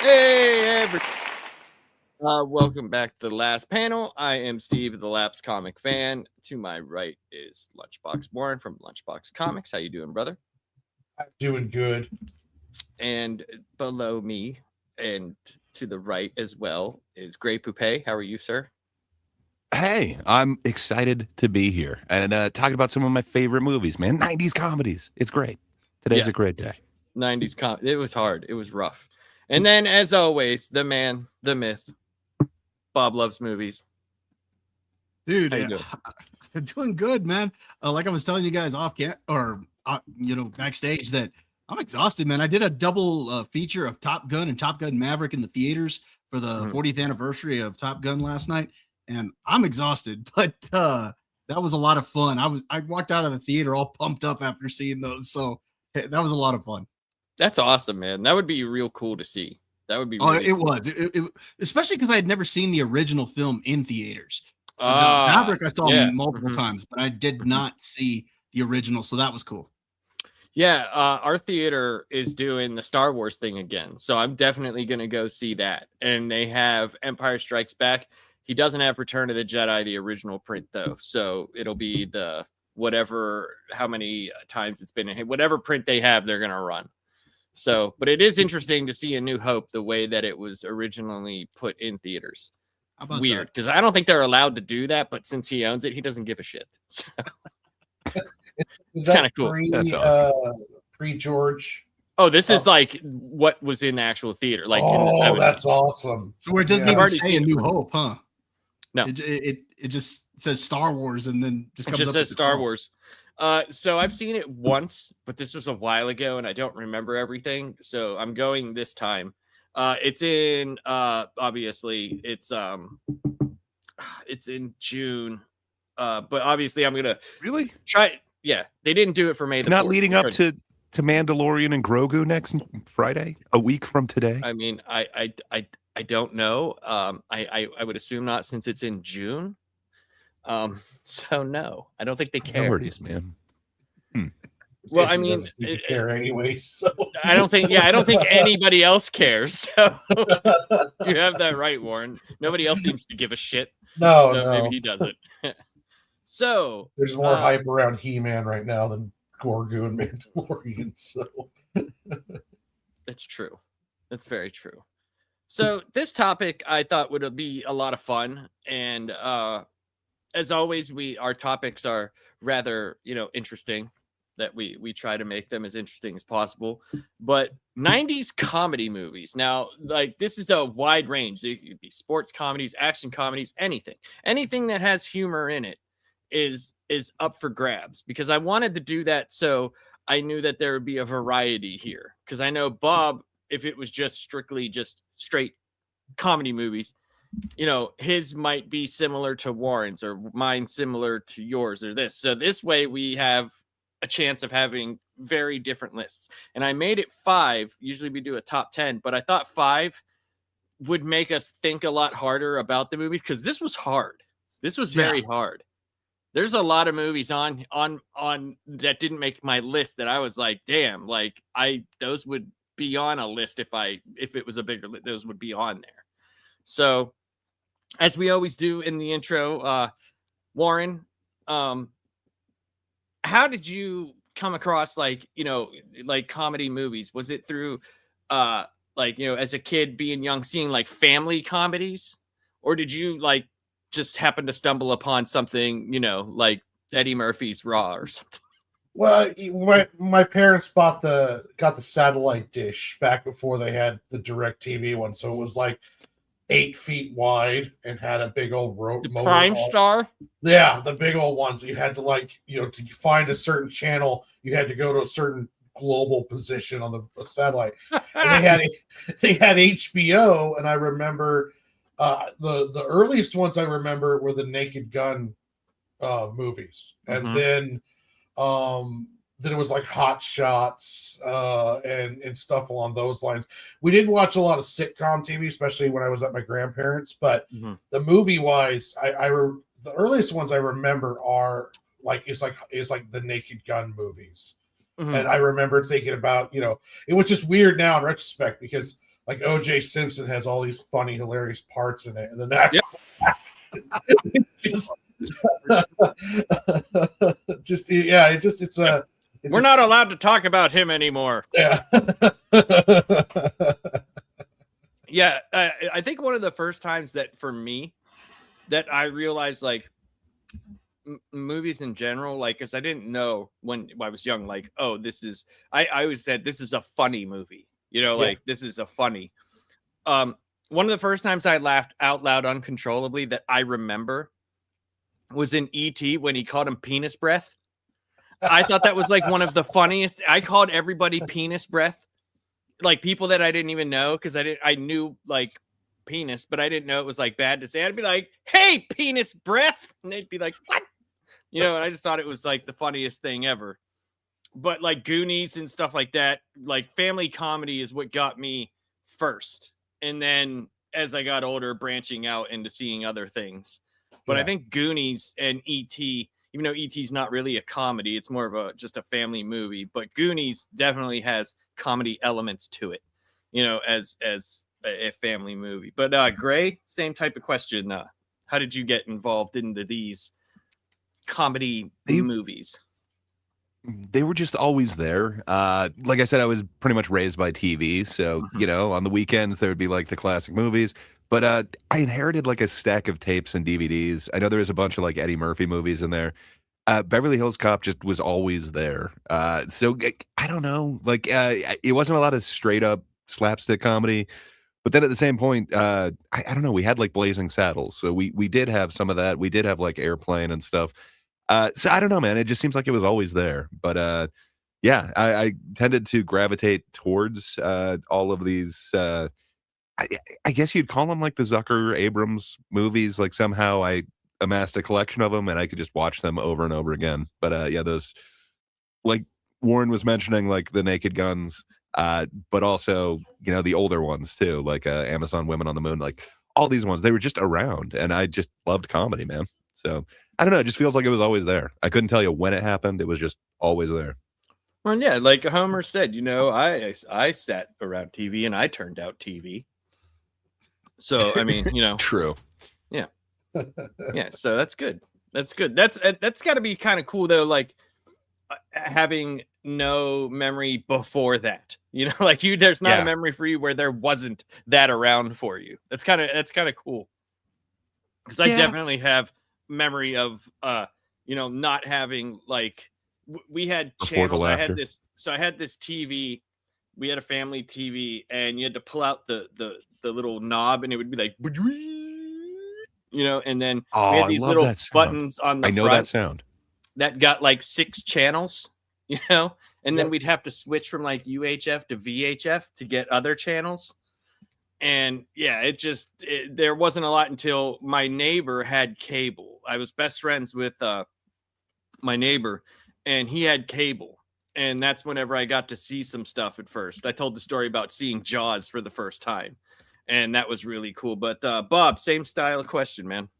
Hey, welcome back to the last panel. I am Steve, the Laps comic fan. To my right is Lunchbox Warren from Lunchbox Comics. How you doing, brother? I'm doing good. And below me, and to the right as well, is Gray Poupée. How are you, sir? Hey, I'm excited to be here and talking about some of my favorite movies, man. 90s comedies. It's great. Today's a great day. 90s It was hard. It was rough. And then, as always, the man, the myth, Bob Loves Movies. Dude, I'm doing good, man. Like I was telling you guys backstage that I'm exhausted, man. I did a double feature of Top Gun and Top Gun Maverick in the theaters for the 40th anniversary of Top Gun last night, and I'm exhausted, but that was a lot of fun. I walked out of the theater all pumped up after seeing those, so that was a lot of fun. That's awesome, man. That would be real cool to see. That would be really cool. Was. It, especially because I had never seen the original film in theaters. Maverick I saw multiple times, but I did not see the original, so that was cool. Yeah, our theater is doing the Star Wars thing again, so I'm definitely going to go see that. And they have Empire Strikes Back. He doesn't have Return of the Jedi, the original print, though, so it'll be the how many times it's been, whatever print they have, they're going to run. So, but it is interesting to see A New Hope the way that it was originally put in theaters. Weird, because I don't think they're allowed to do that, but since he owns it, he doesn't give a shit. So. It's kind of cool. That's awesome. Pre-George. Oh, this is like what was in the actual theater. Like, that's awesome. So it doesn't even say A New Hope, huh? No, it just says Star Wars, and then it just says Star Wars. So I've seen it once, but this was a while ago, and I don't remember everything. So I'm going this time. It's in obviously it's in June. But obviously I'm gonna really try. Yeah, they didn't do it for May. It's not leading up to Mandalorian and Grogu next Friday, a week from today. I mean, I don't know. I would assume not, since it's in June. So no, I don't think they care. Priorities, man. Well, I mean, care anyway. So I don't think anybody else cares. So you have that right, Warren. Nobody else seems to give a shit. No, maybe he doesn't. So there's more hype around He-Man right now than Grogu and Mandalorian. So that's true. That's very true. So this topic I thought would be a lot of fun, and as always, our topics are rather interesting. That we try to make them as interesting as possible. But 90s comedy movies. Now, like, this is a wide range. It could be sports comedies, action comedies, anything that has humor in it is up for grabs, because I wanted to do that so I knew that there would be a variety here. Because I know Bob, if it was just straight comedy movies, his might be similar to Warren's, or mine similar to yours, or this. So this way we have a chance of having very different lists. And I made it 5. Usually we do a top 10, but I thought 5 would make us think a lot harder about the movies, because this was hard. This was very hard. There's a lot of movies on that didn't make my list that I was like, damn, like those would be on a list if it was a bigger list, those would be on there. So as we always do in the intro, Warren, how did you come across like comedy movies? Was it through as a kid being young, seeing like family comedies, or did you like just happen to stumble upon something, like Eddie Murphy's Raw or something? Well, my parents got the satellite dish back before they had the DirecTV one, so it was like 8 feet wide and had a big old rope. The Prime Star? Yeah, the big old ones. You had to to find a certain channel, you had to go to a certain global position on the satellite. And they had HBO, and I remember the earliest ones I remember were the Naked Gun movies. And then it was like Hot Shots and stuff along those lines. We did watch a lot of sitcom TV, especially when I was at my grandparents. But the movie wise, the earliest ones I remember are like the Naked Gun movies. And I remember thinking about, it was just weird now in retrospect, because like OJ Simpson has all these funny, hilarious parts in it, and then that it's just We're not allowed to talk about him anymore. yeah. Yeah, I think one of the first times that for me that I realized like movies in general, like, because I didn't know when I was young, like, oh, this is I always said this is a funny movie, like this is a funny. One of the first times I laughed out loud uncontrollably that I remember was in E.T. when he called him penis breath. I thought that was like one of the funniest. I called everybody penis breath. Like people that I didn't even know, because I knew like penis, but I didn't know it was like bad to say. I'd be like, hey, penis breath. And they'd be like, what? And I just thought it was like the funniest thing ever. But like Goonies and stuff like that, like family comedy is what got me first. And then as I got older, branching out into seeing other things. But I think Goonies and E.T., even though E.T.'s not really a comedy, it's more of just a family movie. But Goonies definitely has comedy elements to it, as a family movie. But Gray, same type of question. How did you get involved into these comedy movies? They were just always there. Like I said, I was pretty much raised by TV. So, on the weekends, there would be like the classic movies. But I inherited like a stack of tapes and DVDs. I know there was a bunch of like Eddie Murphy movies in there. Beverly Hills Cop just was always there. So I don't know. Like it wasn't a lot of straight up slapstick comedy. But then at the same point, I don't know. We had like Blazing Saddles. So we did have some of that. We did have like Airplane and stuff. So I don't know, man. It just seems like it was always there. But yeah, I tended to gravitate towards all of these. I guess you'd call them like the Zucker Abrams movies. Like somehow I amassed a collection of them and I could just watch them over and over again. But yeah, those, like Warren was mentioning, like the Naked Guns, but also, the older ones too, like Amazon Women on the Moon, like all these ones, they were just around and I just loved comedy, man. So I don't know. It just feels like it was always there. I couldn't tell you when it happened. It was just always there. Well, yeah, like Homer said, I sat around TV and I turned out TV. So, I mean, True. Yeah. Yeah. So that's good. That's good. That's got to be kind of cool, though. Like having no memory before that, like there's not a memory for you where there wasn't that around for you. That's kind of cool. Because I definitely have memory of, not having like, we had channels. I had this TV. We had a family TV and you had to pull out the little knob and it would be like, and then we had these little buttons on the front. I know that sound. That got like 6 channels, and then we'd have to switch from like UHF to VHF to get other channels. And yeah, there wasn't a lot until my neighbor had cable. I was best friends with my neighbor and he had cable. And that's whenever I got to see some stuff at first. I told the story about seeing Jaws for the first time. And that was really cool. But Bob, same style of question, man.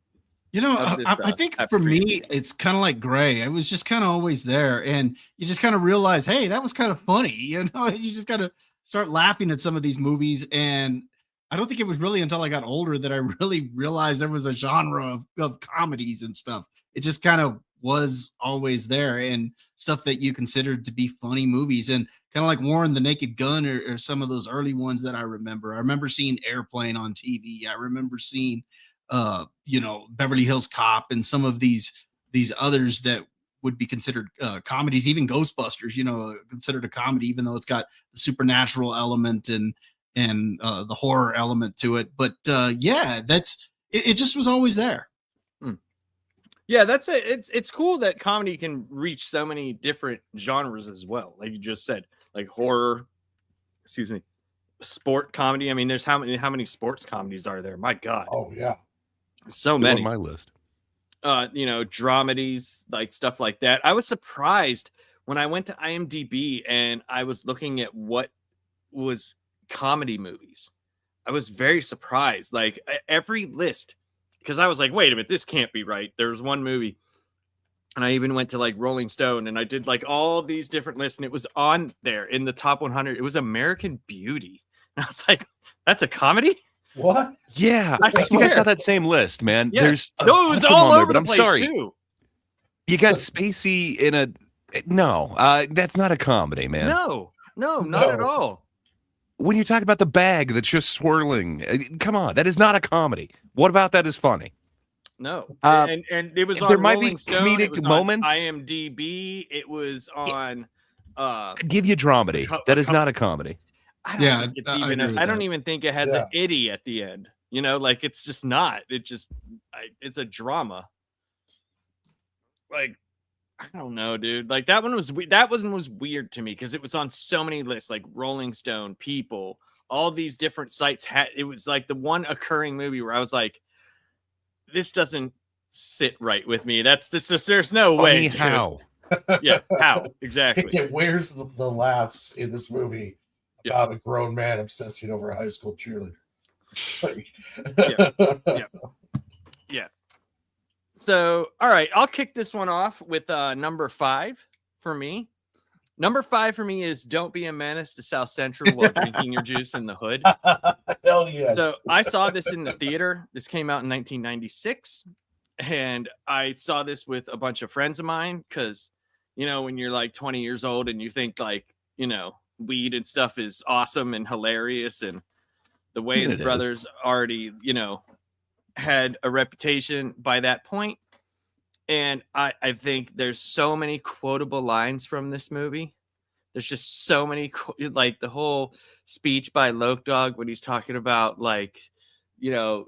I think for me, it's kind of like Gray. It was just kind of always there. And you just kind of realize, hey, that was kind of funny. You just kind of start laughing at some of these movies. And I don't think it was really until I got older that I really realized there was a genre of comedies and stuff. It just kind of was always there and stuff that you considered to be funny movies. And kind of like Warren, the Naked Gun or some of those early ones that I remember. I remember seeing Airplane on TV. I remember seeing Beverly Hills Cop and some of these others that would be considered comedies, even Ghostbusters, considered a comedy, even though it's got the supernatural element and the horror element to it. But it just was always there. Yeah, it's cool that comedy can reach so many different genres as well. Like you just said, like horror, sport comedy. I mean, there's how many sports comedies are there? My God. Oh yeah. So many on my list. Dramedies, like stuff like that. I was surprised when I went to IMDb and I was looking at what was comedy movies. I was very surprised. Like every list, because I was like, wait a minute, this can't be right. There was one movie, and I even went to like Rolling Stone and I did like all these different lists, and it was on there in the top 100. It was American Beauty. And I was like, That's a comedy? What? Yeah, I I think I saw swear. that same list, man. Yeah. There's a No, it was bunch of them all on there, over but the I'm place sorry. too. You got Spacey in a no. That's not a comedy, man. No, not at No. all. When you talk about the bag that's just swirling, come on, that is not a comedy. What about that is funny? No, Uh, and it was on there might be Rolling Stone. It comedic was moments. on IMDb. It was on. I'd give you dramedy. That is not a comedy. I don't Yeah, think it's I even. agree with I don't that. even think it has an itty at the end. You know, like it's just not. It just. It's a drama. Like, I don't know, dude. Like that one was. That one was weird to me because it was on so many lists, like Rolling Stone, People, all these different sites had. It was like the one occurring movie where I was like, this doesn't sit right with me. That's just. There's no way. Funny how? Yeah, how exactly? Where's the laughs in this movie about a grown man obsessing over a high school cheerleader? Yeah. So, all right, I'll kick this one off with number 5 for me. Number 5 for me is "Don't Be a Menace to South Central While Drinking Your Juice in the Hood." Hell yes. So I saw this in the theater. This came out in 1996, and I saw this with a bunch of friends of mine because, you know, when you're like 20 years old and you think like, you know, weed and stuff is awesome and hilarious, and the Wayans brothers already, you know, had a reputation by that point. And I think there's so many quotable lines from this movie. There's just so many, like the whole speech by Loke Dog when he's talking about, like, you know,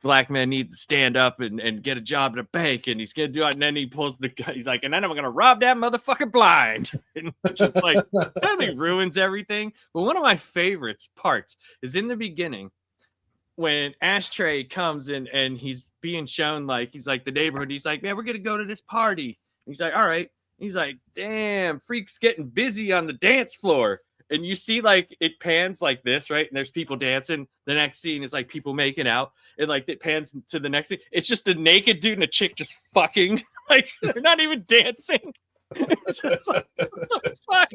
black men need to stand up and get a job at a bank, and he's gonna do it, and then he pulls the gun. He's like, and then I'm gonna rob that motherfucker blind. And just like totally ruins everything. But one of my favorite parts is in the beginning when Ashtray comes in and he's being shown, like, he's like the neighborhood. He's like, man, we're gonna go to this party. He's like, all right. He's like, damn, freak's getting busy on the dance floor. And you see, like, it pans like this, right? And there's people dancing. The next scene is like people making out. And like it pans to the next scene. It's just a naked dude and a chick just fucking. Like, they're not even dancing. It's just like, what the fuck?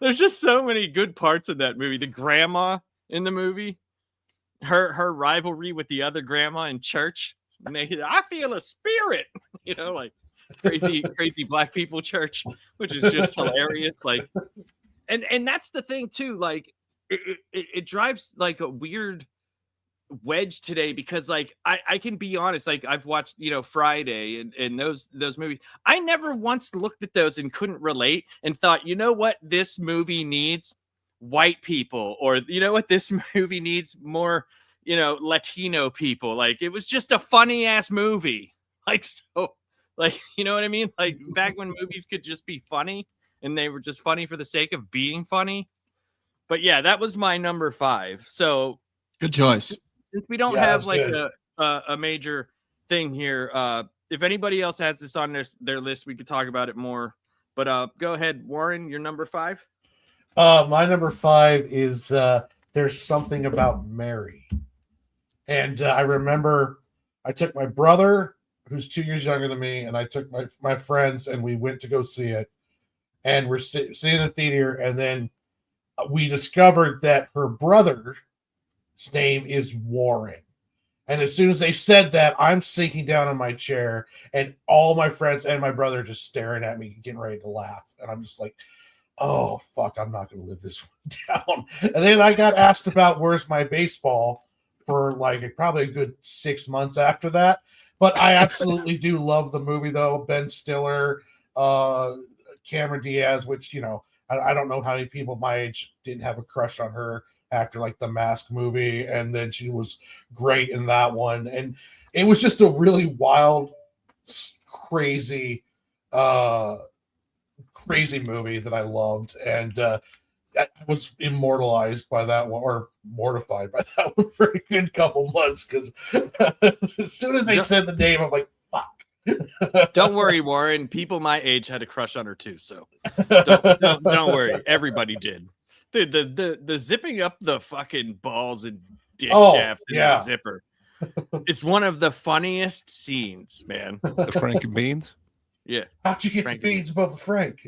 There's just so many good parts in that movie. The grandma in the movie, her rivalry with the other grandma in church. And I feel a spirit, you know, like crazy black people church, which is just hilarious. Like, and that's the thing too. Like, it drives like a weird wedge today because, like, I can be honest. Like, I've watched, you know, Friday and those movies. I never once looked at those and couldn't relate and thought, you know what, this movie needs white people, or you know what, this movie needs more, you know, Latino people. Like, it was just a funny ass movie. Like, so, like, you know what I mean? Like, back when movies could just be funny and they were just funny for the sake of being funny. But yeah, that was my number 5. So good choice. Since we don't have like a major thing here, if anybody else has this on their list, we could talk about it more. But go ahead, Warren, your number 5. My number 5 is There's Something About Mary. And I remember I took my brother, who's 2 years younger than me, and I took my friends, and we went to go see it. And we're sitting in the theater, and then we discovered that her brother's name is Warren. And as soon as they said that, I'm sinking down in my chair, and all my friends and my brother just staring at me, getting ready to laugh. And I'm just like, oh, fuck, I'm not going to live this one down. And then I got asked about where's my baseball for like probably a good 6 months after that. But I absolutely do love the movie, though. Ben Stiller, Cameron Diaz, which, you know, I don't know how many people my age didn't have a crush on her after like the Mask movie. And then she was great in that one. And it was just a really wild, crazy movie that I loved. And I was immortalized by that one, or mortified by that one for a good couple months, because as soon as they said the name, I'm like, fuck. Don't worry, Warren. People my age had a crush on her too, so don't worry. Everybody did. The zipping up the fucking balls and dick shaft in the zipper. It's one of the funniest scenes, man. The Frank and Beans. Yeah. How'd you get the beans above the Frank?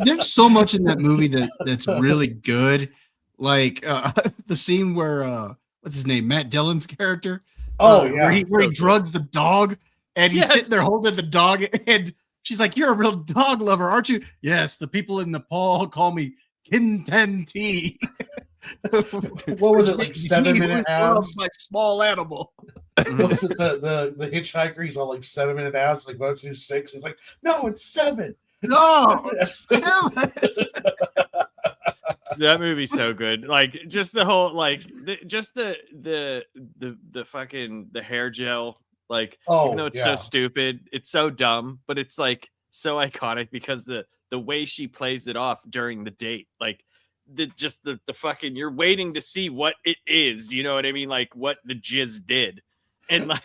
there's so much in that movie that's really good. Like the scene where what's his name, Matt Dillon's character. Oh yeah, where he drugs the dog, and he's sitting there holding the dog, and she's like, "You're a real dog lover, aren't you?" "Yes, the people in Nepal call me Kintanti." What was it, like 7-minute abs? My small animal. What was it, the hitchhiker? He's all like 7-minute abs, like 1, 2, 6. He's like, no, it's 7. No, That movie's so good. Like just the whole like the fucking the hair gel. Like even though it's so stupid, it's so dumb, but it's like so iconic because the way she plays it off during the date. Like the fucking you're waiting to see what it is. You know what I mean? Like what the jizz did. And like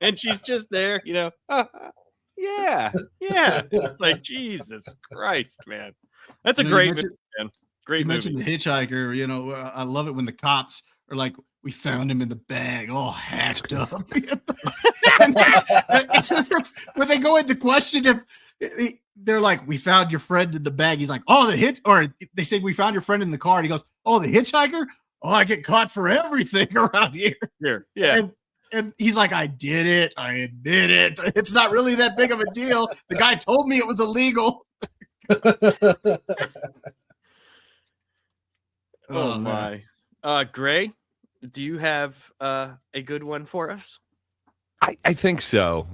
and she's just there, you know. Yeah. It's like Jesus Christ, man. That's a great movie, man. Great movie. You mentioned the hitchhiker. You know, I love it when the cops are like, "We found him in the bag, all hacked up." When they go in to question him, they're like, "We found your friend in the bag." He's like, "Oh, or they say, "We found your friend in the car." And he goes, "Oh, the hitchhiker? Oh, I get caught for everything around here." Yeah. And he's like, "I did it. I admit it. It's not really that big of a deal. The guy told me it was illegal." Oh my. Gray, do you have a good one for us? I think so.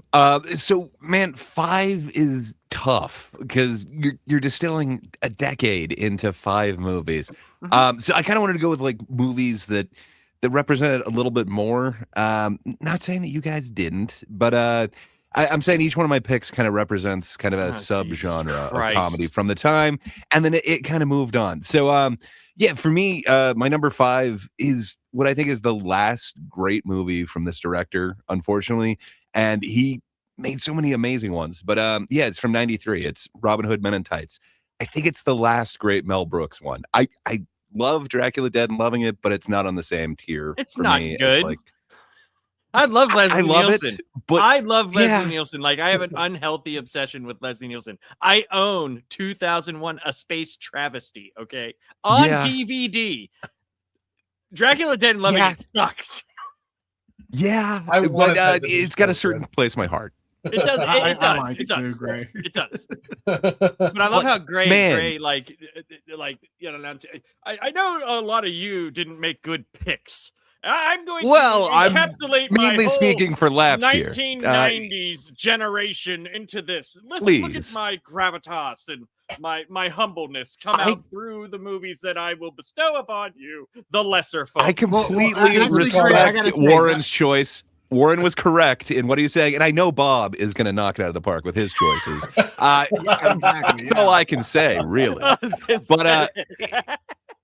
So man, 5 is tough because you're distilling a decade into 5 movies. So I kind of wanted to go with like movies that represented a little bit more. Not saying that you guys didn't, but I'm saying each one of my picks kind of represents kind of a subgenre of comedy from the time, and then it kind of moved on. So yeah, for me, my number 5 is what I think is the last great movie from this director, unfortunately, and he made so many amazing ones. But yeah, it's from '93. It's Robin Hood Men in Tights. I think it's the last great Mel Brooks one. I love Dracula Dead and loving it, but it's not on the same tier. It's for not me. good. Like, I love Leslie I love Nielsen. it, but I love Leslie Nielsen. Like I have an unhealthy obsession with Leslie Nielsen. I own 2001: A Space Travesty. Okay, on DVD. Dracula Dead and Loving It sucks. Yeah, but it's got a certain place in my heart. It does. It does. It does. But I love how Gray, like, you know, I know a lot of you didn't make good picks. I'm going to encapsulate my mainly speaking for laughs 1990s generation into this. Listen, look at my gravitas and my humbleness come out through the movies that I will bestow upon you, the lesser folk. I completely respect Warren's choice. Warren was correct in what he's saying, and I know Bob is going to knock it out of the park with his choices. That's all I can say, really. But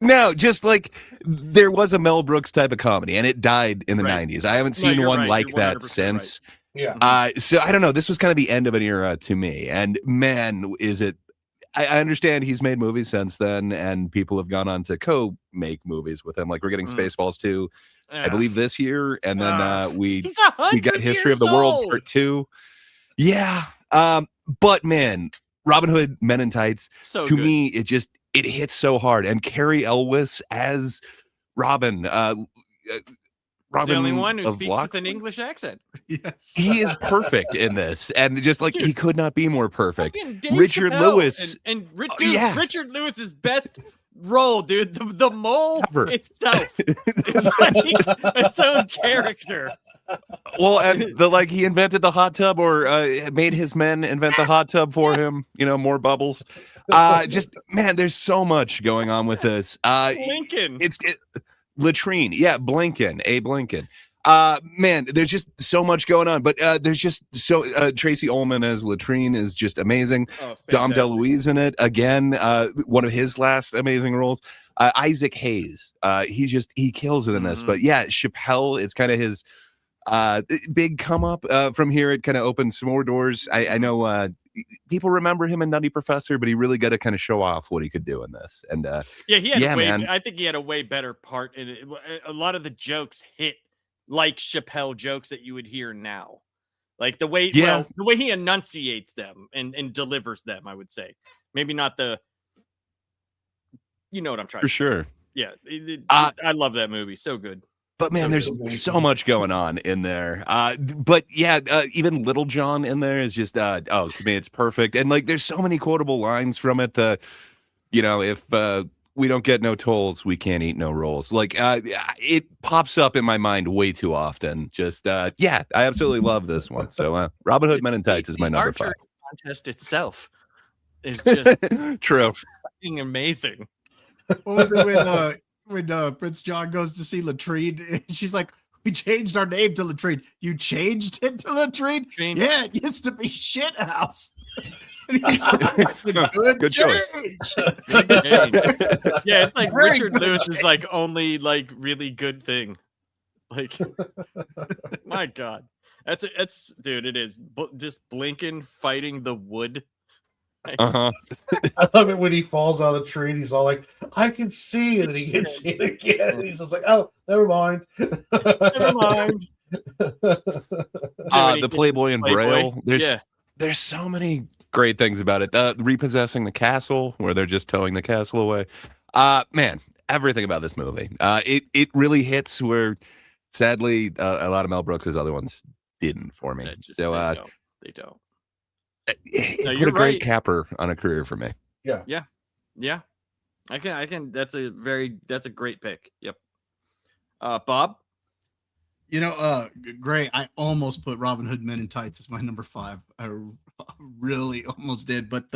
no, just like there was a Mel Brooks type of comedy, and it died in the 90s. I haven't seen one like that since. Yeah. So I don't know. This was kind of the end of an era to me, and man, is it. I understand he's made movies since then, and people have gone on to co-make movies with him. Like we're getting Spaceballs 2, I believe, this year, and then we got History of the World Part 2. Yeah, but man, Robin Hood Men in Tights, to me, it hits so hard, and Carrie Elwes as Robin. Robin, the only one who speaks with an English accent. Yes, he is perfect in this, and just like he could not be more perfect. Richard Lewis Richard Lewis's best role, dude. The mole itself, it's like its own character. Well, and he invented the hot tub, or made his men invent the hot tub for him. You know, more bubbles. Just man, there's so much going on with this. Lincoln. Latrine, Blinken, Blinken. Man, there's just so much going on, but there's just so Tracy Ullman as Latrine is just amazing. Dom DeLuise in it again, one of his last amazing roles. Isaac Hayes, he kills it in this. But yeah, Chappelle is kind of his big come up. From here, it kind of opens some more doors. I know people remember him in Nutty Professor, but he really got to kind of show off what he could do in this. And I think he had a way better part in it. A lot of the jokes hit like Chappelle jokes that you would hear now. Like the way, Yeah. the way he enunciates them and delivers them, I would say. Maybe not you know what I'm trying For to say. sure. Yeah. I love that movie. So good. But man, So there's good. so much going on in there. But yeah, even Little John in there is just to me it's perfect. And like there's so many quotable lines from it. If we don't get no tolls, we can't eat no rolls. Like it pops up in my mind way too often. Just I absolutely love this one. So Robin Hood Men in Tights is my number 5. Contest itself is just True. fucking amazing. What was it when Prince John goes to see Latrine and she's like, we changed our name to Latrine. You changed it to Latrine? Latrine. Yeah, it used to be Shit House. And he's like, good choice. change. Yeah, it's like Very Richard good Lewis is like only like really good thing. Like, my God, that's dude. It is just Blinken fighting the wood. Uh-huh. I love it when he falls out of the tree and he's all like, I can see, and then he gets hit again. And he's just like, oh, never mind. Never mind. The Playboy and Playboy. Braille. There's so many great things about it. Repossessing the castle, where they're just towing the castle away. Man, everything about this movie. It really hits where, sadly, a lot of Mel Brooks' other ones didn't for me. They don't. It No, put you're a great right. capper on a career for me. Yeah. I can. That's a great pick. Yep. Bob. Gray, I almost put Robin Hood Men in Tights as my number 5. I really almost did, but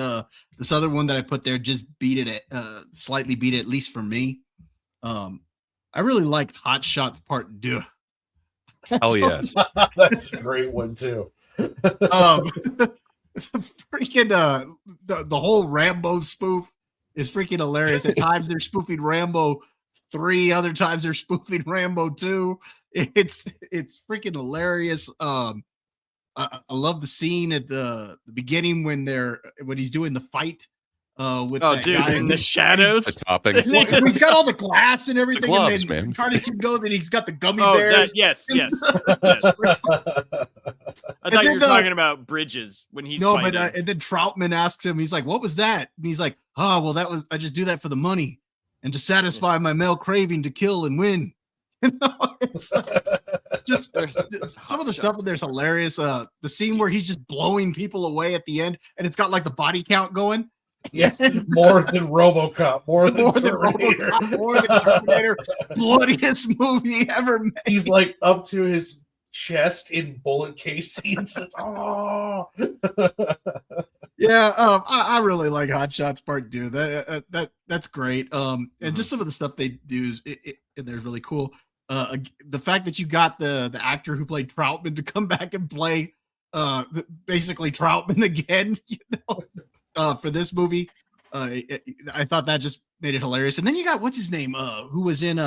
this other one that I put there just slightly beat it, at least for me. I really liked Hot Shots Part 2. Oh yes. That's a great one too. Freaking the whole Rambo spoof is freaking hilarious. At times they're spoofing Rambo 3, other times they're spoofing Rambo 2. It's freaking hilarious. I love the scene at the beginning when he's doing the fight with that guy in the shadows. The toppings. Well, he's got all the glass and everything, gloves, and then man. trying to go that he's got the gummy bears. Yes. I thought you were talking about Bridges when he's fighting. But and then Troutman asks him, he's like, "What was that?" And he's like, "Oh, well, I just do that for the money and to satisfy my male craving to kill and win." It's just some of the stuff in there's hilarious. The scene where he's just blowing people away at the end, and it's got like the body count going. Yes, more than RoboCop, more than Terminator. RoboCop, more than Terminator. Bloodiest movie ever made. He's like up to his chest in bullet casings. Oh. Yeah, I really like Hot Shots Part 2. That's great. And just some of the stuff they do and there's really cool. The fact that you got the actor who played Troutman to come back and play basically Troutman again, for this movie. I thought that just made it hilarious. And then you got what's his name? Who was in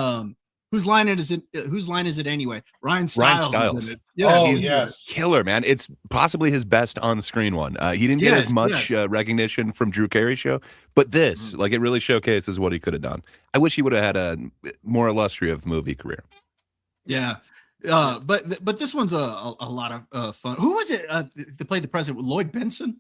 Whose line is it anyway? Ryan Stiles. Yeah, he's yes. Killer, man. It's possibly his best on-screen one. He didn't get as much recognition from Drew Carey's show, but this, like, it really showcases what he could have done. I wish he would have had a more illustrious movie career. Yeah. But this one's a lot of fun. Who was it to play the president? Lloyd Benson?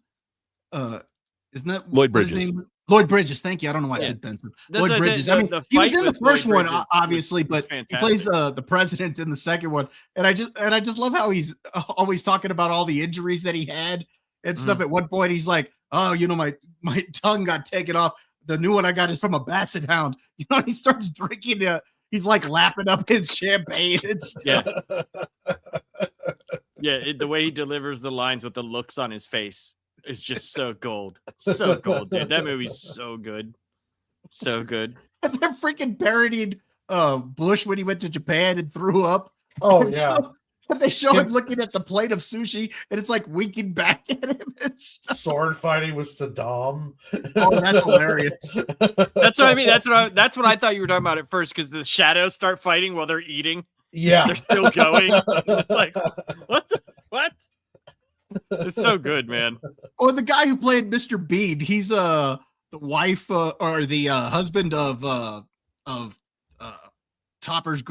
Isn't that Lloyd Bridges? Lloyd Bridges, thank you. I don't know why I said Benson. Lloyd Bridges. He was in the first one, obviously, but he plays the president in the second one. And I just love how he's always talking about all the injuries that he had and stuff. At one point, he's like, "Oh, my tongue got taken off. The new one I got is from a basset hound." He starts drinking. He's like lapping up his champagne and stuff. Yeah. The way he delivers the lines with the looks on his face. It's just so gold. So gold, dude. That movie's so good. So good. And they're freaking parodying Bush when he went to Japan and threw up. Oh, and yeah. They show him looking at the plate of sushi and it's like winking back at him and stuff. Sword fighting with Saddam. Oh, that's hilarious. That's what I mean. That's what I thought you were talking about at first, because the shadows start fighting while they're eating. Yeah. They're still going. It's like, what? It's so good, man. Oh, the guy who played Mr. Bean, he's the wife or the husband of Topper's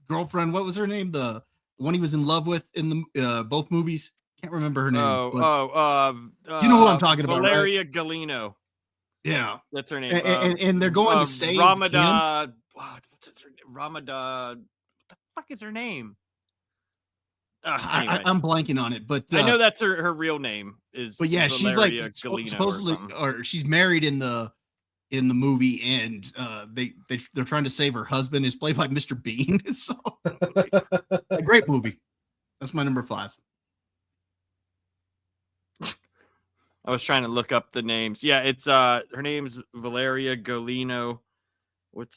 girlfriend. What was her name? The the one he was in love with in the both movies. Can't remember her name. You know who I'm talking about, right? Valeria Galino. Yeah, That's her name. and they're going to save him. Ramada. What's his name? Ramada. What the fuck is her name? Anyway. I'm blanking on it, but I know that's her real name is. But yeah, Valeria she's like Galino supposedly, or she's married in the movie, and they're trying to save her husband, is played by Mr. Bean. So a great movie. That's my number 5. I was trying to look up the names. Yeah, it's her name's Valeria Galino. I'm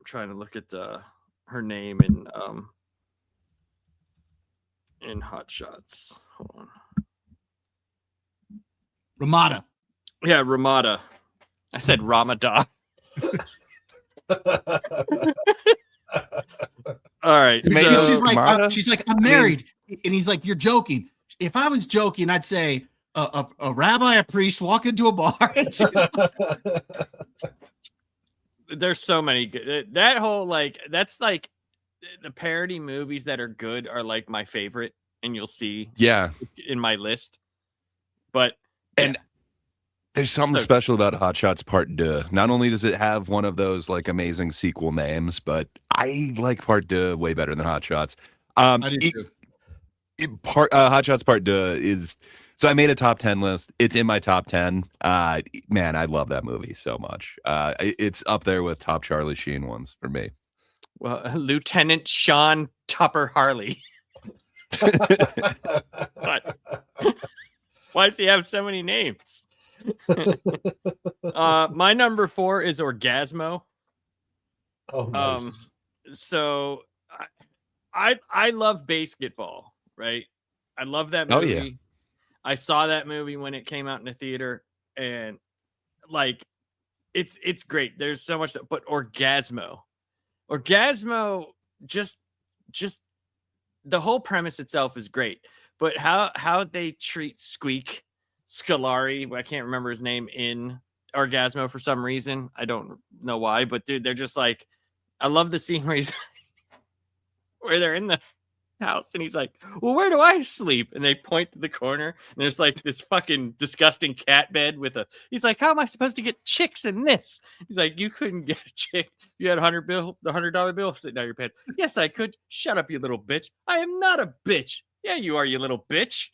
trying to look at her name in Hot Shots. Hold on. Ramada. Yeah, Ramada. I said Ramada. All right. So, she's like, I'm married, and he's like, you're joking. If I was joking, I'd say a rabbi, a priest walk into a bar. There's so many good. That whole that's like the parody movies that are good are like my favorite, and you'll see in my list. But there's something special about Hot Shots Part 2. Not only does it have one of those like amazing sequel names, but I like Part 2 way better than Hot Shots. I do too. Hot Shots Part 2 is, so I made a top 10 list. It's in my top 10. Man, I love that movie so much. It's up there with top Charlie Sheen ones for me. Well, Lieutenant Sean Tupper Harley. Why does he have so many names? My number 4 is Orgasmo. Oh, nice. So I love basketball, right? I love that movie. Oh, yeah. I saw that movie when it came out in the theater, and like it's great. There's so much, but Orgasmo, just the whole premise itself is great, but how they treat Squeak Scolari, I can't remember his name, in Orgasmo for some reason. I don't know why, but dude, they're just like, I love the scene where where they're in the house and he's like, well, where do I sleep? And they point to the corner and there's like this fucking disgusting cat bed he's like, how am I supposed to get chicks in this? He's like, you couldn't get a chick. You had the $100 bill sitting on your bed. Yes, I could. Shut up, you little bitch. I am not a bitch. Yeah, you are, you little bitch.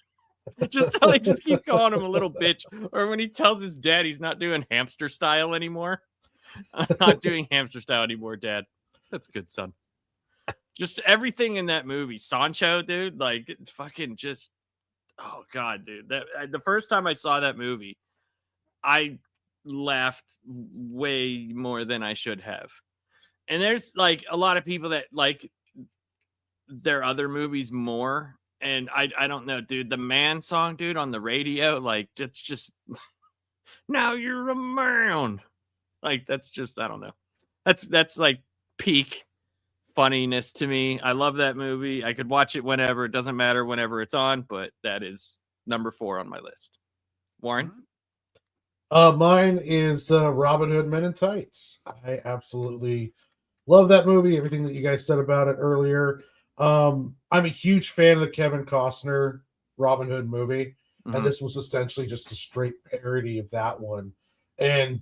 Just keep calling him a little bitch. Or when he tells his dad he's not doing hamster style anymore. I'm not doing hamster style anymore, Dad. That's good, son. Just everything in that movie. Sancho, dude, like fucking just, oh God, dude. The first time I saw that movie, I laughed way more than I should have. And there's like a lot of people that like their other movies more. And I don't know, dude. The Man song, dude, on the radio, like it's just now you're a man. Like that's just, I don't know. That's like peak funniness to me. I love that movie. I could watch it whenever. It doesn't matter whenever it's on, but that is number 4 on my list. Warren? Mine is Robin Hood Men in Tights. I absolutely love that movie. Everything that you guys said about it earlier. I'm a huge fan of the Kevin Costner Robin Hood movie, and this was essentially just a straight parody of that one. And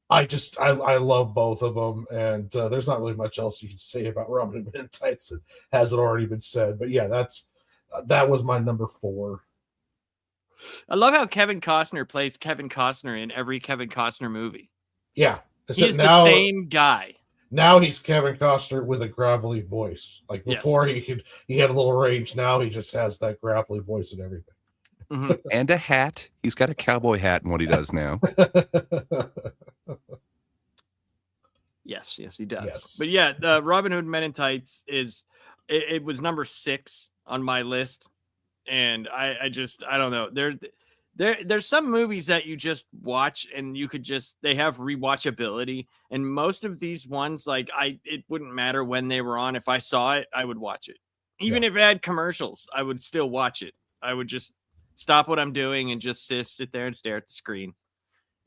I love both of them, and there's not really much else you can say about Robin Hood Men in Tights that hasn't already been said. But yeah, that was my number 4. I love how Kevin Costner plays Kevin Costner in every Kevin Costner movie. Yeah, he's the same guy. Now he's Kevin Costner with a gravelly voice. Like before, he had a little range. Now he just has that gravelly voice and everything. Mm-hmm. And a hat. He's got a cowboy hat in what he does now. Yes, he does. Yes. But yeah, the Robin Hood Men in Tights it was number 6 on my list, and I don't know. There's some movies that you just watch and they have rewatchability, and most of these ones, like it wouldn't matter when they were on. If I saw it, I would watch it. Even if it had commercials, I would still watch it. I would just stop what I'm doing and just sit there and stare at the screen.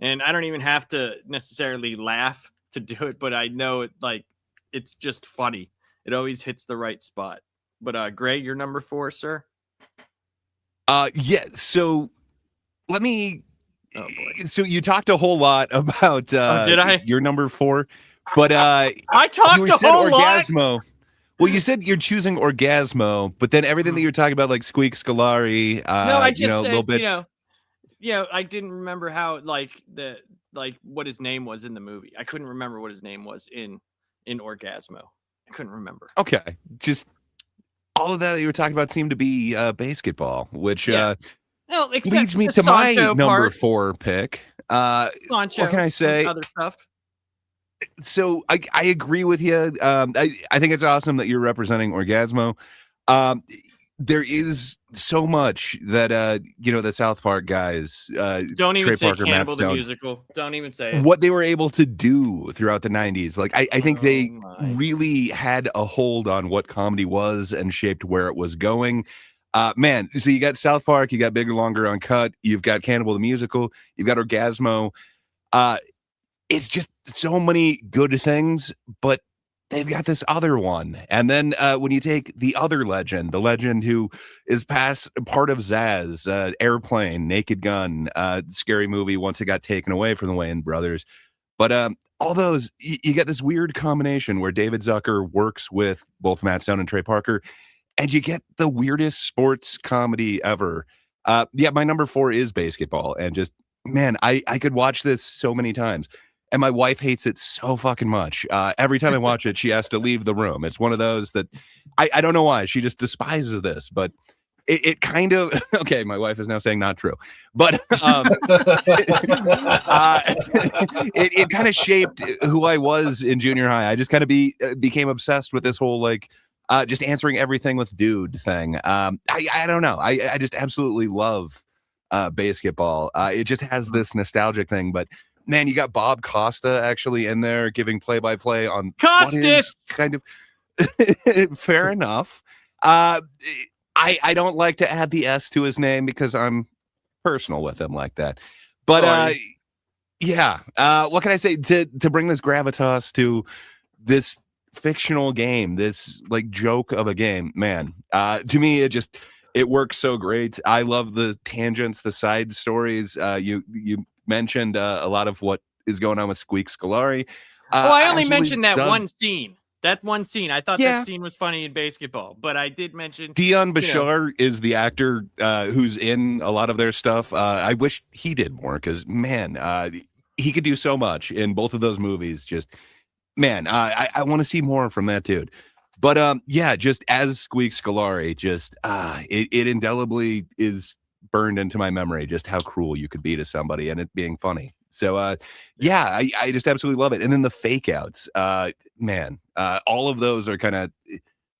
And I don't even have to necessarily laugh to do it, but I know it's just funny. It always hits the right spot. But Gray, you're number 4, sir. Yeah. So let me. Oh boy. So you talked a whole lot about Did I? your number 4, but I talked you a said whole lot. Orgasmo. Well, you said you're choosing Orgasmo, but then everything that you're talking about, like Squeak Scolari, No, I just little said, bit. I didn't remember how what his name was in the movie. I couldn't remember what his name was in Orgasmo. I couldn't remember. Okay, just all of that you were talking about seemed to be basketball, which Well, except leads me the to my Sancho number part. 4 pick. Sancho, what can I say? Other stuff. So I agree with you. I think it's awesome that you're representing Orgasmo. There is so much that the South Park guys, Don't even Trey say Parker, Matt Cannibal the Stone, Musical. Don't even say it. what they were able to do throughout the 90s. Like I think they my. really had a hold on what comedy was and shaped where it was going. Man, so you got South Park, you got Bigger, Longer, Uncut, you've got Cannibal the Musical, you've got Orgasmo. It's just so many good things, but they've got this other one. And then when you take the other legend, the legend who is past part of Zaz, Airplane, Naked Gun, Scary Movie once it got taken away from the Wayans brothers. But all those, you get this weird combination where David Zucker works with both Matt Stone and Trey Parker, and you get the weirdest sports comedy ever. My number 4 is basketball. And just, man, I could watch this so many times. And my wife hates it so fucking much. Every time I watch it, she has to leave the room. It's one of those that I don't know why. She just despises this, but it kind of, okay, my wife is now saying not true, but it kind of shaped who I was in junior high. I just kind of became obsessed with this whole, just answering everything with dude thing. I don't know. I just absolutely love basketball. It just has this nostalgic thing, but man, you got Bob Costa actually in there giving play-by-play on Costas. Kind of fair enough. I don't like to add the S to his name because I'm personal with him like that. But what can I say to bring this gravitas to this fictional game, this joke of a game, man? To me, it works so great. I love the tangents, the side stories. You mentioned a lot of what is going on with Squeak Scolari. I only mentioned that one scene. That one scene. I thought Yeah. that scene was funny in basketball, but I did mention Dion Bashar is the actor who's in a lot of their stuff. I wish he did more because, man, he could do so much in both of those movies. Just, man, I want to see more from that dude. But just as Squeak Scolari, just it indelibly is burned into my memory just how cruel you could be to somebody and it being funny. So I just absolutely love it. And then the fake outs, man, all of those are kind of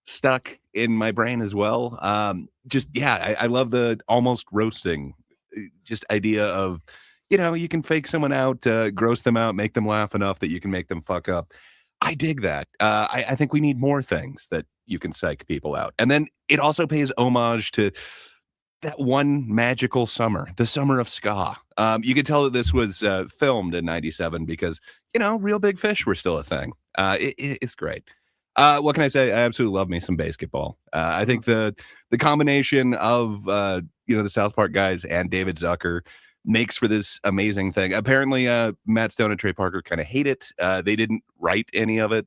stuck in my brain as well. I love the almost roasting just idea of, you can fake someone out, gross them out, make them laugh enough that you can make them fuck up. I dig that. I think we need more things that you can psych people out. And then it also pays homage to that one magical summer, the summer of ska. You could tell that this was filmed in 97 because, Real Big Fish were still a thing. It's great. What can I say? I absolutely love me some basketball. I think the combination of, the South Park guys and David Zucker makes for this amazing thing. Apparently, Matt Stone and Trey Parker kind of hate it. They didn't write any of it.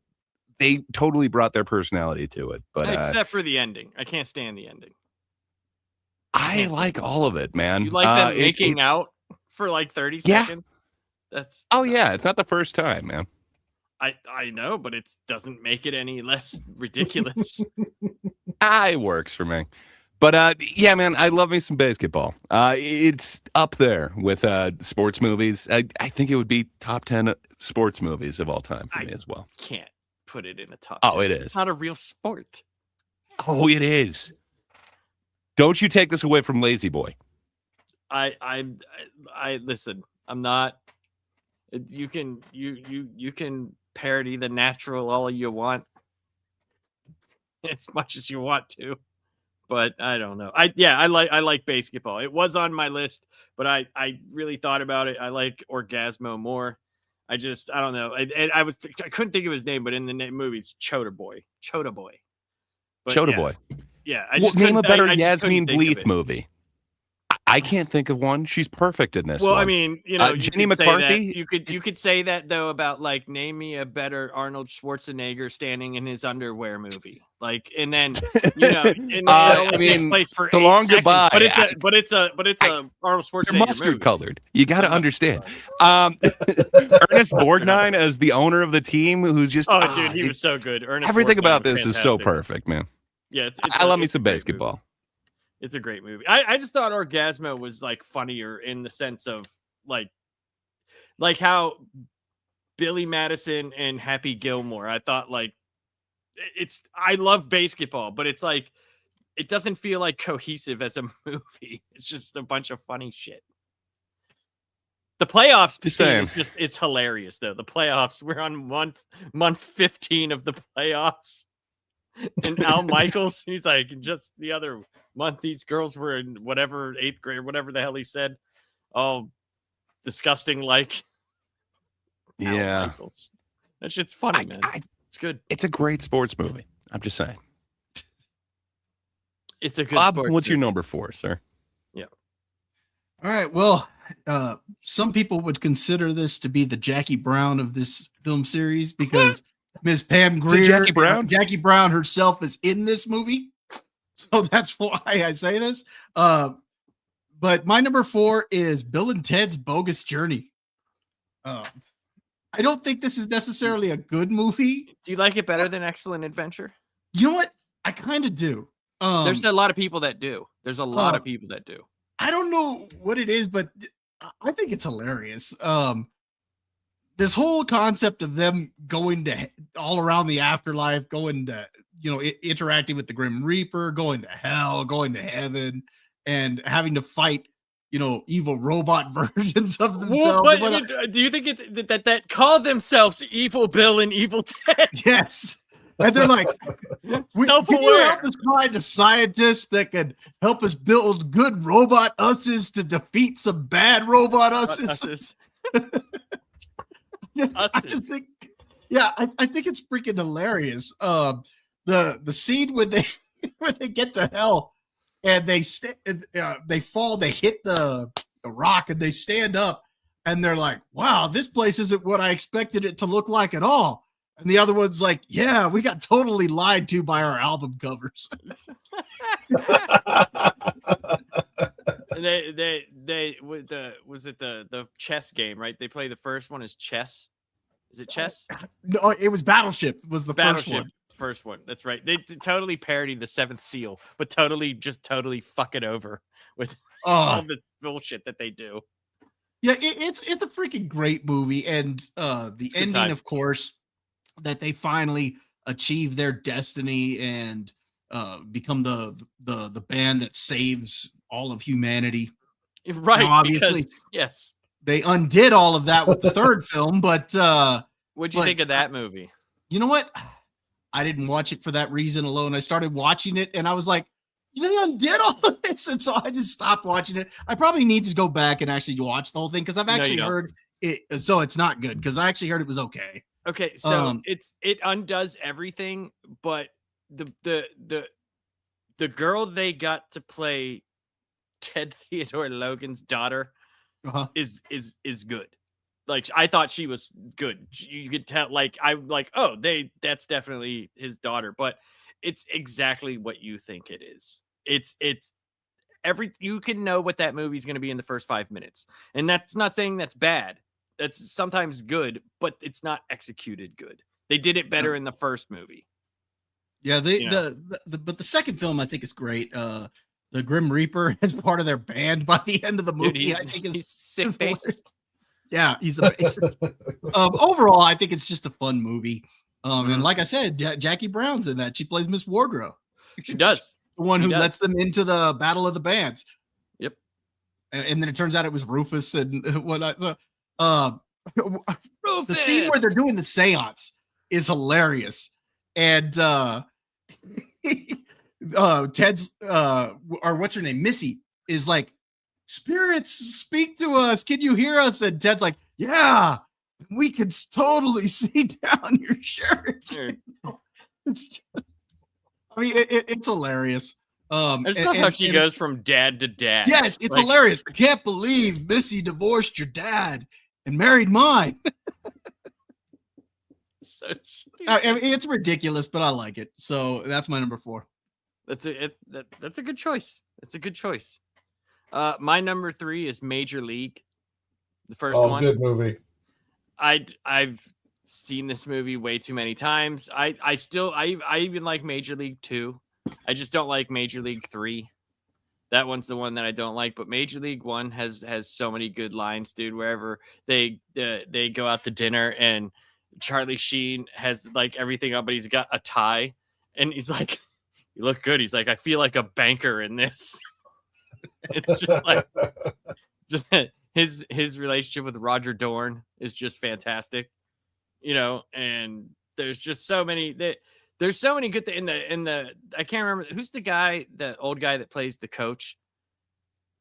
They totally brought their personality to it. But except for the ending. I can't stand the ending. I like all of it, man. You like them making out for 30 seconds? That's it's not the first time, man. I know, but it doesn't make it any less ridiculous. It works for me. But man, I love me some basketball. It's up there with sports movies. I think it would be top 10 sports movies of all time for me as well. Can't put it in the top 10. It is. It's not a real sport. Oh, it is. Don't you take this away from Lazy Boy. I listen. I'm not. You can parody The Natural all you want, as much as you want to, but I don't know. I like basketball. It was on my list, but I really thought about it. I like Orgasmo more. I don't know. I couldn't think of his name, but in the movie, it's Chota Boy. But Chota yeah, Boy. Yeah, Name a better I just couldn't Yasmin think of Bleeth it. movie. I can't think of one. She's perfect in this Well, one. I mean, you know, you Jenny could say McCarthy. that, you could say that though about like name me a better Arnold Schwarzenegger standing in his underwear movie, like, and then you know, and it only takes place for So 8 Long seconds, Goodbye. but it's a Arnold Schwarzenegger They're mustard movie. colored. You got to understand. Ernest Borgnine as the owner of the team, who's just Dude, he was so good. Ernest everything Borgnine about was this is so fantastic. perfect, man. Yeah, I love me it's some a great basketball. movie. It's a great movie. I just thought Orgasmo was like funnier in the sense of like how Billy Madison and Happy Gilmore. I thought like I love basketball, but it's like it doesn't feel like cohesive as a movie. It's just a bunch of funny shit. The playoffs scene it's hilarious though. The playoffs, we're on month 15 of the playoffs. And Al Michaels, he's like, just the other month, these girls were in whatever 8th grade, whatever the hell he said. Oh, disgusting, like. Yeah. Al Michaels. That shit's funny, man. It's good. It's a great sports movie. I'm just saying. It's a good Bob, sports what's your movie. number 4, sir? Yeah. All right. Well, some people would consider this to be the Jackie Brown of this film series because Ms. Pam Grier, Jackie Brown herself is in this movie. So that's why I say this. But my number 4 is Bill and Ted's Bogus Journey. I don't think this is necessarily a good movie. Do you like it better than Excellent Adventure? You know what? I kind of do. There's a lot of people that do. I don't know what it is, but I think it's hilarious. This whole concept of them going to all around the afterlife, going to, interacting with the Grim Reaper, going to hell, going to heaven, and having to fight, evil robot versions of themselves. Well, but do you think that call themselves Evil Bill and Evil Ted? Yes. And they're like, self-aware. Can you help us find a scientist that can help us build good robot us's to defeat some bad robot us's? I just think, I think it's freaking hilarious. The scene when they get to hell and they fall, they hit the rock and they stand up and they're like, wow, this place isn't what I expected it to look like at all. And the other one's like, yeah, we got totally lied to by our album covers. And was it the chess game, right? They play the first one as chess. Is it chess? No, it was Battleship. Was the first one. That's right. They totally parodied the Seventh Seal, but totally fuck it over with all the bullshit that they do. Yeah, it's a freaking great movie, and the ending, of course, that they finally achieve their destiny and become the band that saves all of humanity. Right, now, obviously, because yes, they undid all of that with the third film. But what'd you think of that movie? You know what? I didn't watch it for that reason alone. I started watching it, and I was like, they undid all of this, and so I just stopped watching it. I probably need to go back and actually watch the whole thing because I've actually heard it. So it's not good because I actually heard it was okay. Okay, so it undoes everything, but the girl they got to play Ted Theodore Logan's daughter is good. Like, I thought she was good. You could tell, like, that's definitely his daughter, but it's exactly what you think it is. It's you can know what that movie's going to be in the first 5 minutes. And that's not saying that's bad. That's sometimes good, but it's not executed good. They did it better in the first movie. Yeah, but the second film I think is great. The Grim Reaper is part of their band by the end of the movie. Dude, I think he's sick bassist. Yeah, he's a bassist. Overall, I think it's just a fun movie. And like I said, Jackie Brown's in that. She plays Miss Wardrow. She does. The one who lets them into the Battle of the Bands. Yep. And then it turns out it was Rufus and whatnot. So, Rufus! The scene where they're doing the seance is hilarious. And Ted's or what's her name? Missy is like, spirits speak to us. Can you hear us? And Ted's like, yeah, We could totally see down your shirt. Sure. It's just, I mean, it's hilarious. I just love how she goes from dad to dad. Yes, it's hilarious. I can't believe Missy divorced your dad and married mine. So stupid. I mean, it's ridiculous, but I like it. So that's my number 4. That's a good choice. That's a good choice. My number 3 is Major League. The first one. Good movie. I've seen this movie way too many times. I even like Major League 2. I just don't like Major League 3. That one's the one that I don't like. But Major League 1 has so many good lines, dude. Wherever they go out to dinner and Charlie Sheen has like everything up, but he's got a tie, and he's like, "You look good." He's like, "I feel like a banker in this." It's just like, just his relationship with Roger Dorn is just fantastic, And there's just so many there's so many good in the I can't remember who's the old guy that plays the coach.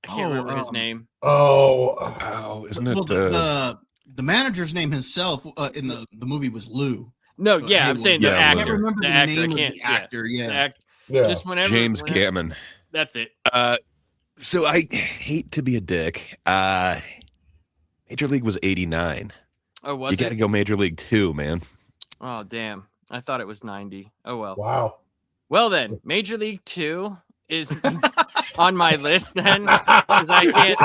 I can't remember his name. Isn't it the manager's name himself in the movie was Lou? No, yeah, I'm saying the actor. I can't remember the name of the actor. Yeah. Just whenever James Gammon. That's it. So I hate to be a dick. Major League was 89. Oh, was you got to go Major League 2, man. Oh, damn. I thought it was 90. Oh, well. Wow. Well, then, Major League 2 is on my list then. Because I can't.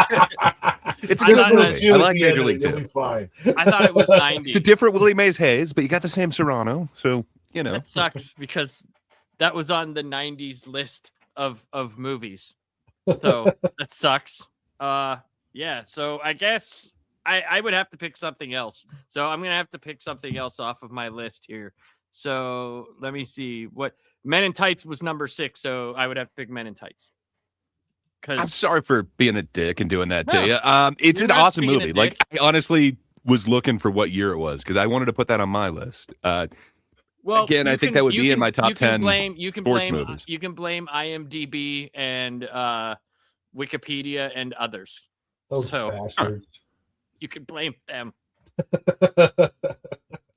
It's a good movie. I like Major League 2. Fine. I thought it was 90. It's a different Willie Mays Hayes, but you got the same Serrano. So, That sucks because that was on the 90s list of movies. So that sucks. Yeah. So I guess I would have to pick something else. So I'm going to have to pick something else off of my list here. So let me see what Men in Tights was number 6. So I would have to pick Men in Tights. I'm sorry for being a dick and doing that to you. It's an awesome movie. Like I honestly was looking for what year it was because I wanted to put that on my list. Well, again, I think that would be in my top 10 sports movies. You can blame IMDb and Wikipedia and others. Those bastards. You can blame them.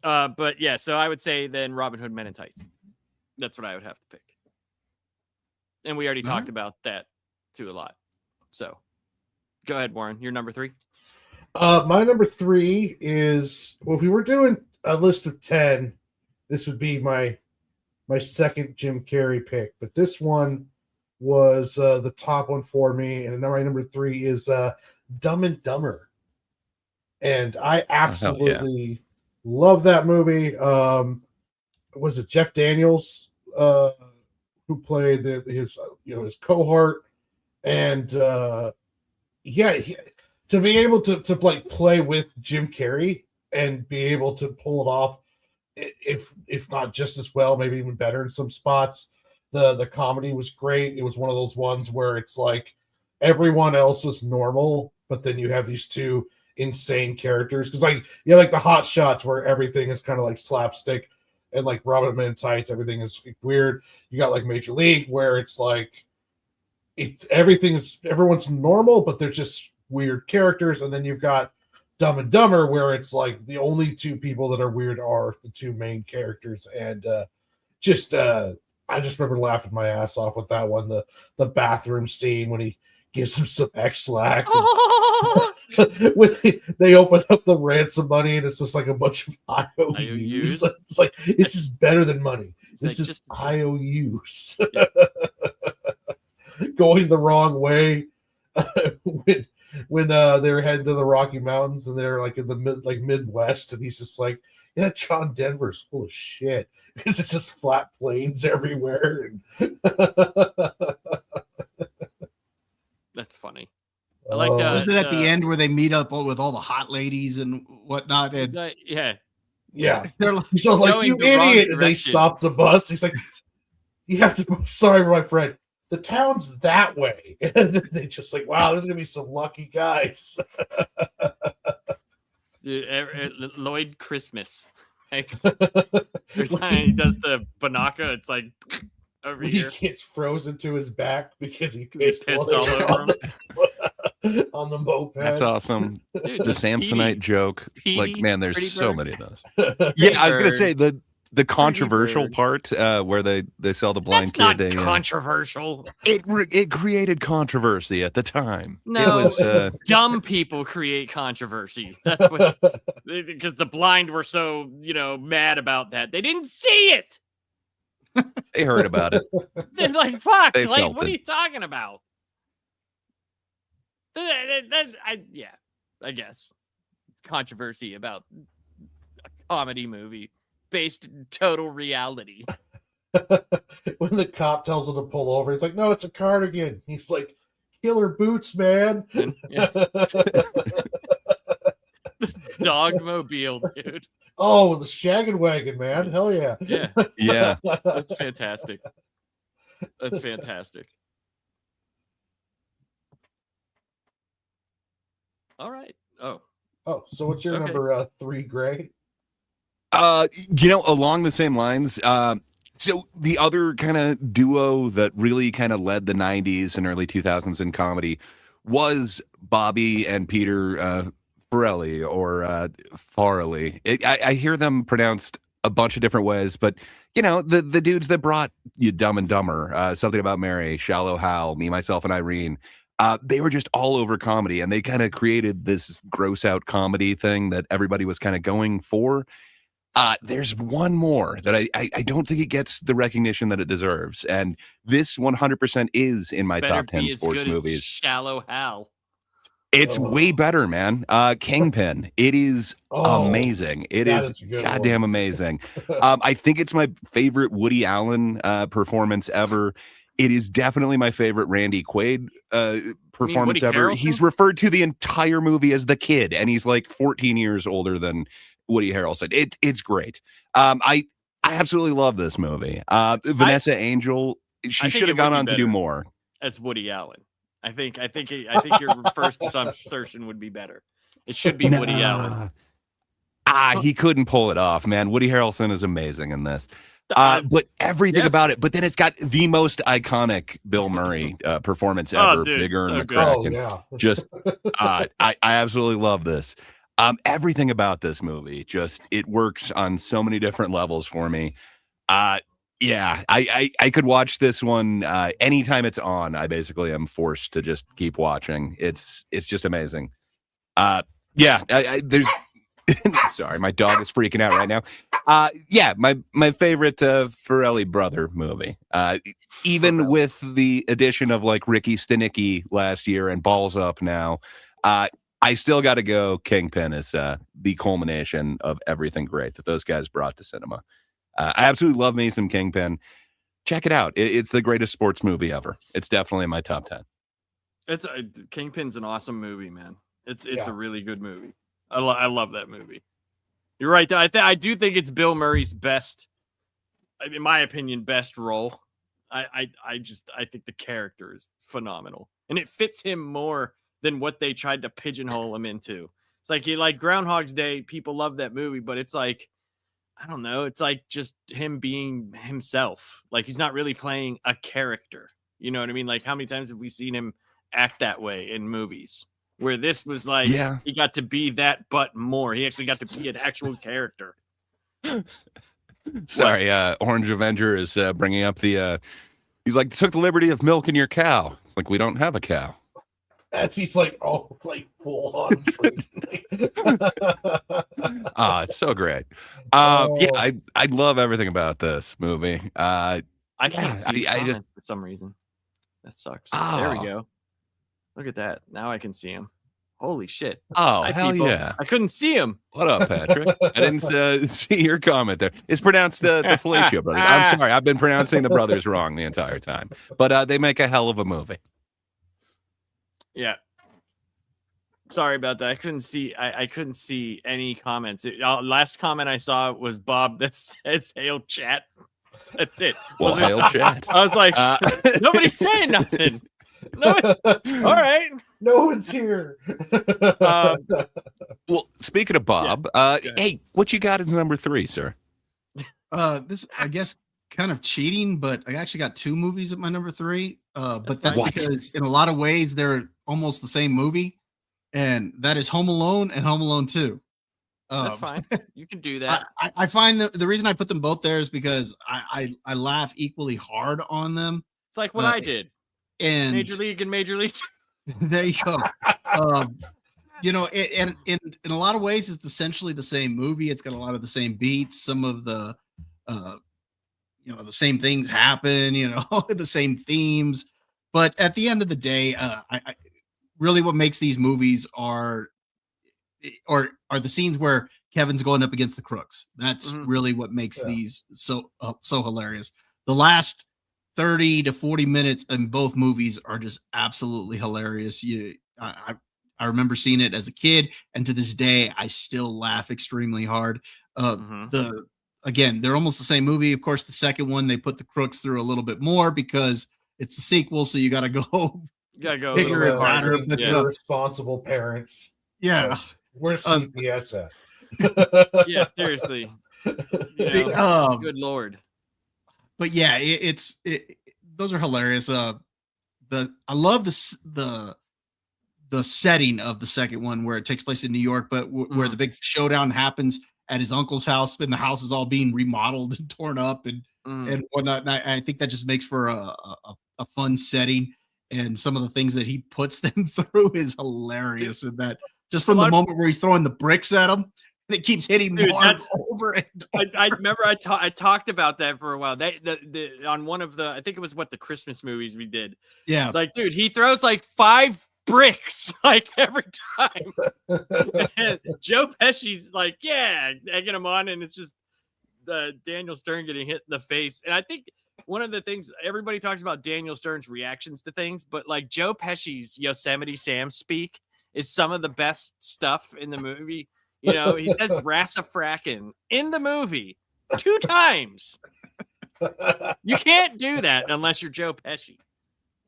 But yeah, so I would say then Robin Hood Men in Tights. That's what I would have to pick. And we already talked about that too a lot. So go ahead, Warren. You're number 3. My number 3 is, well, if we were doing a list of 10, this would be my second Jim Carrey pick. But this one was the top one for me. And my number 3 is Dumb and Dumber. And I absolutely love that movie. Was it Jeff Daniels who played his cohort? And to be able to like play with Jim Carrey and be able to pull it off, if not just as well, maybe even better in some spots. The comedy was great. It was one of those ones where it's like everyone else is normal, but then you have these two insane characters. Because like the Hot Shots where everything is kind of like slapstick, and like Robin Hood Men in Tights, everything is weird. You got like Major League where it's like everyone's normal, but they're just weird characters. And then you've got Dumb and Dumber where it's like the only two people that are weird are the two main characters. And I just remember laughing my ass off with that one. The bathroom scene when he gives him some X-Lack. When they open up the ransom money and it's just like a bunch of IOUs. It's like, this is better than money. This is IOUs. Yeah. Going the wrong way when they were heading to the Rocky Mountains and they're like in the Midwest, and he's just like, yeah, John Denver's full of shit because it's just flat plains everywhere. And that's funny. I like was it at the end where they meet up with all the hot ladies and whatnot? And yeah. They're like, so like, you idiot, and they stop the bus. He's like, you have to, sorry, my friend, the town's that way. And they just like, wow, there's gonna be some lucky guys. Dude, Lloyd Christmas. Like, every time he does the Banaka, it's like over here. He gets frozen to his back because he pissed all over him. on the moped. That's awesome. Dude, The Samsonite joke. Like, Petey, man, there's Pretty so Bird. many of those. Yeah, I was gonna Bird. say the controversial Bird. part where they sell the blind That's not kid. controversial. It created controversy at the time. No, It was dumb people create controversy. That's what, because the blind were so, mad about that. They didn't see it. they heard about it. They're like, fuck, They like, felt what are it. you talking about? I guess it's controversy about a comedy movie based in total reality. When the cop tells him to pull over, he's like, "No, it's a cardigan." He's like, "Killer boots, man." And, yeah. Dogmobile, dude. Oh, the shaggin' wagon, man. Hell yeah. Yeah, Yeah. that's fantastic. That's fantastic. All right. Oh, Oh, so what's your Okay. number 3, Gray? Along the same lines, so the other kind of duo that really kind of led the 90s and early 2000s in comedy was Bobby and Peter Farrelly or Farley. I hear them pronounced a bunch of different ways, but the dudes that brought you Dumb and Dumber, Something About Mary, Shallow Hal, Me, Myself, and Irene. They were just all over comedy, and they kind of created this gross out comedy thing that everybody was kind of going for. There's one more that I don't think it gets the recognition that it deserves, and this 100% is in my better top 10 be as sports good as movies. Shallow Hal. It's Oh. way better, man. Kingpin. It is Oh, amazing. It that is is a good goddamn amazing. I think it's my favorite Woody Allen performance ever. It is definitely my favorite Randy Quaid performance Woody ever. Harrelson? He's referred to the entire movie as the kid, and he's like 14 years older than Woody Harrelson. It's great. I absolutely love this movie. Vanessa Angel, she think should it have gone would be on to do better. more. As Woody Allen. I think your first assertion would be better. It should be Woody Allen. He couldn't pull it off, man. Woody Harrelson is amazing in this. I- But everything yes. about it. But then it's got the most iconic Bill Murray performance ever. Oh, dude, Bigger so and good. Oh, McCracken. yeah. Just, I absolutely love this. Everything about this movie, just it works on so many different levels for me. Yeah, I could watch this one anytime it's on. I basically am forced to just keep watching. It's just amazing. Yeah, there's. Sorry, my dog is freaking out right now. Yeah, my favorite Farrelly brother movie. Even with the addition of like Ricky Stenicki last year and Balls Up now, I still got to go. Kingpin is the culmination of everything great that those guys brought to cinema. I absolutely love me some Kingpin. Check it out. It's the greatest sports movie ever. It's definitely in my top 10. It's Kingpin's an awesome movie, man. It's Yeah. a really good movie. I love that movie. You're right. I do think it's Bill Murray's best, in my opinion, best role. I think the character is phenomenal, and it fits him more than what they tried to pigeonhole him into. It's like Groundhog's Day. People love that movie, but it's like, I don't know. It's like just him being himself. Like he's not really playing a character. You know what I mean? Like how many times have we seen him act that way in movies? Where this was like, Yeah. he got to be that, but more. He actually got to be an actual character. Sorry, Orange Avenger is bringing up the. He's like, took the liberty of milking your cow. It's like we don't have a cow. He's like, oh, like full on drinking. It's so great. Oh. Yeah, I love everything about this movie. I Yeah, can't see I just- comments for some reason. That sucks. There we Oh. go. Look at that. Now I can see him. Holy shit. Oh, Hi, hell people. yeah. I couldn't see him. What up, Patrick? I didn't see your comment there. It's pronounced the Felicia brothers. I'm sorry. I've been pronouncing the brothers wrong the entire time. But they make a hell of a movie. Yeah. Sorry about that. I couldn't see. I couldn't see any comments. Last comment I saw was Bob that says "Hail chat." That's it. Well, Wasn't- hail chat. I was like, nobody's saying nothing. No. All right. No one's here. Well, speaking of Bob, hey, what you got as number 3, sir? This, I guess, kind of cheating, but I actually got 2 movies at my number 3. But That's that's fine. because in a lot of ways they're almost the same movie, and that is Home Alone and Home Alone 2. That's Um, fine. You can do I, that. I find that the reason I put them both there is because I laugh equally hard on them. It's like what Uh, I did. and Major League and Major League. there you go. Um, and in a lot of ways, it's essentially the same movie. It's got a lot of the same beats. Some of the, uh, the same things happen. The same themes. But at the end of the day, I really what makes these movies are the scenes where Kevin's going up against the crooks. That's Mhm. really what makes Yeah. these so hilarious. The last 30 to 40 minutes in both movies are just absolutely hilarious. I remember seeing it as a kid, and to this day, I still laugh extremely hard. Mhm. The Again, they're almost the same movie. Of course, the second one they put the crooks through a little bit more because it's the sequel, so you got to go You gotta go a little bigger bit and harder. badder. Seeing But Yeah. irresponsible parents. yeah, Where's Uh, CPS at? Yeah, seriously. The, um, Good lord. but yeah, those are hilarious. I love the setting of the second one where it takes place in New York, but where the big showdown happens at his uncle's house, and the house is all being remodeled and torn up Mhm. and whatnot. And I think that just makes for a fun setting, and some of the things that he puts them through is hilarious. And that just from the lot of- moment where he's throwing the bricks at him, and it keeps hitting Dude, more that's- over and I remember I talked about that for a while. The on one of the I think it was the Christmas movies we did. yeah. Like, dude, he throws like 5 bricks like every time. And Joe Pesci's like, yeah, egging him on, and it's just Daniel Stern getting hit in the face. And I think one of the things everybody talks about Daniel Stern's reactions to things, but like Joe Pesci's Yosemite Sam speak is some of the best stuff in the movie. He says "rassafrackin" in the movie 2 times. You can't do that unless you're Joe Pesci.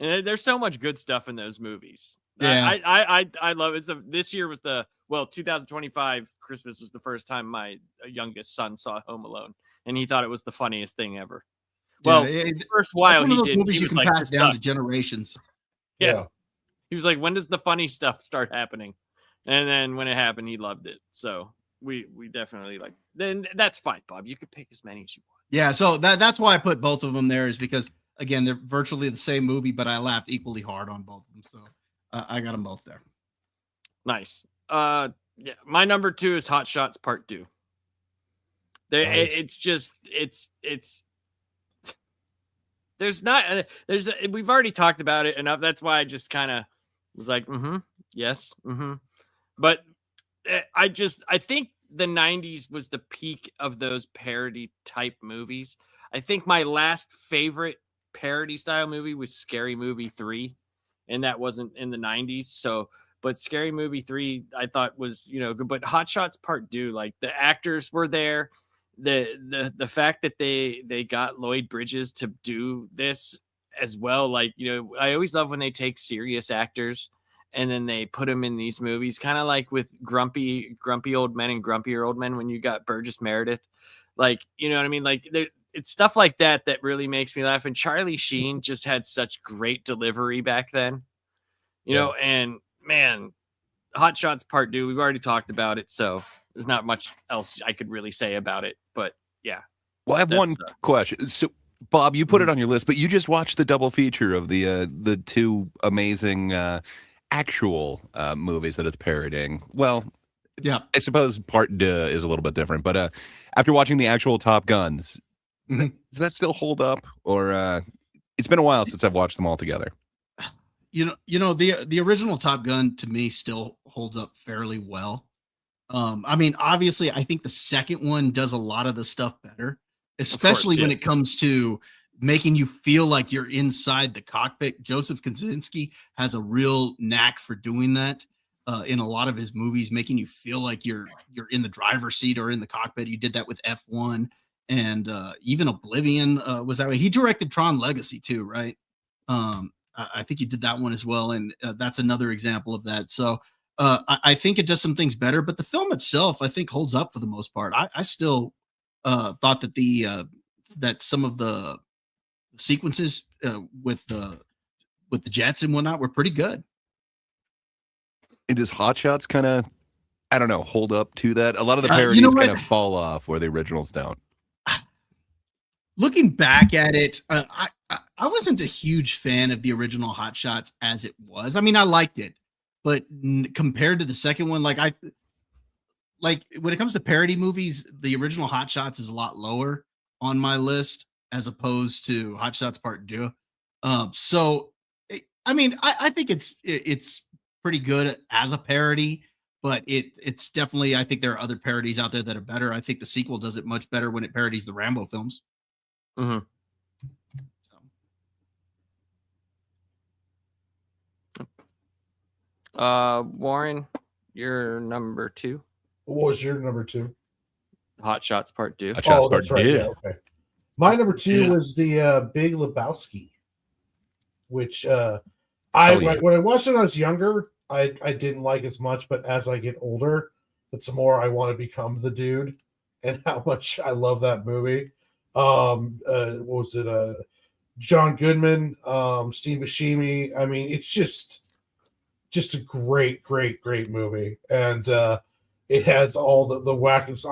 And there's so much good stuff in those movies. Yeah. I love it. This year was 2025 Christmas was the first time my youngest son saw Home Alone, and he thought it was the funniest thing ever. Well, first That's while one he of those did, movies he you was can like, pass "This down to sucks." generations. Yeah. He was like, "When does the funny stuff start happening?" And then when it happened, he loved it. So we definitely then that's fine, Bob. You could pick as many as you want. Yeah, so that's why I put both of them there, is because again they're virtually the same movie, but I laughed equally hard on both of them. So I got them both there. Nice. Yeah, my number 2 is Hot Shots Part 2. Nice. It's just there's not we've already talked about it enough. That's why I just kind of was like, yes, but I think the 90s was the peak of those parody type movies. I think my last favorite parody style movie was Scary Movie 3, and that wasn't in the 90s. So, but Scary Movie 3 I thought was, good. But Hot Shots Part 2, like the actors were there. The fact that they got Lloyd Bridges to do this as well, like, I always love when they take serious actors and then they put them in these movies, kind of like with grumpy old men and grumpier old men when you got Burgess Meredith, like, you know what I mean? Like it's stuff like that really makes me laugh. And Charlie Sheen just had such great delivery back then, and man, Hot Shots Part 2, we've already talked about it, so there's not much else I could really say about it. But yeah. Well, I have one That's, question. So, Bob, you put it on your list, but you just watched the double feature of the 2 amazing actual movies that it's parodying. Well, Yeah. I suppose Part 2 is a little bit different, but after watching the actual Top Guns, Mhm. does that still hold up? Or it's been a while since I've watched them all together. The original Top Gun to me still holds up fairly well. I mean, obviously, I think the second one does a lot of the stuff better, especially when yes. it comes to making you feel like you're inside the cockpit. Joseph Kosinski has a real knack for doing that in a lot of his movies, making you feel like you're in the driver's seat or in the cockpit. He did that with F1, and even Oblivion was that way. He directed Tron Legacy too, right? I think he did that one as well, and that's another example of that. So I think it does some things better, but the film itself, I think, holds up for the most part. I still thought that that some of the sequences with the with the jets and whatnot were pretty good. And does Hot Shots kind of, I don't know, hold up to that? A lot of the You parodies know kind what? of fall off where the originals don't. Looking back at it, I wasn't a huge fan of the original Hot Shots as it was. I mean, I liked it, but compared to the second one, like when it comes to parody movies, the original Hot Shots is a lot lower on my list as opposed to Hot Shots Part 2. I mean, I think it's pretty good as a parody, but it's definitely, I think there are other parodies out there that are better. I think the sequel does it much better when it parodies the Rambo films. Mm-hmm. Warren, you're number 2. What was your number 2? Hot Shots Part 2. Hot Shots Oh, that's Part right. two. Yeah, okay. My number 2 Yeah. was the Big Lebowski, which yeah. when I watched it when I was younger, I didn't like as much, but as I get older, it's the more I want to become the dude, and how much I love that movie. What was it? John Goodman, Steve Buscemi. I mean, it's just a great movie, and it has all the wackos.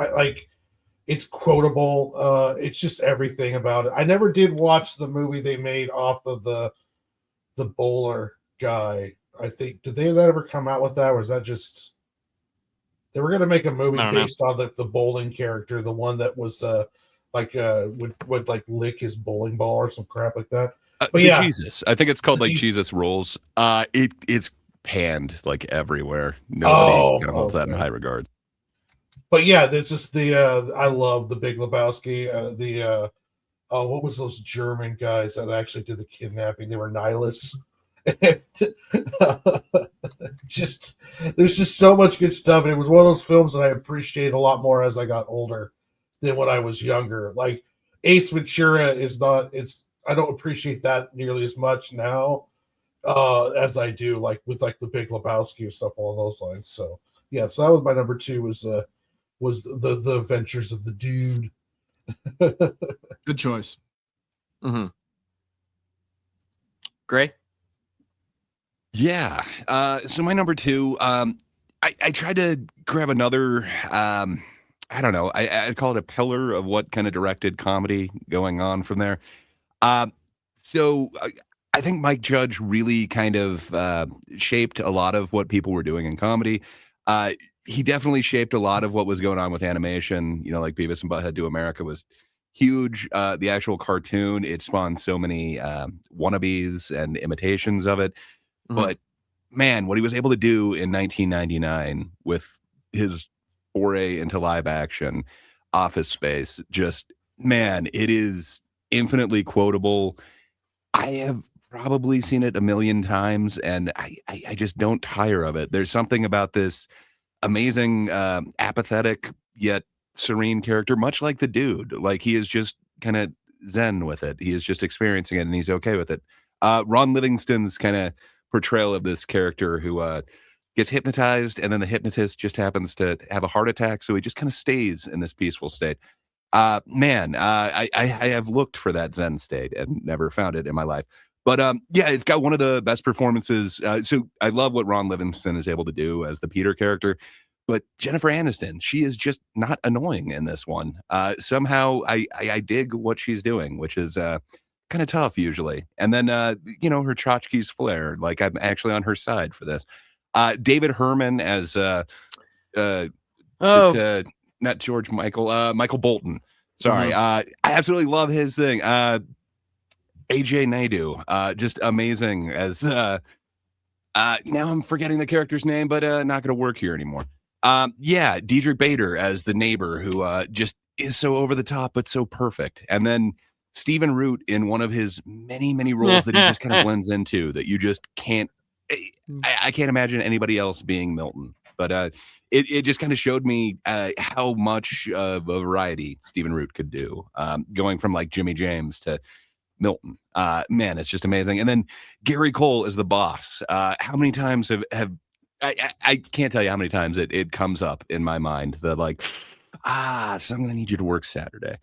It's quotable. It's just everything about it. I never did watch the movie they made off of the bowler guy. I think did that ever come out with that, or is that just they were going to make a movie based on the bowling character, the one that was would like lick his bowling ball or some crap like that. But yeah, Jesus, I think it's called like Jesus Rules. It's panned like everywhere. Nobody kind of holds that in high regard. But yeah, that's just I love the Big Lebowski. What was those German guys that actually did the kidnapping? They were nihilists. There's just so much good stuff, and it was one of those films that I appreciate a lot more as I got older than when I was younger. Like Ace Ventura I don't appreciate that nearly as much now as I do like with like the Big Lebowski or stuff along those lines. So yeah, so that was my number 2 was the Adventures of the Dude. Good choice. Mm-hmm. Gray? Yeah. So my number 2, I tried to grab another, I don't know, I'd call it a pillar of what kind of directed comedy going on from there. So I think Mike Judge really kind of shaped a lot of what people were doing in comedy. He definitely shaped a lot of what was going on with animation. You know, like Beavis and Butthead Do America was huge. The actual cartoon, it spawned so many wannabes and imitations of it. Mhm. But man, what he was able to do in 1999 with his foray into live action, Office Space, just, man, it is infinitely quotable. I have probably seen it a million times, and I just don't tire of it. There's something about this amazing, apathetic yet serene character, much like the dude. Like, he is just kind of zen with it. He is just experiencing it, and he's okay with it. Ron Livingston's kind of portrayal of this character who gets hypnotized, and then the hypnotist just happens to have a heart attack, so he just kind of stays in this peaceful state. I have looked for that zen state and never found it in my life. But yeah, it's got one of the best performances. So I love what Ron Livingston is able to do as the Peter character. But Jennifer Aniston, she is just not annoying in this one. Somehow I dig what she's doing, which is kind of tough usually. And then you know, her tchotchke's flair. Like, I'm actually on her side for this. David Herman as not George Michael, Michael Bolton. Sorry. I absolutely love his thing. AJ Naidu, just amazing as now I'm forgetting the character's name, but not gonna work here anymore. Yeah, Diedrich Bader as the neighbor who just is so over the top but so perfect. And then Stephen Root in one of his many roles that he just kind of blends into, that you just can't I can't imagine anybody else being Milton. But it just kind of showed me how much of a variety Stephen Root could do, going from like Jimmy James to Milton. Man, it's just amazing. And then Gary Cole is the boss. How many times have I can't tell you how many times it comes up in my mind that like, so I'm gonna need you to work Saturday.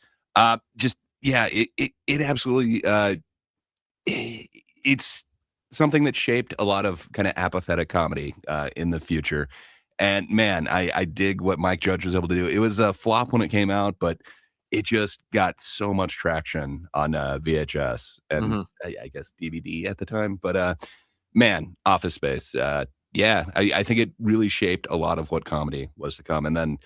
Just yeah, it absolutely it's something that shaped a lot of kind of apathetic comedy in the future. And man, I dig what Mike Judge was able to do. It was a flop when it came out, but it just got so much traction on VHS and I guess DVD at the time. But man, Office Space. Yeah, I think it really shaped a lot of what comedy was to come. And then,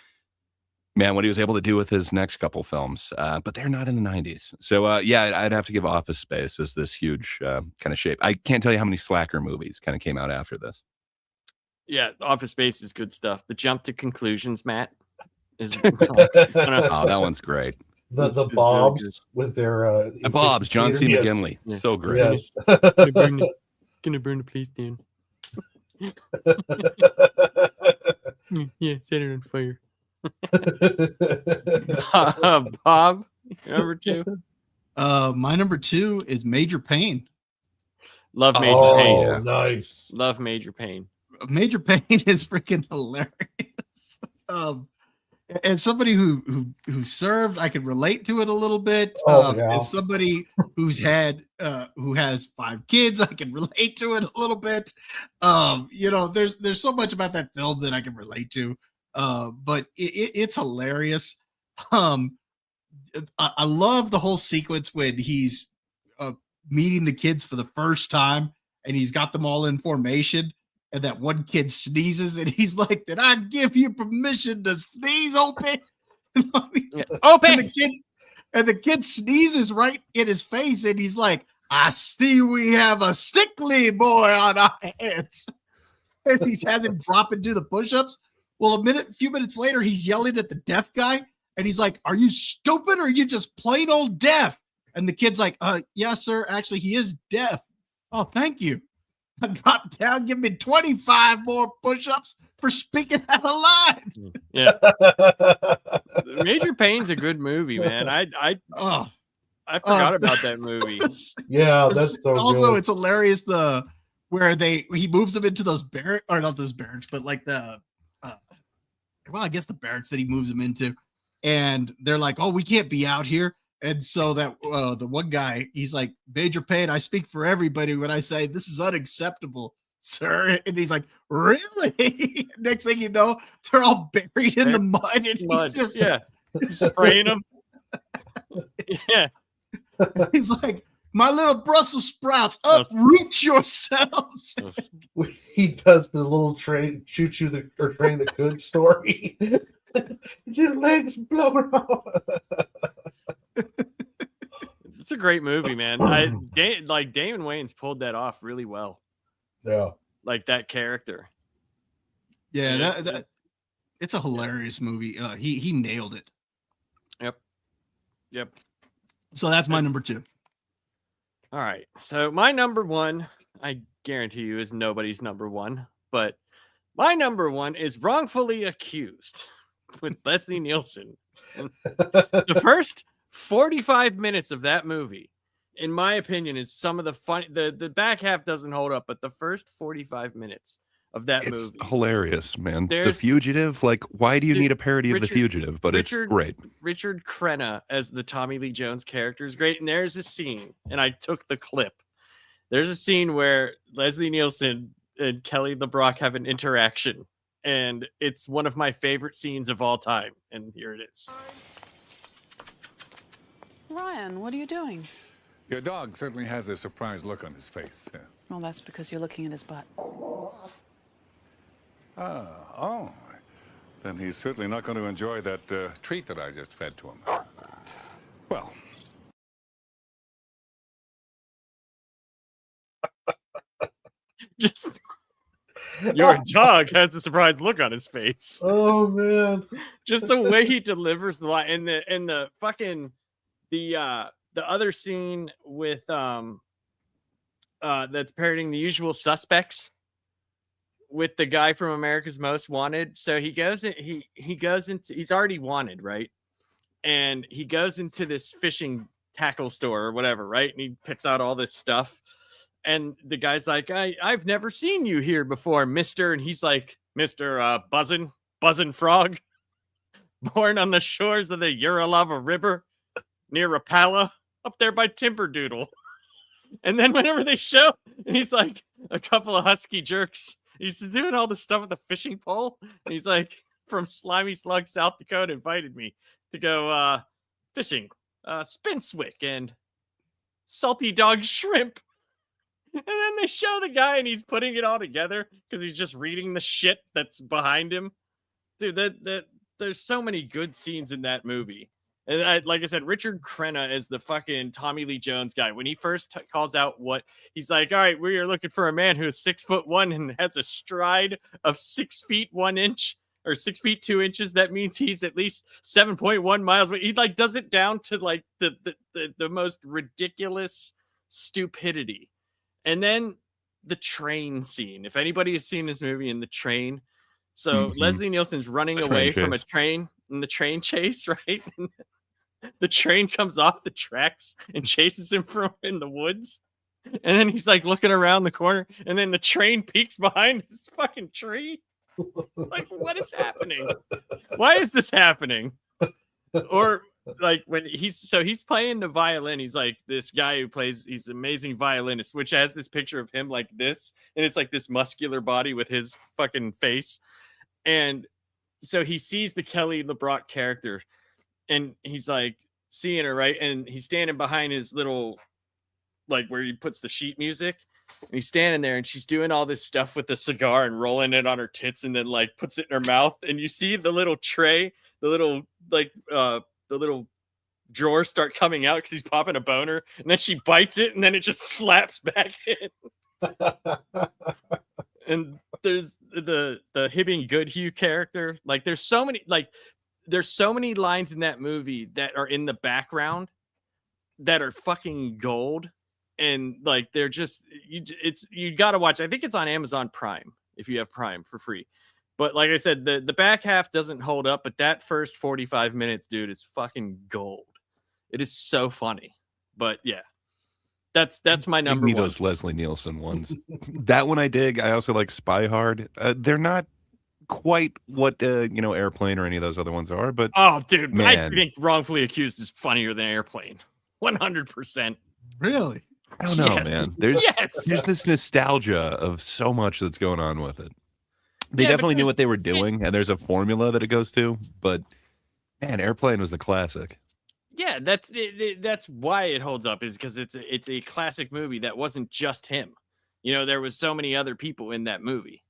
man, what he was able to do with his next couple films, but they're not in the 90s. So, yeah, I'd have to give Office Space as this huge kind of shape. I can't tell you how many slacker movies kind of came out after this. Yeah, Office Space is good stuff. The jump to conclusions, Matt, is Oh, that one's great. The Bobs with their Bobs, John C. Yes. McGinley. Yeah. So great. Yes. Gonna burn the place down. Yeah, set it on fire. Bob, number 2. My number 2 is Major Payne. Love Major Oh, Payne. nice. Love Major Payne. Major Payne is freaking hilarious. As somebody who served, I can relate to it a little bit. Yeah. As somebody who has 5 kids, I can relate to it a little bit. There's so much about that film that I can relate to. But it's hilarious. I love the whole sequence when he's meeting the kids for the first time and he's got them all in formation. And that one kid sneezes, and he's like, "Did I give you permission to sneeze, Opie?" Open. And the kid sneezes right in his face, and he's like, "I see we have a sickly boy on our hands." And he has him drop into the push-ups. Well, a few minutes later, he's yelling at the deaf guy, and he's like, "Are you stupid, or are you just plain old deaf?" And the kid's like, "Yeah, sir. Actually, he is deaf." "Oh, thank you." I dropped down, give me 25 more push-ups for speaking out of line. Yeah. Major Payne's a good movie, man. I forgot about that movie. Yeah, that's so also good. It's hilarious where he moves them into those barracks, or not those barracks, but like I guess the barracks that he moves them into, and they're like, "Oh, we can't be out here." And so that the one guy, he's like, "Major Payne, I speak for everybody when I say this is unacceptable, sir." And he's like, "Really?" Next thing you know, they're all buried in the mud, and he's just spraying them. Yeah, he's like, "My little Brussels sprouts, uproot yourselves." He does the little train choo-choo or train the good story. Your legs blubber off. It's a great movie, man. Like Damon Wayans pulled that off really well. Yeah, like that character. Yeah, that it's a hilarious movie. He nailed it. Yep. So that's my number 2. All right. So my number 1, I guarantee you, is nobody's number 1, but my number 1 is Wrongfully Accused with Leslie Nielsen. The first 45 minutes of that movie, in my opinion, is some of the fun. The back half doesn't hold up, but the first 45 minutes of that movie, hilarious, man. The Fugitive, like, why do you need a parody of The Fugitive? But it's great. Richard Crenna as the Tommy Lee Jones character is great, and there's a scene, and I took the clip. There's a scene where Leslie Nielsen and Kelly LeBrock have an interaction, and it's one of my favorite scenes of all time. And here it is. Ryan, what are you doing? Your dog certainly has a surprised look on his face. Yeah. Well, that's because you're looking at his butt. Oh. Then he's certainly not going to enjoy that treat that I just fed to him. Well. Just your dog has a surprised look on his face. Oh man. Just the way he delivers the line, and the fucking the other scene with that's parodying The Usual Suspects with the guy from America's Most Wanted. So he goes into he's already wanted, right? And he goes into this fishing tackle store or whatever, right? And he picks out all this stuff. And the guy's like, I've never seen you here before, mister. And he's like, Mr. Buzzin' Frog, born on the shores of the Uralava River near Rapala, up there by Timberdoodle. And then whenever they show, and he's like a couple of husky jerks. He's doing all this stuff with the fishing pole. And he's like, from Slimy Slug, South Dakota, invited me to go fishing, Spinswick and salty dog shrimp. And then they show the guy and he's putting it all together because he's just reading the shit that's behind him. Dude, that there's so many good scenes in that movie. And like I said, Richard Crenna is the fucking Tommy Lee Jones guy. When he first calls out what he's like, all right, we are looking for a man who is 6'1" and has a stride of 6 feet 1 inch or 6 feet 2 inches. That means he's at least 7.1 miles. He like does it down to like the most ridiculous stupidity. And then the train scene. If anybody has seen this movie in the train, so Leslie Nielsen's running away from a train in the train chase, right? The train comes off the tracks and chases him from in the woods. And then he's like looking around the corner, and then the train peeks behind this fucking tree. Like, what is happening? Why is this happening? Or like when he's playing the violin, he's like this guy who plays, he's an amazing violinist, which has this picture of him like this, and it's like this muscular body with his fucking face. And so he sees the Kelly LeBrock character, and he's like seeing her, right? And he's standing behind his little, like where he puts the sheet music, and he's standing there, and she's doing all this stuff with the cigar and rolling it on her tits, and then like puts it in her mouth. And you see the little tray, the little like the little drawers start coming out because he's popping a boner, and then she bites it, and then it just slaps back in. And there's the Hibbing Goodhue character. Like there's so many lines in that movie that are in the background that are fucking gold. And like they're just you gotta watch. I think it's on Amazon Prime if you have Prime for free. But like I said, the back half doesn't hold up, but that first 45 minutes, dude, is fucking gold. It is so funny. But yeah. That's my number Give me one. those Leslie Nielsen ones. That one I dig. I also like Spy Hard. They're not quite what Airplane or any of those other ones are, but oh, dude, man. I think Wrongfully Accused is funnier than Airplane. 100%. Really? I don't know, Yes. man. There's this nostalgia of so much that's going on with it. They definitely knew what they were doing, and there's a formula that it goes to. But man, Airplane was the classic. Yeah, that's why it holds up, is because it's a classic movie that wasn't just him. You know, there was so many other people in that movie.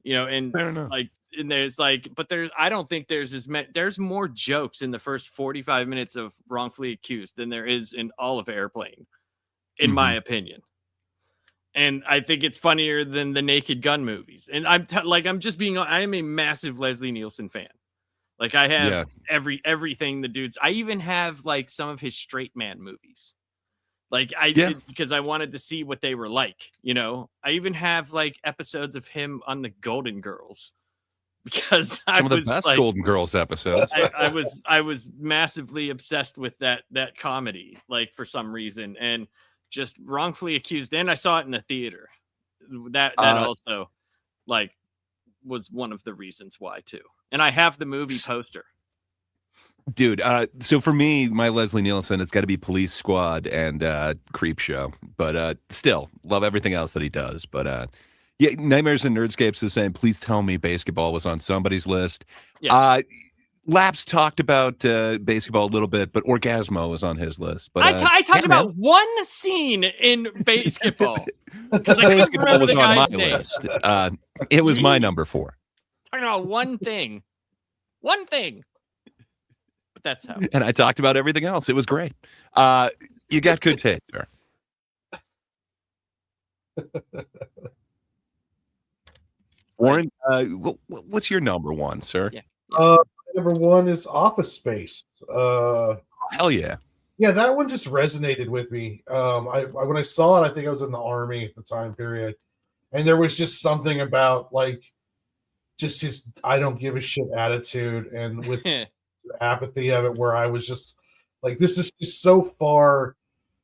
You know, and Fair enough. like, and there's like, but I don't think there's more jokes in the first 45 minutes of Wrongfully Accused than there is in all of Airplane, in my opinion. And I think it's funnier than the Naked Gun movies. And I'm a massive Leslie Nielsen fan. Like I have everything the dudes. I even have like some of his straight man movies. Like I did because I wanted to see what they were like, you know. I even have like episodes of him on the Golden Girls because Some of the best Golden Girls episodes. I was massively obsessed with that comedy, like for some reason, and just Wrongfully Accused. And I saw it in the theater. That also like was one of the reasons why too. And I have the movie poster. Dude, so for me, my Leslie Nielsen, it's got to be Police Squad and Creep Show. But still, love everything else that he does. But yeah, Nightmares and Nerdscapes is saying, please tell me Basketball was on somebody's list. Yeah. Laps talked about Basketball a little bit, but Orgasmo was on his list. But I talked about one scene in Basketball because I couldn't Basketball remember was the on my guy's name. list. It was my number 4. Talking about one thing. But that's how. And I talked about everything else. It was great. You got good taste, sir. Warren, what's your number 1, sir? Yeah. Number 1 is Office Space. Hell yeah. Yeah, that one just resonated with me. When I saw it, I think I was in the Army at the time period. And there was just something about like just his I don't give a shit attitude and with the apathy of it where I was just like, this is just so far.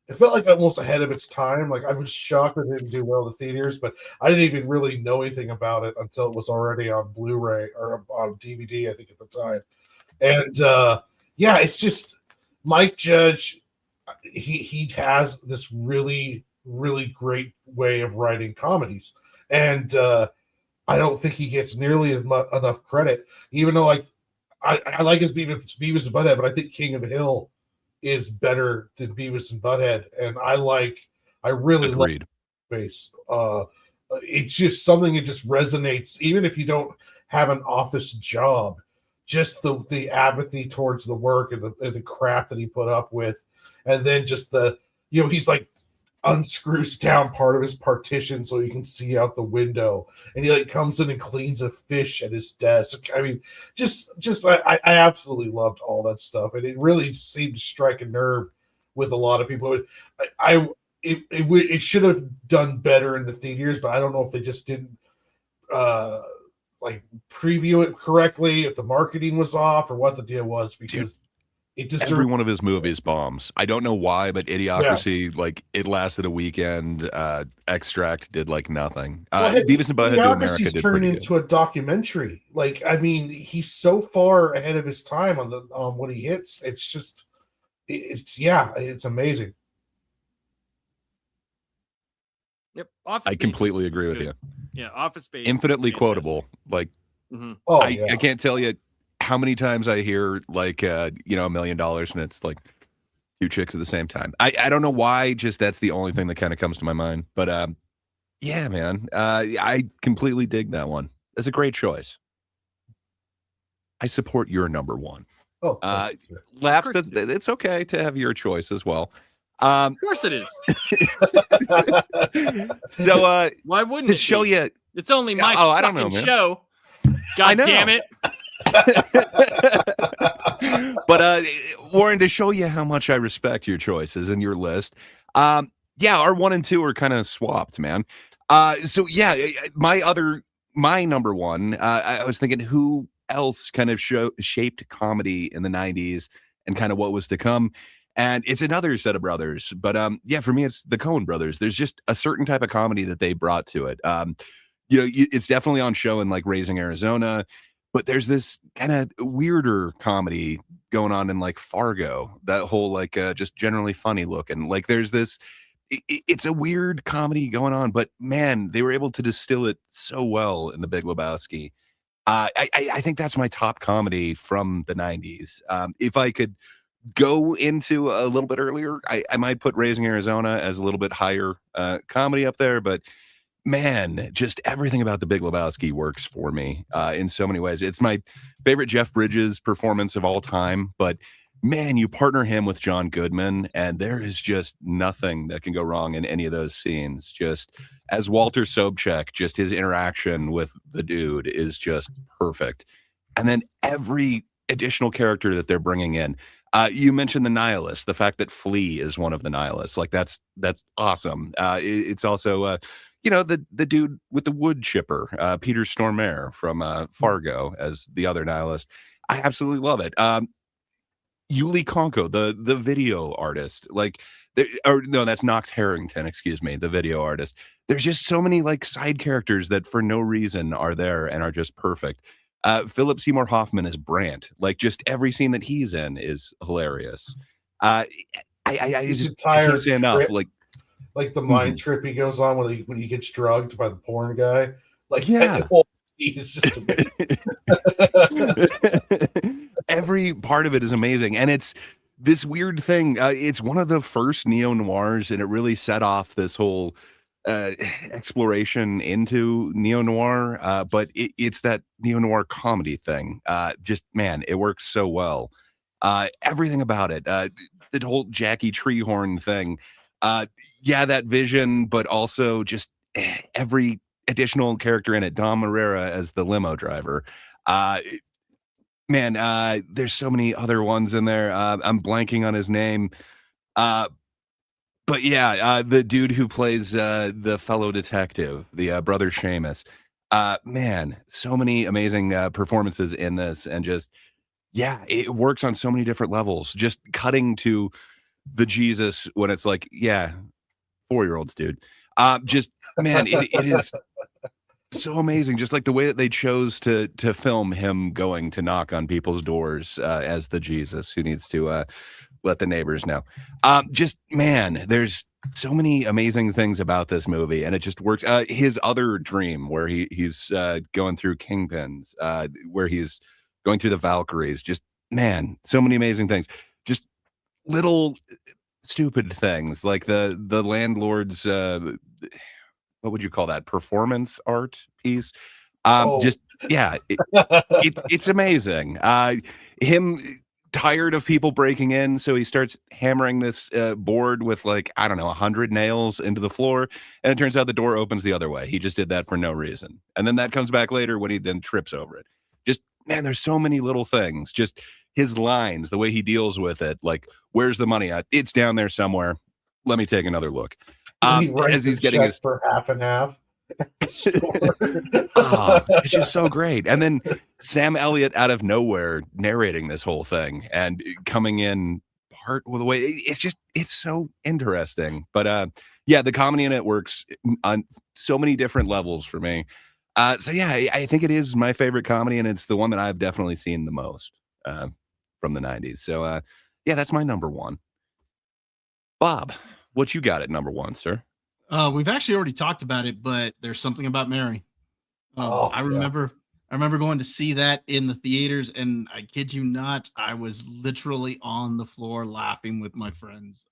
It felt like almost ahead of its time. Like I was shocked that it didn't do well in the theaters, but I didn't even really know anything about it until it was already on Blu-ray or on DVD, I think at the time. And yeah, it's just Mike Judge. He has this really really great way of writing comedies, and I don't think he gets nearly enough credit. Even though like I like his Beavis and Butthead, but I think King of the Hill is better than Beavis and Butthead, and I really love Agreed. Space. It's just something that just resonates, even if you don't have an office job. Just the apathy towards the work and the crap that he put up with, and then just he's like unscrews down part of his partition so you can see out the window, and he like comes in and cleans a fish at his desk. I mean, I absolutely loved all that stuff, and it really seemed to strike a nerve with a lot of people. It should have done better in the theaters, but I don't know if they just didn't like preview it correctly, if the marketing was off, or what the deal was, because it deserved. Every one of his movies bombs. I don't know why, but Idiocracy, like it lasted a weekend. Extract did like nothing. Beavis and Butthead to America did turned pretty into a documentary. Like, I mean, he's so far ahead of his time on when he hits. It's amazing. Yep. Office I Space completely is agree with good. you. Yeah, Office Space. Infinitely fantastic. quotable. Like I can't tell you how many times I hear like $1 million and it's like two chicks at the same time. I don't know why, just that's the only thing that kind of comes to my mind. But yeah, man. I completely dig that one. That's a great choice. I support your number one. Oh, Laps, it's okay to have your choice as well. Of course it is. So why wouldn't to it show be? you? It's only my I don't know, man. show. God damn it. But Warren, to show you how much I respect your choices and your list, our 1 and 2 are kind of swapped, man. So yeah, my number one, I was thinking who else kind of shaped comedy in the 90s and kind of what was to come. And it's another set of brothers, but for me, it's the Coen brothers. There's just a certain type of comedy that they brought to it. It's definitely on show in like Raising Arizona, but there's this kind of weirder comedy going on in like Fargo, that whole like just generally funny look. And like there's this, it's a weird comedy going on, but man, they were able to distill it so well in The Big Lebowski. I think that's my top comedy from the 90s. If I could go into a little bit earlier, I might put Raising Arizona as a little bit higher comedy up there, but man, just everything about The Big Lebowski works for me in so many ways. It's my favorite Jeff Bridges performance of all time, but man, you partner him with John Goodman, and there is just nothing that can go wrong in any of those scenes. Just as Walter Sobchak, just his interaction with the dude is just perfect. And then every additional character that they're bringing in. You mentioned the nihilist, the fact that Flea is one of the nihilists. Like that's awesome. It's also the dude with the wood chipper, Peter Stormare from Fargo as the other nihilist. I absolutely love it. Yuli Konko, the video artist, that's Knox Harrington, excuse me, the video artist. There's just so many like side characters that for no reason are there and are just perfect. Philip Seymour Hoffman is Brant. Like just every scene that he's in is hilarious. I can't say enough. Like the mind trip he goes on when he gets drugged by the porn guy. Like yeah, it's just every part of it is amazing, and it's this weird thing. It's one of the first neo noirs, and it really set off this whole exploration into neo noir. But it's that neo noir comedy thing. Just man, it works so well. Everything about it. The whole Jackie Treehorn thing. That vision, but also just every additional character in it. Dom Herrera as the limo driver. There's so many other ones in there. I'm blanking on his name. But yeah, the dude who plays the fellow detective, the brother Seamus. So many amazing performances in this, and just it works on so many different levels. Just cutting to the Jesus when it's like 4-year-olds, dude. It is so amazing. Just like the way that they chose to film him going to knock on people's doors as the Jesus who needs to let the neighbors know. man, there's so many amazing things about this movie, and it just works. His other dream, where he's going through Kingpins, where he's going through the Valkyries, just man, so many amazing things. Just little stupid things like the landlord's what would you call that, performance art piece? Oh. Just yeah, it's amazing. Him tired of people breaking in, so he starts hammering this board with like, I don't know, 100 nails into the floor, and it turns out the door opens the other way. He just did that for no reason, and then that comes back later when he then trips over it. Just man, there's so many little things. Just his lines, the way he deals with it, like, where's the money at? It's down there somewhere. Let me take another look. He writes As he's the getting check his for half and half. it's just so great. And then Sam Elliott out of nowhere narrating this whole thing and coming in part with the way it's so interesting. But yeah, the comedy in it works on so many different levels for me. So yeah, I think it is my favorite comedy, and it's the one that I've definitely seen the most from the 90s. So yeah, that's my number one. Bob, what you got at number one, sir? We've actually already talked about it, but There's Something About Mary. I Yeah. remember going to see that in the theaters, and I kid you not, I was literally on the floor laughing with my friends.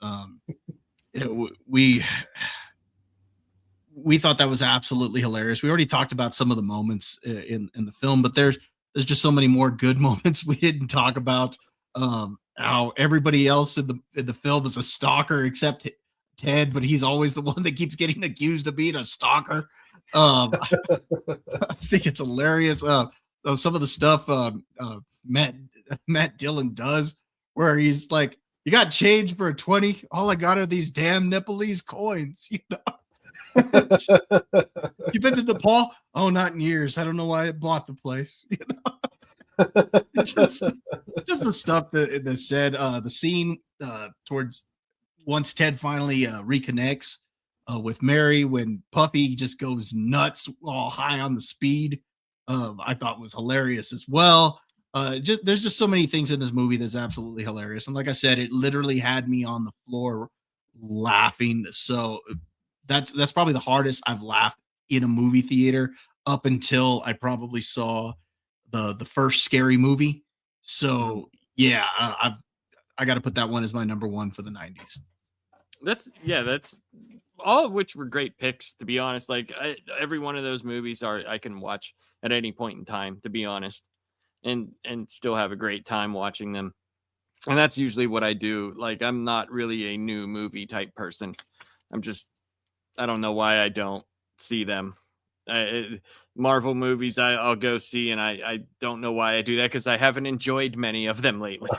We thought that was absolutely hilarious. We already talked about some of the moments in the film, but there's just so many more good moments we didn't talk about. How everybody else in the film is a stalker except Ted, but he's always the one that keeps getting accused of being a stalker. I think it's hilarious. Some of the stuff Matt Dillon does, where he's like, "You got change for a 20? All I got are these damn Nepalese coins." You know, you been to Nepal? Oh, not in years. I don't know why I bought the place. You know, just the stuff that said. The scene towards once Ted finally reconnects with Mary, when Puffy just goes nuts all high on the speed, I thought was hilarious as well. There's just so many things in this movie that's absolutely hilarious, and like I said, it literally had me on the floor laughing. So that's probably the hardest I've laughed in a movie theater up until I probably saw the first Scary Movie. So yeah, I got to put that one as my number one for the 90s. That's all of which were great picks, to be honest. Like every one of those movies I can watch at any point in time, to be honest, and still have a great time watching them. And that's usually what I do. Like I'm not really a new movie type person. I don't know why I don't see them. Marvel movies I'll go see, and I don't know why I do that, because I haven't enjoyed many of them lately.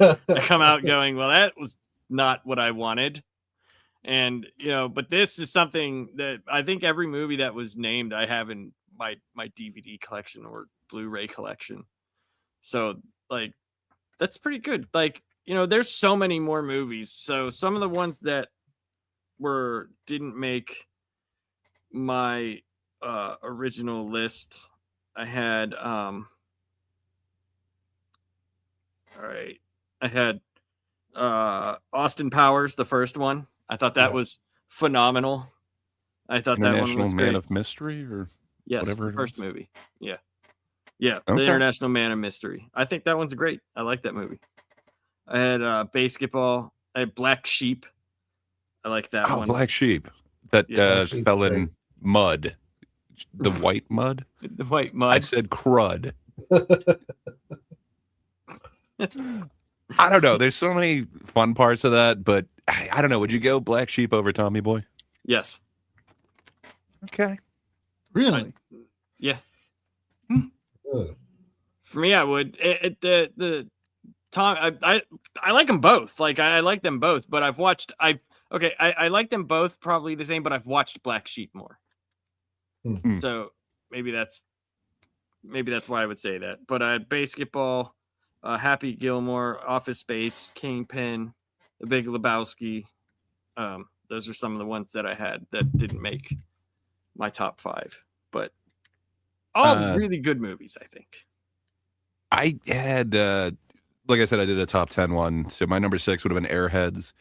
I come out going, well, that was not what I wanted. And but this is something that I think every movie that was named I have in my DVD collection or Blu-ray collection. So like that's pretty good. Like, there's so many more movies. So some of the ones that didn't make my original list, I had all right. I had Austin Powers, the first one. I thought that was phenomenal. I thought that one International was Man great. of Mystery, or Yes, whatever the it first is. movie. Yeah. The Okay. International Man of Mystery. I think that one's great. I like that movie. I had Basketball. I had Black Sheep. I like that one. Black Sheep that Yeah. fell in mud, the white mud. The White I Mud. said crud. I don't know. There's so many fun parts of that, but I don't know. Would you go Black Sheep over Tommy Boy? Yes. Okay. Really? Yeah. Ugh. For me, I would. The Tom. I like them both. Like I like them both, but I like them both probably the same, but I've watched Black Sheep more. Hmm. So maybe that's why I would say that. But I had Basketball, Happy Gilmore, Office Space, Kingpin, The Big Lebowski. Those are some of the ones that I had that didn't make my top 5, but all really good movies, I think. I had, like I said, I did a top 10 one. So my number 6 would have been Airheads.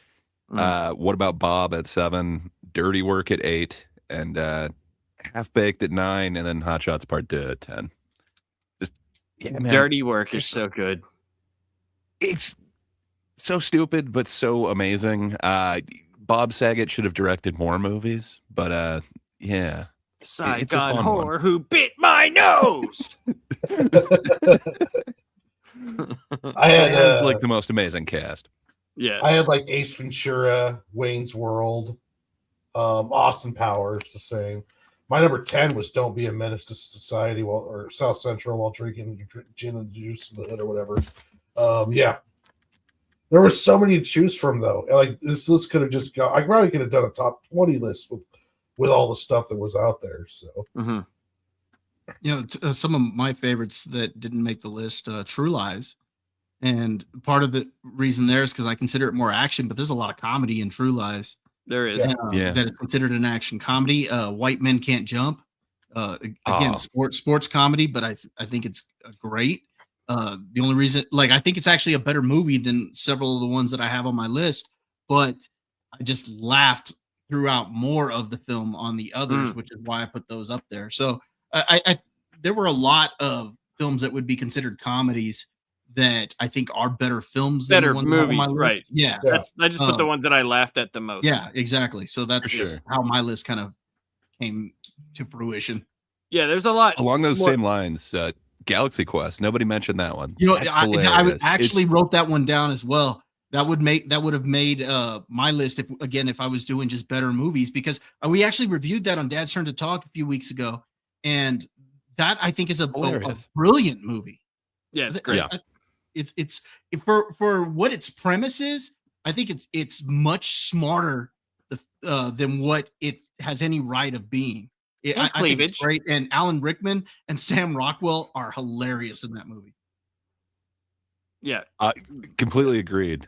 What About Bob at 7, Dirty Work at 8, and Half Baked at 9, and then Hot Shots Part 2 at 10. Just man, Dirty Work is so good. It's so stupid, but so amazing. Bob Saget should have directed more movies, but yeah. Saigon whore who bit my nose. I had It's like the most amazing cast. Yeah. I had like Ace Ventura, Wayne's World, Austin Powers, the same. My number 10 was Don't Be a Menace to Society or South Central while drinking gin and juice in the hood or whatever. Yeah. There were so many to choose from though. Like this list could have just gone. I probably could have done a top 20 list with all the stuff that was out there. So some of my favorites that didn't make the list, True Lies. And part of the reason there is because I consider it more action, but there's a lot of comedy in True Lies. There is. That is considered an action comedy. White Men Can't Jump. Again, sports comedy, but I think it's great. The only reason, I think it's actually a better movie than several of the ones that I have on my list, but I just laughed throughout more of the film on the others, which is why I put those up there. So I there were a lot of films that would be considered comedies that I think are better films, better than movies, right? Yeah, I just put the ones that I laughed at the most. Yeah, exactly. So that's how my list kind of came to fruition. Yeah, there's a lot along those same lines. Galaxy Quest. Nobody mentioned that one. I actually wrote that one down as well. That would have made my list if I was doing just better movies, because we actually reviewed that on Dad's Turn to Talk a few weeks ago, and that I think is a brilliant movie. Yeah, it's great. It's for what its premise is. I think it's much smarter than what it has any right of being. I think it's great, and Alan Rickman and Sam Rockwell are hilarious in that movie. Yeah, completely agreed.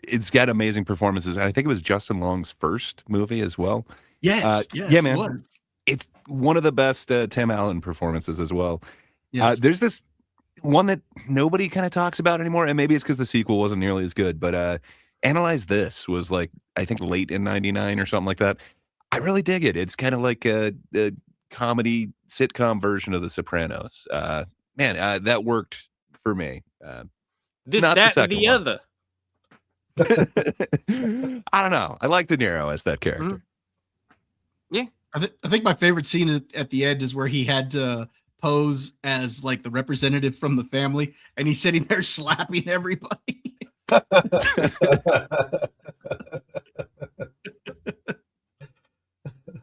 It's got amazing performances, and I think it was Justin Long's first movie as well. Yes, yeah, man. It's one of the best Tim Allen performances as well. Yes. There's this one that nobody kind of talks about anymore, and maybe it's because the sequel wasn't nearly as good, but Analyze This was I think late in 99 or something like that. I really dig it. It's kind of like a comedy sitcom version of The Sopranos. That worked for me. This, not that, the and the one. other. I don't know. I like De Niro as that character. Yeah. I think my favorite scene at the end is where he had to pose as the representative from the family, and he's sitting there slapping everybody.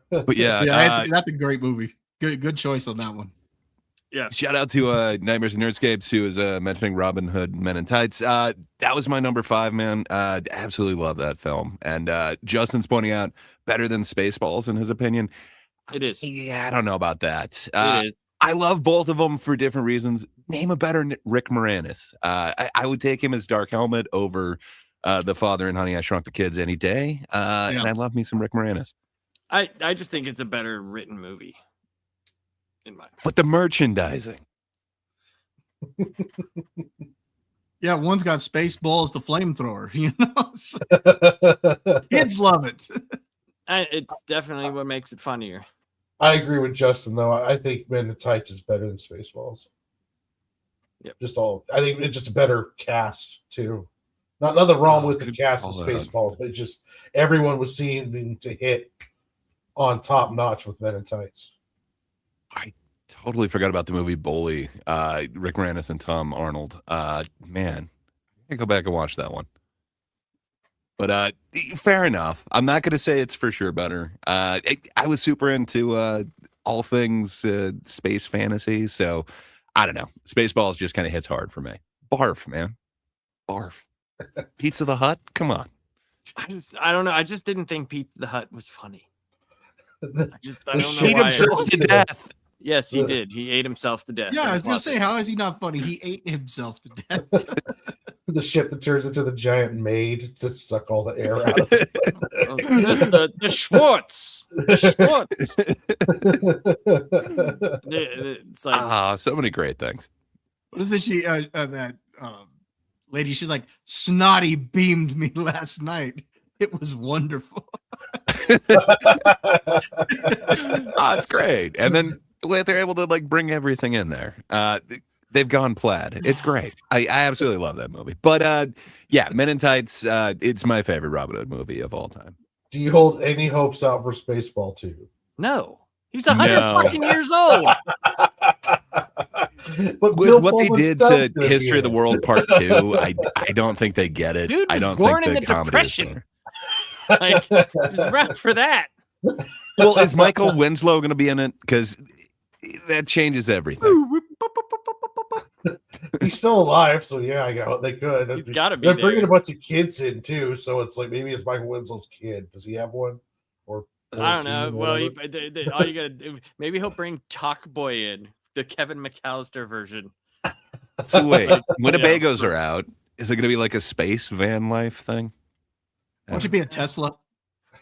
But yeah, that's a great movie. Good choice on that one. Yeah. Shout out to Nightmares and Nerdscapes, who was mentioning Robin Hood Men in Tights. That was my number 5, man. Absolutely love that film. And Justin's pointing out better than Spaceballs in his opinion. It is. Yeah, I don't know about that. It is. I love both of them for different reasons. Name a better Rick Moranis. I would take him as Dark Helmet over the father in Honey, I Shrunk the Kids any day. And I love me some Rick Moranis. I just think it's a better written movie. But the merchandising. Yeah, one's got Spaceballs, the flamethrower. Kids love it. It's definitely what makes it funnier. I agree with Justin, though. I think Men in Tights is better than Spaceballs. Yep. I think it's just a better cast, too. Nothing wrong with the cast of Spaceballs, but it's just everyone was seeming to hit on top notch with Men in Tights. I totally forgot about the movie Bully. Rick Moranis and Tom Arnold. Man, I go back and watch that one. But fair enough. I'm not going to say it's for sure better. I was super into all things space fantasy, so I don't know. Spaceballs just kind of hits hard for me. Barf, man. Barf. Pizza the Hut? Come on. I don't know. I just didn't think Pizza the Hut was funny. I don't know Ate why. himself to death. Yes, he did. He ate himself to death. Yeah, I was going to say, how is he not funny? He ate himself to death. The ship that turns into the giant maid to suck all the air out of it. the Schwartz. The Schwartz. It's like, so many great things. What is it? That lady, she's like, snotty beamed me last night. It was wonderful. Oh, it's great. And then they're able to like bring everything in there. They've gone plaid. It's great. I absolutely love that movie. But yeah, Men in Tights, it's my favorite Robin Hood movie of all time. Do you hold any hopes out for Spaceball 2? No. He's 100 No. fucking years old. But With Bill what they Pullman did stuff's to gonna be History of the in it. World Part 2, I don't think they get it. Dude I was don't born think in the the comedy Depression. is there. Like, just rap for that. Well, is Michael Winslow going to be in it? Because that changes everything. He's still alive, so yeah, I got what they could. He's got to be They're there. bringing a bunch of kids in too, so it's like maybe it's Michael Winslow's kid. Does he have one? Or I don't know. 14 or Well, whatever? all you gotta do, maybe he'll bring Talk Boy in, the Kevin McAllister version. So wait, Yeah. Winnebagos are out. Is it going to be like a space van life thing? Won't you be a Tesla?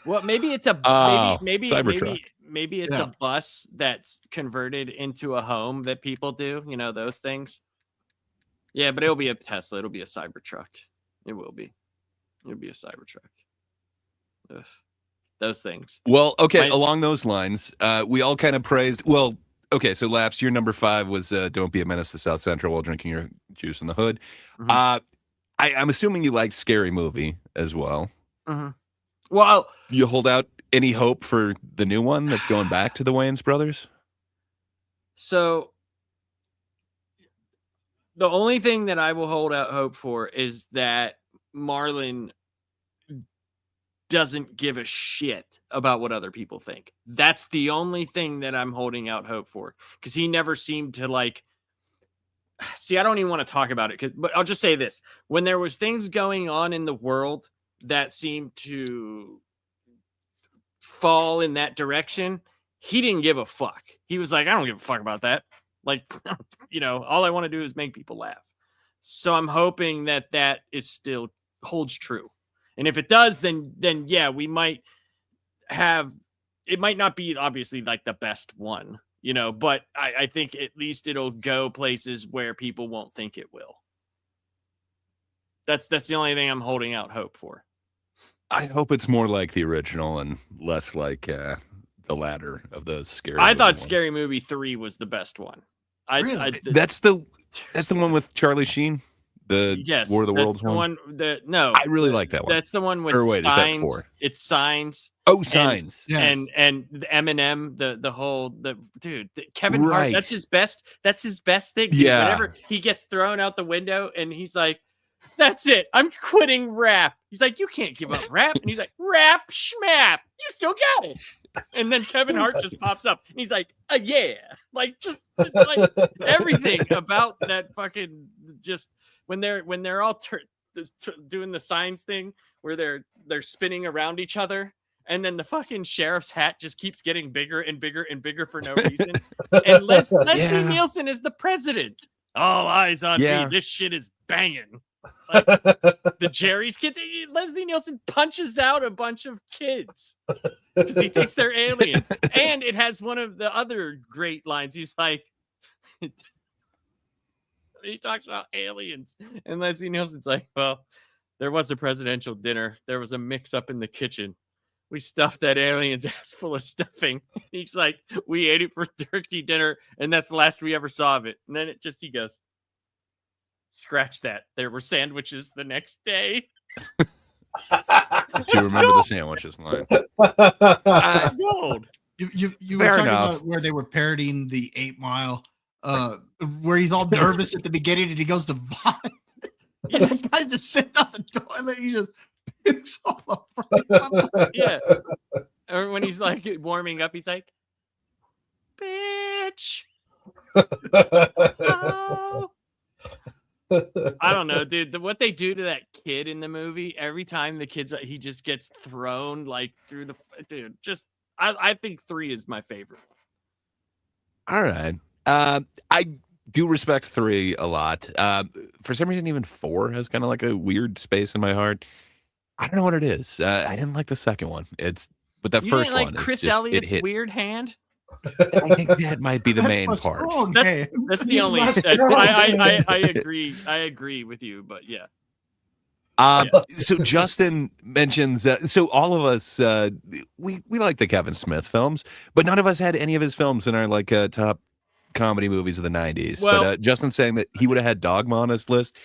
Well, maybe it's a Oh, maybe Cybertruck. maybe it's Yeah. a bus that's converted into a home that people do. You know those things. Yeah, but it'll be a Tesla. It'll be a Cybertruck. It will be. It'll be a Cybertruck. Ugh. Those things. Well, okay, My- along those lines, we all kind of praised. Well, okay, so Laps, your number 5 was Don't Be a Menace to South Central while drinking your juice in the hood. Mhm. I'm assuming you liked Scary Movie as well. Well, You hold out any hope for the new one that's going back to the Wayans brothers? so the only thing that I will hold out hope for is that Marlon doesn't give a shit about what other people think. That's the only thing that I'm holding out hope for, because he never seemed to like. See, I don't even want to talk about it, but I'll just say this: when there was things going on in the world that seemed to fall in that direction, he didn't give a fuck. He was like, I don't give a fuck about that. Like, all I want to do is make people laugh. So I'm hoping that that is still holds true. And if it does, then yeah, we might have, it might not be obviously like the best one, but I think at least it'll go places where people won't think it will. That's the only thing I'm holding out hope for. I hope it's more like the original and less like the latter of those scary. I movie thought ones. Scary Movie 3 was the best one. Really? That's the one with Charlie Sheen. The Yes, War of the that's Worlds the one. No, I really like that one. that's the one with Or wait, is that Signs. 4? It's Signs. Oh, Signs. Yes. And the Eminem, Kevin Hart. Right. That's his best thing. Dude. Yeah. Whenever he gets thrown out the window and he's like, "That's it, I'm quitting rap." He's like, "You can't give up rap," and he's like, "Rap schmap, you still got it." And then Kevin Hart just pops up and he's like, "Yeah," like just like everything about that fucking just when they're all doing the signs thing where they're spinning around each other. And then the fucking sheriff's hat just keeps getting bigger and bigger and bigger for no reason. And Leslie Nielsen is the president. All eyes on me. This shit is banging. Like the Jerry's kids. Leslie Nielsen punches out a bunch of kids because he thinks they're aliens. And it has one of the other great lines. He's like, he talks about aliens. And Leslie Nielsen's like, well, there was a presidential dinner. There was a mix up in the kitchen. We stuffed that alien's ass full of stuffing. He's like, we ate it for turkey dinner, and that's the last we ever saw of it. And then he goes, scratch that. There were sandwiches the next day. Do you remember the sandwiches line? Gold. You were Fair talking enough. about where they were parodying the 8 Mile, where he's all nervous at the beginning and he goes to vomit. He decides to sit on the toilet. He just pukes all over. Yeah. Or when he's like warming up, he's like, bitch. Oh. I don't know, dude. What they do to that kid in the movie, every time he just gets thrown like through the dude. Just I think 3 is my favorite. All right. I do respect 3 a lot. For some reason, even 4 has kind of like a weird space in my heart. I don't know what it is. I didn't like the second one. But that You first didn't like one, Chris it Elliott's hit. weird hand. I think that might be the That's main my part. strong That's hand. the He's only. my strong I agree. I agree with you, but yeah. So Justin mentions, so all of us, we like the Kevin Smith films, but none of us had any of his films in our like top comedy movies of the 90s. Well- but Justin's saying that he would have had Dogma on his list.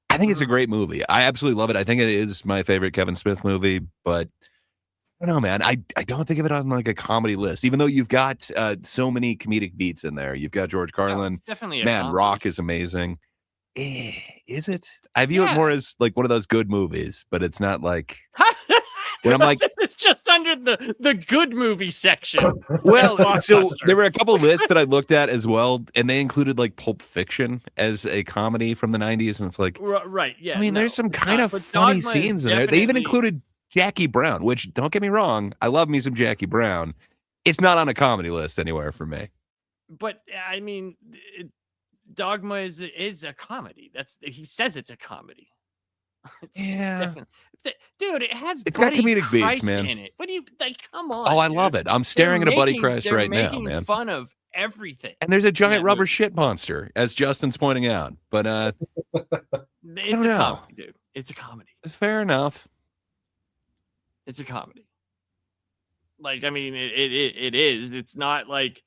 I think it's a great movie. I absolutely love it. I think it is my favorite Kevin Smith movie, but I don't know, man. I don't think of it on like a comedy list, even though you've got so many comedic beats in there. You've got George Carlin. It's definitely a Man, comedy. Rock is amazing. Is it? I view it more as like one of those good movies, but it's not like when I'm like, this is just under the good movie section. well, so Blockbuster. there were a couple lists that I looked at as well, and they included like Pulp Fiction as a comedy from the 90s, and it's like, Right, yeah. I mean, no, there's some it's kind not, of but funny Dogma is scenes in there. They even definitely- included Jackie Brown, which don't get me wrong, I love me some Jackie Brown. It's not on a comedy list anywhere for me. But I mean, Dogma is a comedy. He says it's a comedy. It's definitely, dude. It has. It's got Buddy comedic beats, Christ man. In it. What do you like? Come on. Oh, I dude. love it. I'm staring at a Buddy Christ they're right now, making man. Fun of everything. And there's a giant that rubber movie. shit monster, as Justin's pointing out. But It's a know. comedy, dude. It's a comedy. fair enough. It's a comedy. Like, I mean, it is. It's not like,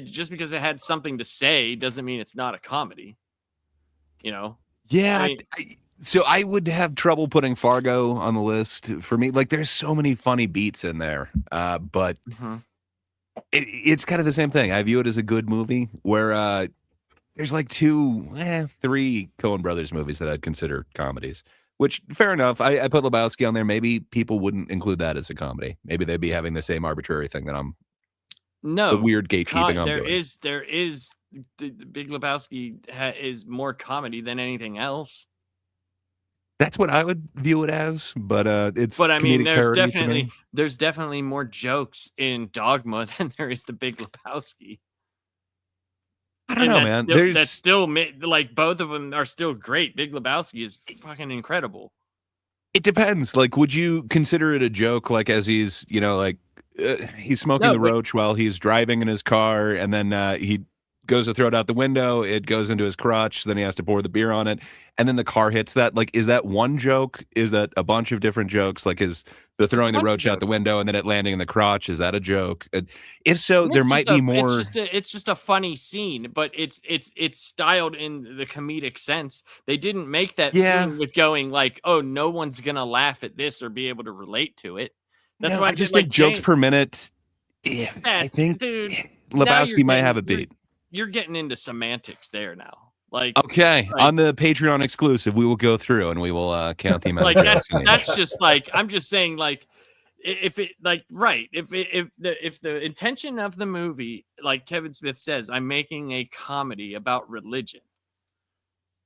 just because it had something to say doesn't mean it's not a comedy. You know? Yeah. I mean- So I would have trouble putting Fargo on the list for me. Like, there's so many funny beats in there, but it's kind of the same thing. I view it as a good movie where there's like 3 Coen Brothers movies that I'd consider comedies. Which, fair enough. I put Lebowski on there. Maybe people wouldn't include that as a comedy. Maybe they'd be having the same arbitrary thing that I'm. No, The weird gatekeeping I'm there doing. is the Big Lebowski is more comedy than anything else. That's what I would view it as, but it's. But I mean, comedic parody to me. there's definitely more jokes in Dogma than there is the Big Lebowski. I don't know, man. That's still like both of them are still great. Big Lebowski is fucking incredible. It depends. Like, would you consider it a joke? Like, as he's, he's smoking No, the but- roach while he's driving in his car, and then he goes to throw it out the window. It goes into his crotch. Then he has to pour the beer on it, and then the car hits that. Like, is that one joke? Is that a bunch of different jokes? Like, is the throwing the bunch of roach out the jokes. window and then it landing in the crotch? Is that a joke? If so, And there it's might just be more. It's just a funny scene, but it's styled in the comedic sense. They didn't make that Yeah. scene with going like, oh, no one's gonna laugh at this or be able to relate to it. That's No, why I just think jokes per minute. I That's- think dude, Lebowski might have a getting- beat. You're getting into semantics there now. Like, Okay, like- on the Patreon exclusive, we will go through and we will count the amount like of jokes. that's just like I'm just saying like if it like right if the intention of the movie, like Kevin Smith says, I'm making a comedy about religion,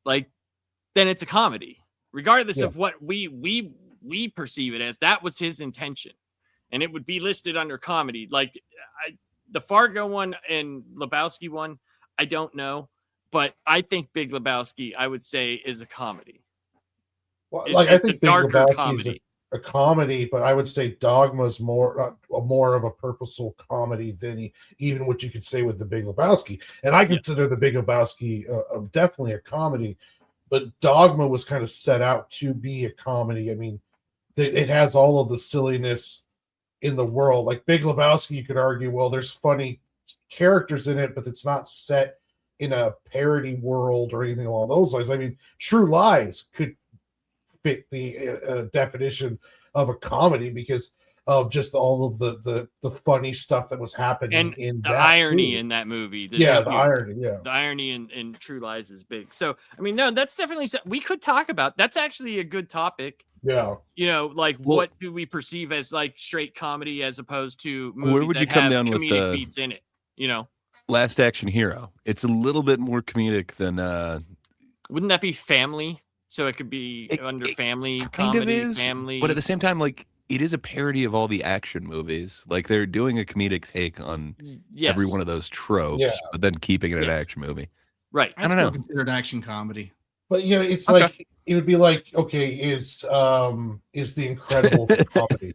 like then it's a comedy regardless Yeah. of what we perceive it as. That was his intention, and it would be listed under comedy. Like the Fargo one and Lebowski one, I don't know, but I think Big Lebowski, I would say, is a comedy. Well, It- like I it's a think Big darker Lebowski is comedy. a comedy, but I would say Dogma's more of a purposeful comedy than even what you could say with the Big Lebowski. And I consider the Big Lebowski definitely a comedy, but Dogma was kind of set out to be a comedy. I mean, it has all of the silliness in the world. Like Big Lebowski, you could argue, well, there's funny characters in it, but it's not set in a parody world or anything along those lines. I mean, True Lies could fit the definition of a comedy because of just all of the funny stuff that was happening And in the that irony too. in that movie. the huge. irony, yeah. The irony in True Lies is big. So, I mean, no, that's definitely we could talk about. That's actually a good topic. Yeah. You know, like Well- what do we perceive as like straight comedy as opposed to movies Where would you that come have down with, comedic beats in it? You know, Last Action Hero. It's a little bit more comedic than wouldn't that be family? So it could be under family kind comedy, of is, family. but at the same time, like it is a parody of all the action movies. Like they're doing a comedic take on yes, every one of those tropes, Yeah. but then keeping it an Yes. action movie. right. I don't still know. considered action comedy. But you know, it's Okay. like it would be like, okay, is the Incredibles a comedy,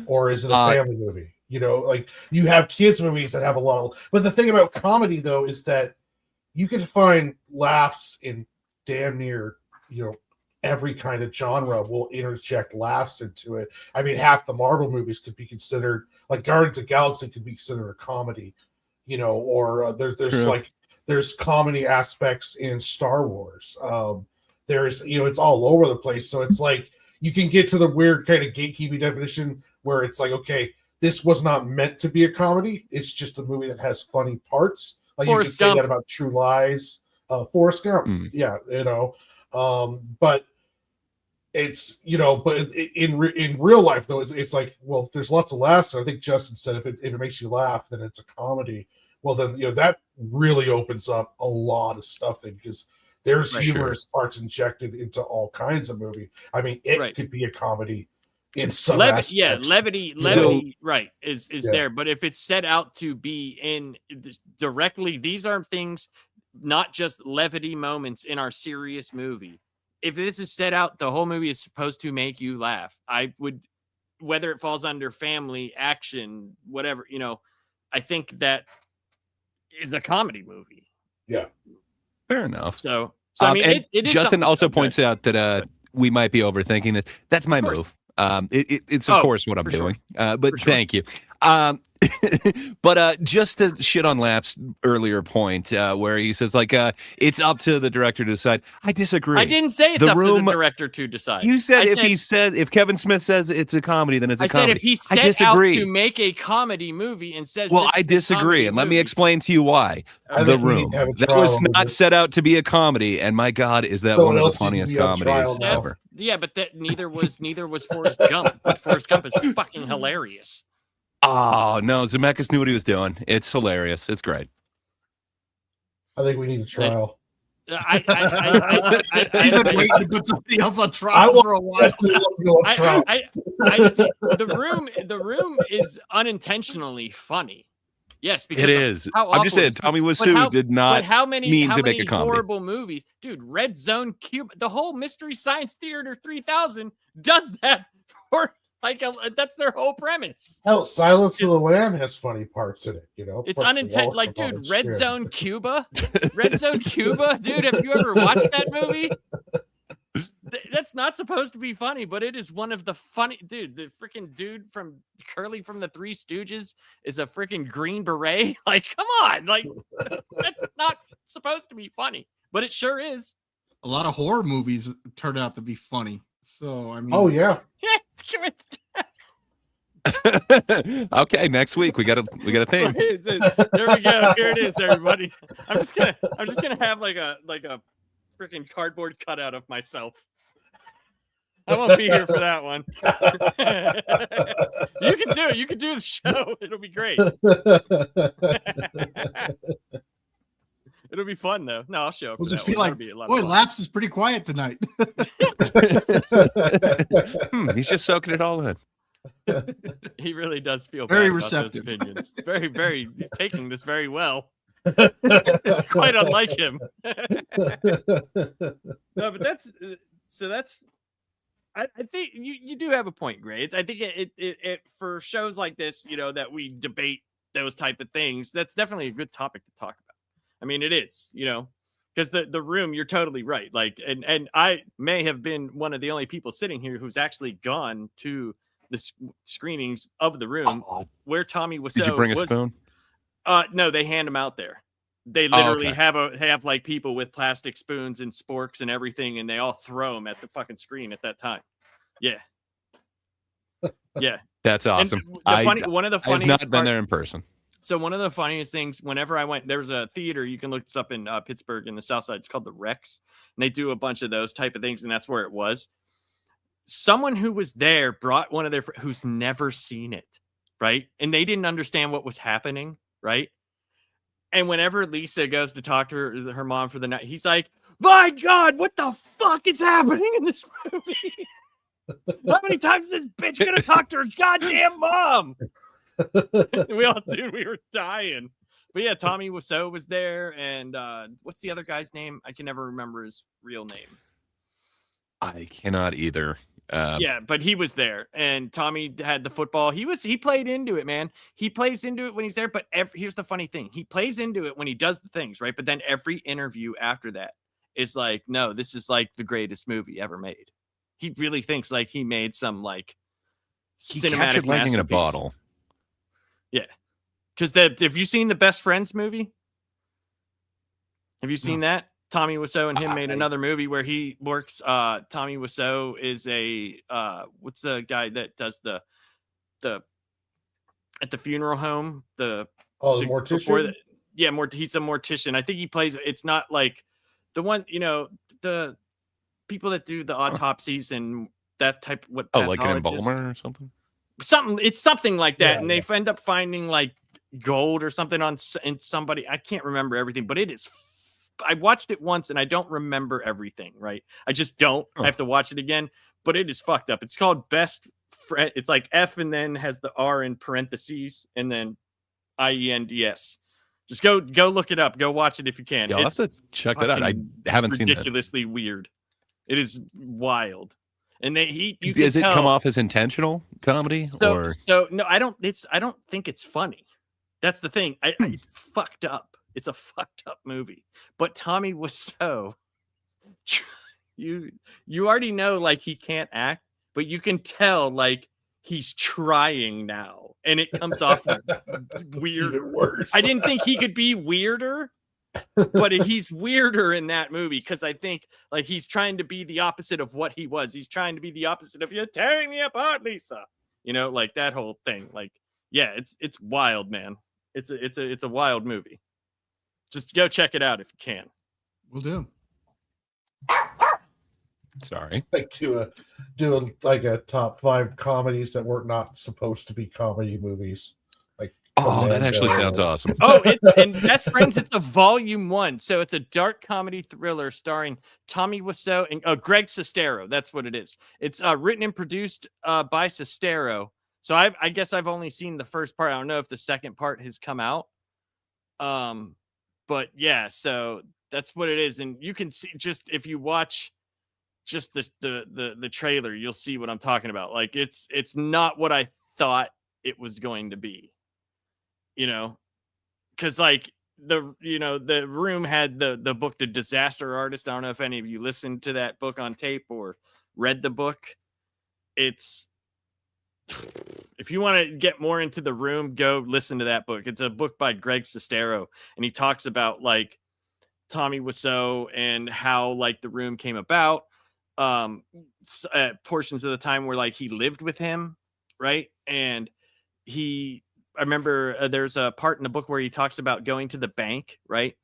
or is it a family movie? You know, like you have kids movies that have a lot of. But the thing about comedy, though, is that you can find laughs in damn near every kind of genre will interject laughs into it. I mean, half the Marvel movies could be considered, like Guardians of the Galaxy could be considered a comedy, or there's True. there's comedy aspects in Star Wars. There's, it's all over the place. So it's like you can get to the weird kind of gatekeeping definition where it's like, okay, this was not meant to be a comedy. It's just a movie that has funny parts. Like Forrest you could say Gump. that about True Lies, Forrest Gump. Mm. Yeah, but it's, but in real life though, it's like, well, there's lots of laughs. And I think Justin said if it makes you laugh, then it's a comedy. Well, then that really opens up a lot of stuff then, because there's Right, humorous parts injected into all kinds of movie. I mean, it Right. could be a comedy in some Levity, aspects. levity, So- right, is there. But if it's set out to be in directly, these are things, not just levity moments in our serious movie. If this is set out, the whole movie is supposed to make you laugh. I would, whether it falls under family, action, whatever, I think that is a comedy movie. Fair enough. So I mean, and it is. Justin something- also okay. points out that we might be overthinking this. That's my course. move. It's of Oh, course what I'm for sure. doing. But For sure. thank you. But just to shit on Lap's earlier point, where he says like it's up to the director to decide. I disagree. I didn't say it's The up to Room- the director to decide. You said I if Kevin Smith says it's a comedy, then it's a I comedy. said if he set out disagree. to make a comedy movie and says, Well, this I is a disagree, comedy and let me movie. explain to you why. I The think we need Room. to have a That trial was on not this. set out to be a comedy, and my God, is that Someone one of else the needs to funniest be on trial comedies now. ever. Yeah, but that neither was Forrest Gump. But Forrest Gump is fucking hilarious. Oh no, Zemeckis knew what he was doing. It's hilarious. It's great. I think we need a trial. I He's been waiting to put somebody else on I trial want for a while. to go on trial. I just think the room is unintentionally funny. Yes, because It of is. how I'm just awful it saying, is. Tommy But Wiseau did But not how many mean how to many make a comedy. horrible movies, dude? Red Zone Cuba, the whole Mystery Science Theater 3000 does that for that's their whole premise. Hell, Silence of the Lamb has funny parts in it. It's Parts unintended. of Like, Walsh dude, on Red it. Zone Cuba, Red Zone Cuba, dude. Have you ever watched that movie? That's not supposed to be funny, but it is one of the funny. Dude, the freaking dude from Curly from the Three Stooges is a freaking Green Beret. Like, come on, like that's not supposed to be funny, but it sure is. A lot of horror movies turned out to be funny. So I mean, Oh yeah, Okay, next week we got a theme. There we go. Here it is, everybody. I'm just gonna have like a freaking cardboard cutout of myself. I won't be here for that one. You can do it. You can do the show. It'll be great. It'll be fun though. No, I'll show up. we'll for just that be one. like, That'll be a lot of boy, fun. Laps is pretty quiet tonight. He's just soaking it all in. He really does feel Very bad about those receptive. opinions. Very. He's taking this very well. It's quite unlike him. No, but that's. I think you do have a point, Gray. I think it for shows like this, that we debate those type of things. That's definitely a good topic to talk about. I mean, it is, because the Room, you're totally right. Like, and I may have been one of the only people sitting here who's actually gone to the screenings of The Room where Tommy Wiseau Did you bring a was. spoon? No, they hand them out there. They Oh, literally okay. have like people with plastic spoons and sporks and everything, and they all throw them at the fucking screen at that time. Yeah, yeah. That's awesome. One of the I've funniest not been there in person. So one of the funniest things, whenever I went, there was a theater, you can look this up in Pittsburgh in the South Side. It's called the Rex, and they do a bunch of those type of things, and that's where it was. Someone who was there brought one of their who's never seen it, right? And they didn't understand what was happening, right? And whenever Lisa goes to talk to her mom for the night, he's like, "My God, what the fuck is happening in this movie? How many times is this bitch gonna talk to her goddamn mom?" We were dying. But yeah, Tommy Wiseau was there, and what's the other guy's name? I can never remember his real name. I cannot either. Yeah, but he was there, and Tommy had the football. He played into it, man. He plays into it when he's there. But here's the funny thing: he plays into it when he does the things, right? But then every interview after that is like, no, this is like the greatest movie ever made. He really thinks like he made some like He cinematic captured lightning in a masterpiece. bottle. Yeah. Because have you seen the Best Friends movie? Have you seen that? Tommy Wiseau and him made another movie where he works. Tommy Wiseau is a what's the guy that does the at the funeral home? The mortician. He's a mortician. I think he plays. It's not like the one, the people that do the autopsies and that type. What? Oh, like an pathologist- embalmer or something? It's something like that, Yeah, and they end up finding like gold or something in somebody. I can't remember everything, but it is. I watched it once and I don't remember everything. Right? I just don't. I have to watch it again, but it is fucked up. It's called Best Friend. It's like F and then has the R in parentheses and then IENDS. Just go look it up. Go watch it if you can. Yeah, I'll have to check that out. I haven't seen that. Ridiculously weird. It is wild. And Does it come off as intentional comedy? So no, I don't think it's funny. That's the thing. It's fucked up. It's a fucked up movie. But Tommy Wiseau, you already know like he can't act, but you can tell like he's trying now, and it comes off weird. Even worse. I didn't think he could be weirder, but he's weirder in that movie because I think like he's trying to be the opposite of what he was. He's trying to be the opposite of "You're tearing me apart, Lisa." Like that whole thing. Like, yeah, it's wild, man. It's a wild movie. Just go check it out if you can. Will do. Sorry. Like do a top 5 comedies that were not supposed to be comedy movies. Like that actually sounds awesome. And Best Friends, it's a volume 1. So it's a dark comedy thriller starring Tommy Wiseau and Greg Sestero. That's what it is. It's written and produced by Sestero. So I guess I've only seen the first part. I don't know if the second part has come out. But yeah, so that's what it is. And you can see just if you watch just the trailer, you'll see what I'm talking about. Like it's not what I thought it was going to be. Because like the room had the book The Disaster Artist. I don't know if any of you listened to that book on tape or read the book. If you want to get more into The Room, go listen to that book. It's a book by Greg Sestero, and he talks about like Tommy Wiseau and how like The Room came about. Portions of the time where like he lived with him, right? And I remember there's a part in the book where he talks about going to the bank, right?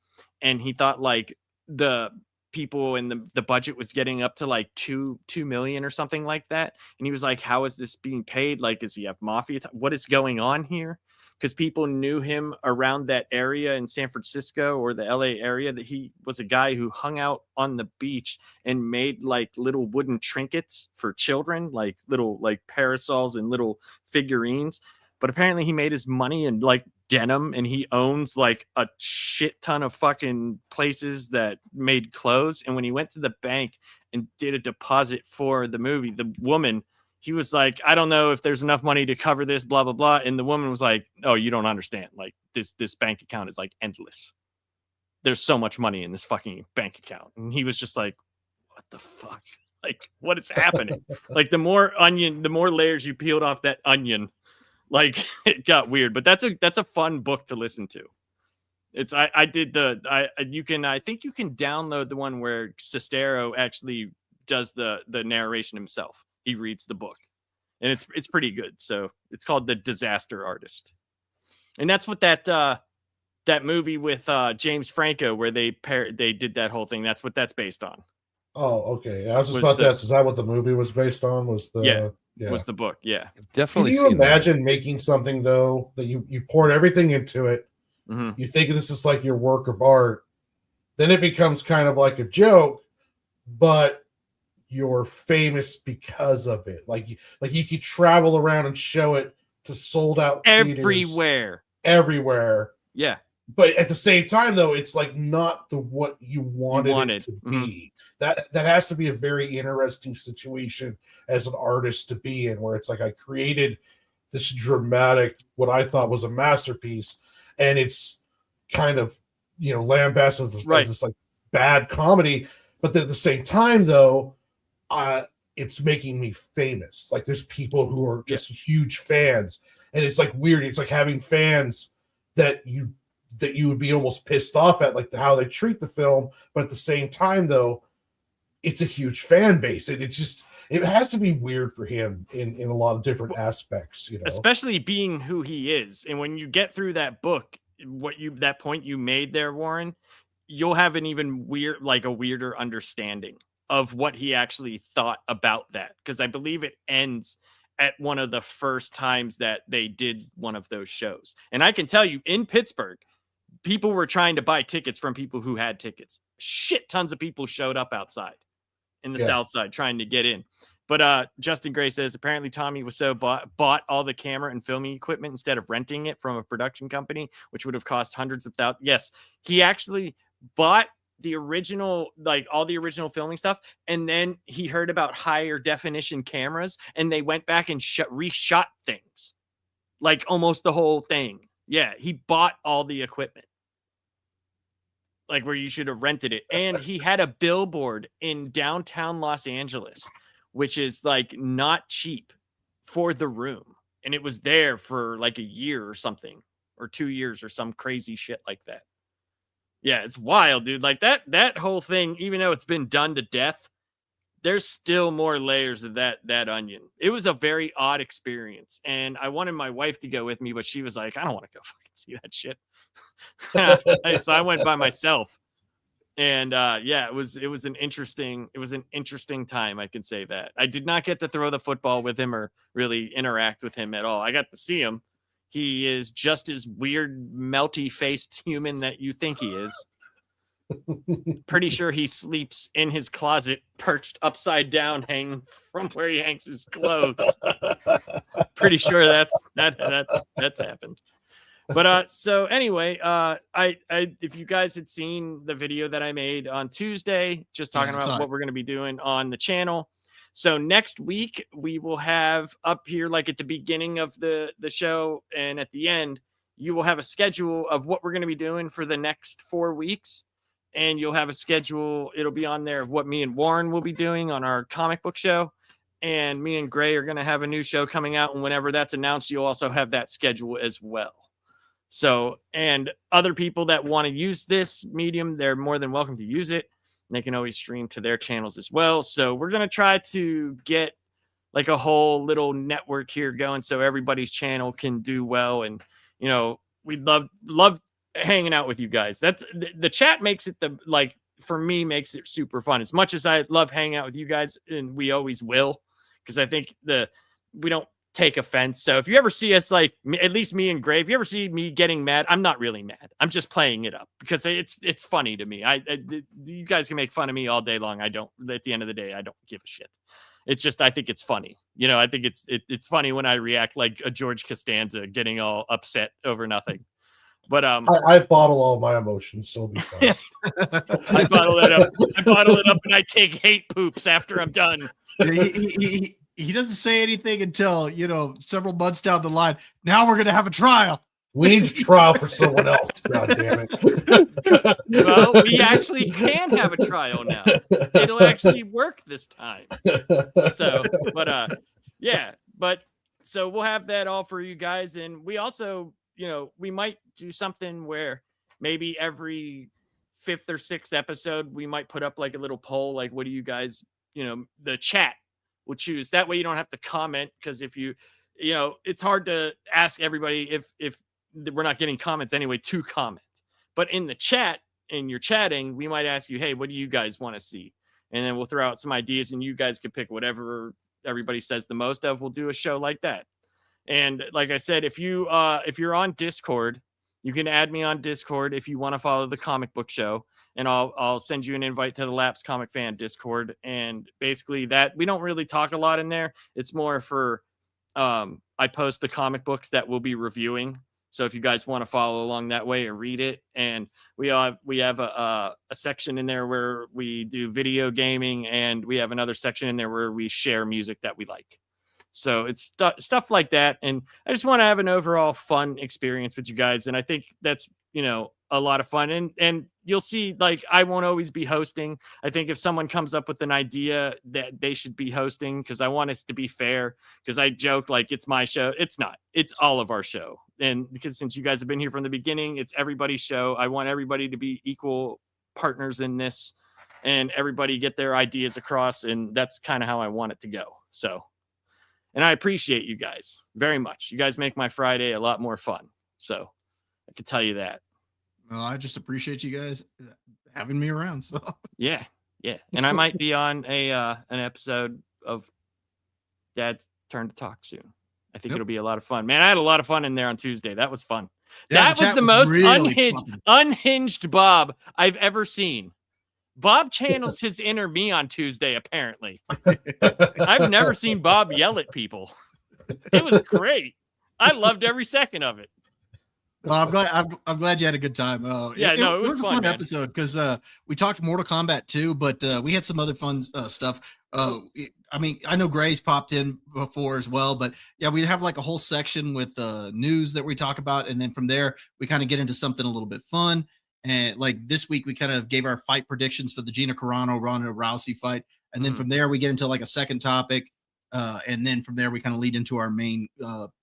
And he thought like the people in the budget was getting up to like 2 million or something like that, and he was like, how is this being paid? Like, does he have mafia? What is going on here? Because people knew him around that area in San Francisco or the LA area, that he was a guy who hung out on the beach and made like little wooden trinkets for children, like little like parasols and little figurines. But apparently he made his money in like denim, and he owns like a shit ton of fucking places that made clothes. And when he went to the bank and did a deposit for the movie, the woman, he was like, I don't know if there's enough money to cover this, blah, blah, blah. And the woman was like, oh, you don't understand. Like this bank account is like endless. There's so much money in this fucking bank account. And he was just like, what the fuck? Like, what is happening? Like the more layers you peeled off that onion, like it got weird. But that's a fun book to listen to. I think you can download the one where Sestero actually does the narration himself. He reads the book, and it's pretty good. So it's called The Disaster Artist, and that's what that movie with James Franco where they did that whole thing. That's what that's based on. Oh, okay. I was just about to ask, is that what the movie was based on? Was the was the book? Yeah, definitely. Can you imagine making something though that you poured everything into it? Mm-hmm. You think this is like your work of art, then it becomes kind of like a joke, but you're famous because of it. Like you could travel around and show it to sold out everywhere. Yeah. But at the same time, though, it's like not what you wanted it to be. That has to be a very interesting situation as an artist to be in, where it's like I created this dramatic, what I thought was a masterpiece, and it's kind of lambasted as this like bad comedy. But at the same time, though, it's making me famous. Like there's people who are just huge fans, and it's like weird. It's like having fans that you would be almost pissed off at, like how they treat the film. But at the same time, though, it's a huge fan base, and it has to be weird for him in a lot of different aspects, you know, especially being who he is. And when you get through that book, that point you made there, Warren, you'll have an even weirder understanding of what he actually thought about that. Because I believe it ends at one of the first times that they did one of those shows. And I can tell you, in Pittsburgh, people were trying to buy tickets from people who had tickets. Shit tons of people showed up outside in the South Side trying to get in. But Justin Gray says apparently Tommy Wiseau bought all the camera and filming equipment instead of renting it from a production company, which would have cost hundreds of thousands. Yes, he actually bought the original, like all the original filming stuff, and then he heard about higher definition cameras, and they went back and reshot things, like almost the whole thing. Yeah, he bought all the equipment, like where you should have rented it. And he had a billboard in downtown Los Angeles, which is like not cheap for the room. And it was there for like a year or something, or 2 years or some crazy shit like that. Yeah, it's wild, dude. Like that whole thing, even though it's been done to death, there's still more layers of that onion. It was a very odd experience. And I wanted my wife to go with me, but she was like, I don't want to go fucking see that shit. So I went by myself. And yeah, it was an interesting time, I can say that. I did not get to throw the football with him or really interact with him at all. I got to see him. He is just as weird, melty faced human that you think he is. Pretty sure he sleeps in his closet, perched upside down, hanging from where he hangs his clothes. Pretty sure that's happened. But so anyway, I if you guys had seen the video that I made on Tuesday, just talking about what we're going to be doing on the channel. So next week we will have up here, like at the beginning of the show and at the end, you will have a schedule of what we're going to be doing for the next 4 weeks. And you'll have a schedule. It'll be on there of what me and Warren will be doing on our comic book show. And me and Gray are going to have a new show coming out. And whenever that's announced, you'll also have that schedule as well. So, and other people that want to use this medium, they're more than welcome to use it. They can always stream to their channels as well. So we're going to try to get like a whole little network here going so everybody's channel can do well. And, you know, we'd love hanging out with you guys. That's the chat makes it for me, makes it super fun. As much as I love hanging out with you guys, and we always will, because I think we don't take offense. So if you ever see us, like at least me and Gray, if you ever see me getting mad, I'm not really mad. I'm just playing it up because it's funny to me. You guys can make fun of me all day long. I don't. At the end of the day, I don't give a shit. It's just I think it's funny. You know, I think it's funny when I react like a George Costanza getting all upset over nothing. But I bottle all my emotions, so be fine. I bottle it up and I take hate poops after I'm done. He doesn't say anything until, you know, several months down the line. Now we're going to have a trial. We need a trial for someone else. God damn it. Well, we actually can have a trial now. It'll actually work this time. So, but yeah, so we'll have that all for you guys. And we also, you know, we might do something where maybe every 5th or 6th episode, we might put up like a little poll. Like, what do you guys, you know, the chat will choose. That way you don't have to comment. Because if you know, it's hard to ask everybody if we're not getting comments anyway to comment. But in the chat, and you're chatting, we might ask you, hey, what do you guys want to see? And then we'll throw out some ideas and you guys can pick whatever everybody says the most of. We'll do a show like that. And like I said, if you're on Discord, you can add me on Discord if you want to follow the comic book show, and I'll send you an invite to the Laps Comic Fan Discord. And basically that we don't really talk a lot in there. It's more for I post the comic books that we'll be reviewing. So if you guys want to follow along that way or read it, and we have a section in there where we do video gaming, and we have another section in there where we share music that we like. So it's stuff like that. And I just want to have an overall fun experience with you guys. And I think that's, you know, a lot of fun. And you'll see, like, I won't always be hosting. I think if someone comes up with an idea that they should be hosting, because I want us to be fair, because I joke like it's my show. It's not. It's all of our show. And because since you guys have been here from the beginning, it's everybody's show. I want everybody to be equal partners in this and everybody get their ideas across. And that's kind of how I want it to go. So, and I appreciate you guys very much. You guys make my Friday a lot more fun. So I can tell you that. Well, I just appreciate you guys having me around. So Yeah. And I might be on an episode of Dad's Turn to Talk soon. I think it'll be a lot of fun. Man, I had a lot of fun in there on Tuesday. That was fun. Yeah, That was chat the most really unhinged Bob I've ever seen. Bob channels his inner me on Tuesday, apparently. I've never seen Bob yell at people. It was great. I loved every second of it. Well, I'm glad you had a good time. Yeah, it was a fun, fun man. episode because we talked Mortal Kombat too, but we had some other fun stuff. I mean, I know Gray's popped in before as well, but yeah, we have like a whole section with news that we talk about, and then from there we kind of get into something a little bit fun. And like this week, we kind of gave our fight predictions for the Gina Carano Ronda Rousey fight, and then from there we get into like a second topic, and then from there we kind of lead into our main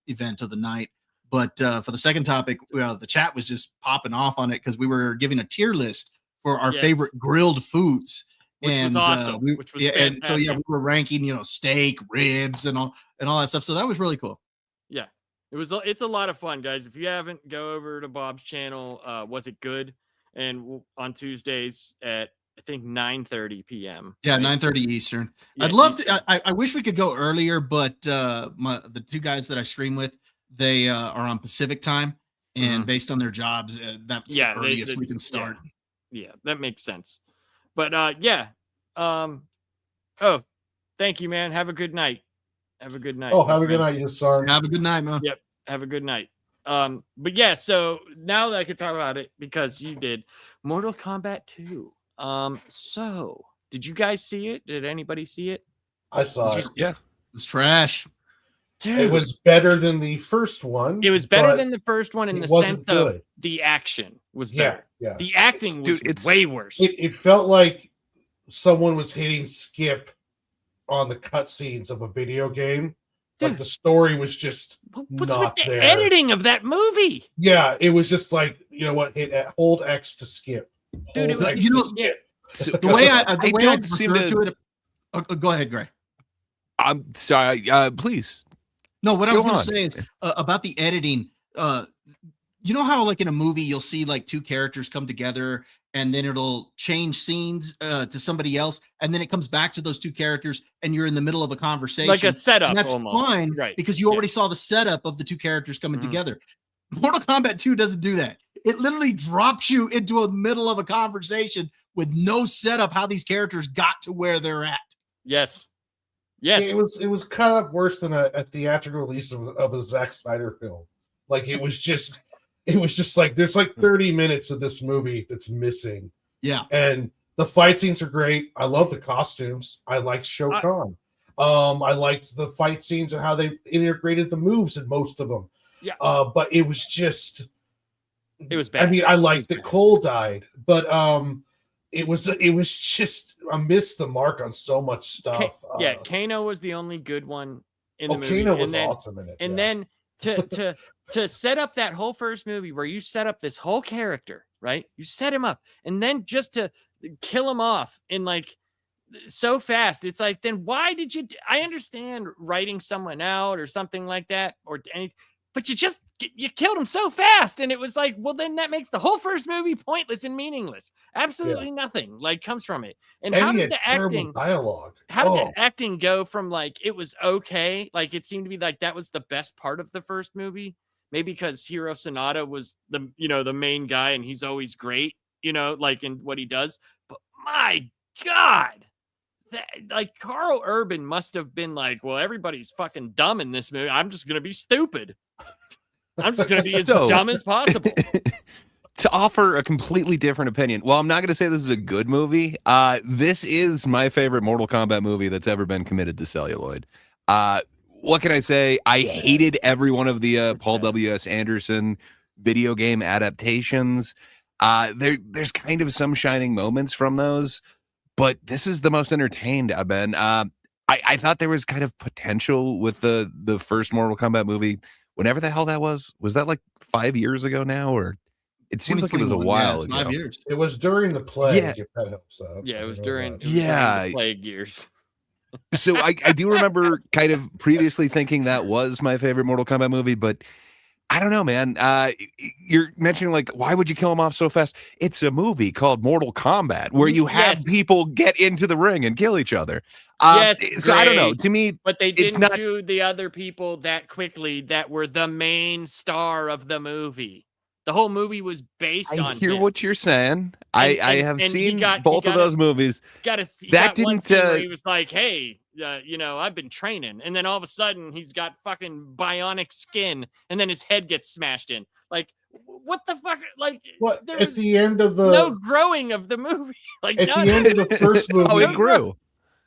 event of the night. But for the second topic, the chat was just popping off on it because we were giving a tier list for our favorite grilled foods, which was awesome. Which was fantastic. And so yeah, we were ranking, steak, ribs, and all that stuff. So that was really cool. Yeah, it's a lot of fun, guys. If you haven't, go over to Bob's channel. Was It Good? And on Tuesdays at I think 9:30 p.m. Yeah, right? 9:30 Eastern. Yeah, I'd love Eastern. to. I wish we could go earlier, but the two guys that I stream with, they are on Pacific time, and based on their jobs, that's the earliest we can start. Yeah, that makes sense. But thank you, man. Have a good night. Have a good night. Oh, have a good night, you sorry. Have a good night, man. Yep. Have a good night. But yeah, so now that I can talk about it because you did Mortal Kombat 2. So did you guys see it? Did anybody see it? I saw it. Yeah. It's trash. Dude, It was better than the first one. it was better but than the first one in it the wasn't sense of good. the action was Yeah, better. yeah. The acting was Dude, it's- way worse. It felt like someone was hitting skip on the cutscenes of a video game. Like Dude. the story was just What's not with the there. editing of that movie? Yeah, it was just like, you know what, hold X to skip. Dude, it Hold was X you to know- skip. So, The way I don't seem refer to. to it. Go ahead, Gray. I'm sorry. Please. No, what I was Go going to on. say is about the editing. You know how, like in a movie, you'll see like two characters come together, and then it'll change scenes to somebody else, and then it comes back to those two characters, and you're in the middle of a conversation, Like a setup, and that's almost. fine, Right. Because you already saw the setup of the two characters coming Mhm. together. Mortal Kombat 2 doesn't do that. It literally drops you into a middle of a conversation with no setup how these characters got to where they're at. Yes. Yes. It was cut up worse than a theatrical release of a Zack Snyder film. Like it was just like there's like 30 minutes of this movie that's missing. Yeah. And the fight scenes are great. I love the costumes. I liked Shao Kahn. I liked the fight scenes and how they integrated the moves in most of them. Yeah. But it was just It was bad. I mean, I liked that Cole died, but it was just I missed the mark on so much stuff. Kano was the only good one in the movie. Kano was and then, awesome in it. And yeah. then to set up that whole first movie where you set up this whole character, right? You set him up, and then just to kill him off in like so fast, it's like, then why did you? I understand writing someone out or something like that, or any. But you killed him so fast, and it was like, well, then that makes the whole first movie pointless and meaningless. Absolutely nothing like comes from it. And how he did had the terrible acting? dialogue? How did the acting go from like it was okay, like it seemed to be like that was the best part of the first movie? Maybe because Hiro Sonata was the main guy, and he's always great, like in what he does. But my God. Like Carl Urban must have been like, well, everybody's fucking dumb in this movie. I'm just gonna be stupid. I'm just gonna be as dumb as possible. To offer a completely different opinion, well, I'm not going to say this is a good movie. This is my favorite Mortal Kombat movie that's ever been committed to celluloid. What can I say? I hated every one of the Paul W.S. Anderson video game adaptations. There's kind of some shining moments from those, but this is the most entertained I've been. I thought there was kind of potential with the first Mortal Kombat movie. Whenever the hell that was that like 5 years ago now, or it seems like it was a 2021, while it's ago. 5 years. It was during the plague. Yeah. If that helps out. Yeah, I it was don't know during that. Yeah. the plague years. So I do remember kind of previously thinking that was my favorite Mortal Kombat movie, but I don't know, man. You're mentioning like, why would you kill him off so fast? It's a movie called Mortal Kombat where you have Yes. people get into the ring and kill each other. Yes, So I don't know. great. To me, But they it's didn't not. do the other people that quickly that were the main star of the movie. The whole movie was based I on hear him. what you're saying. I have and he seen got- both he of got those us- movies. He That got one didn't, scene where he was like, "Hey, I've been training," and then all of a sudden he's got fucking bionic skin, and then his head gets smashed in. Like, what the fuck? Like, What there at was the end of the no growing of the movie. Like, at none. the end of the first movie, Oh, it grew.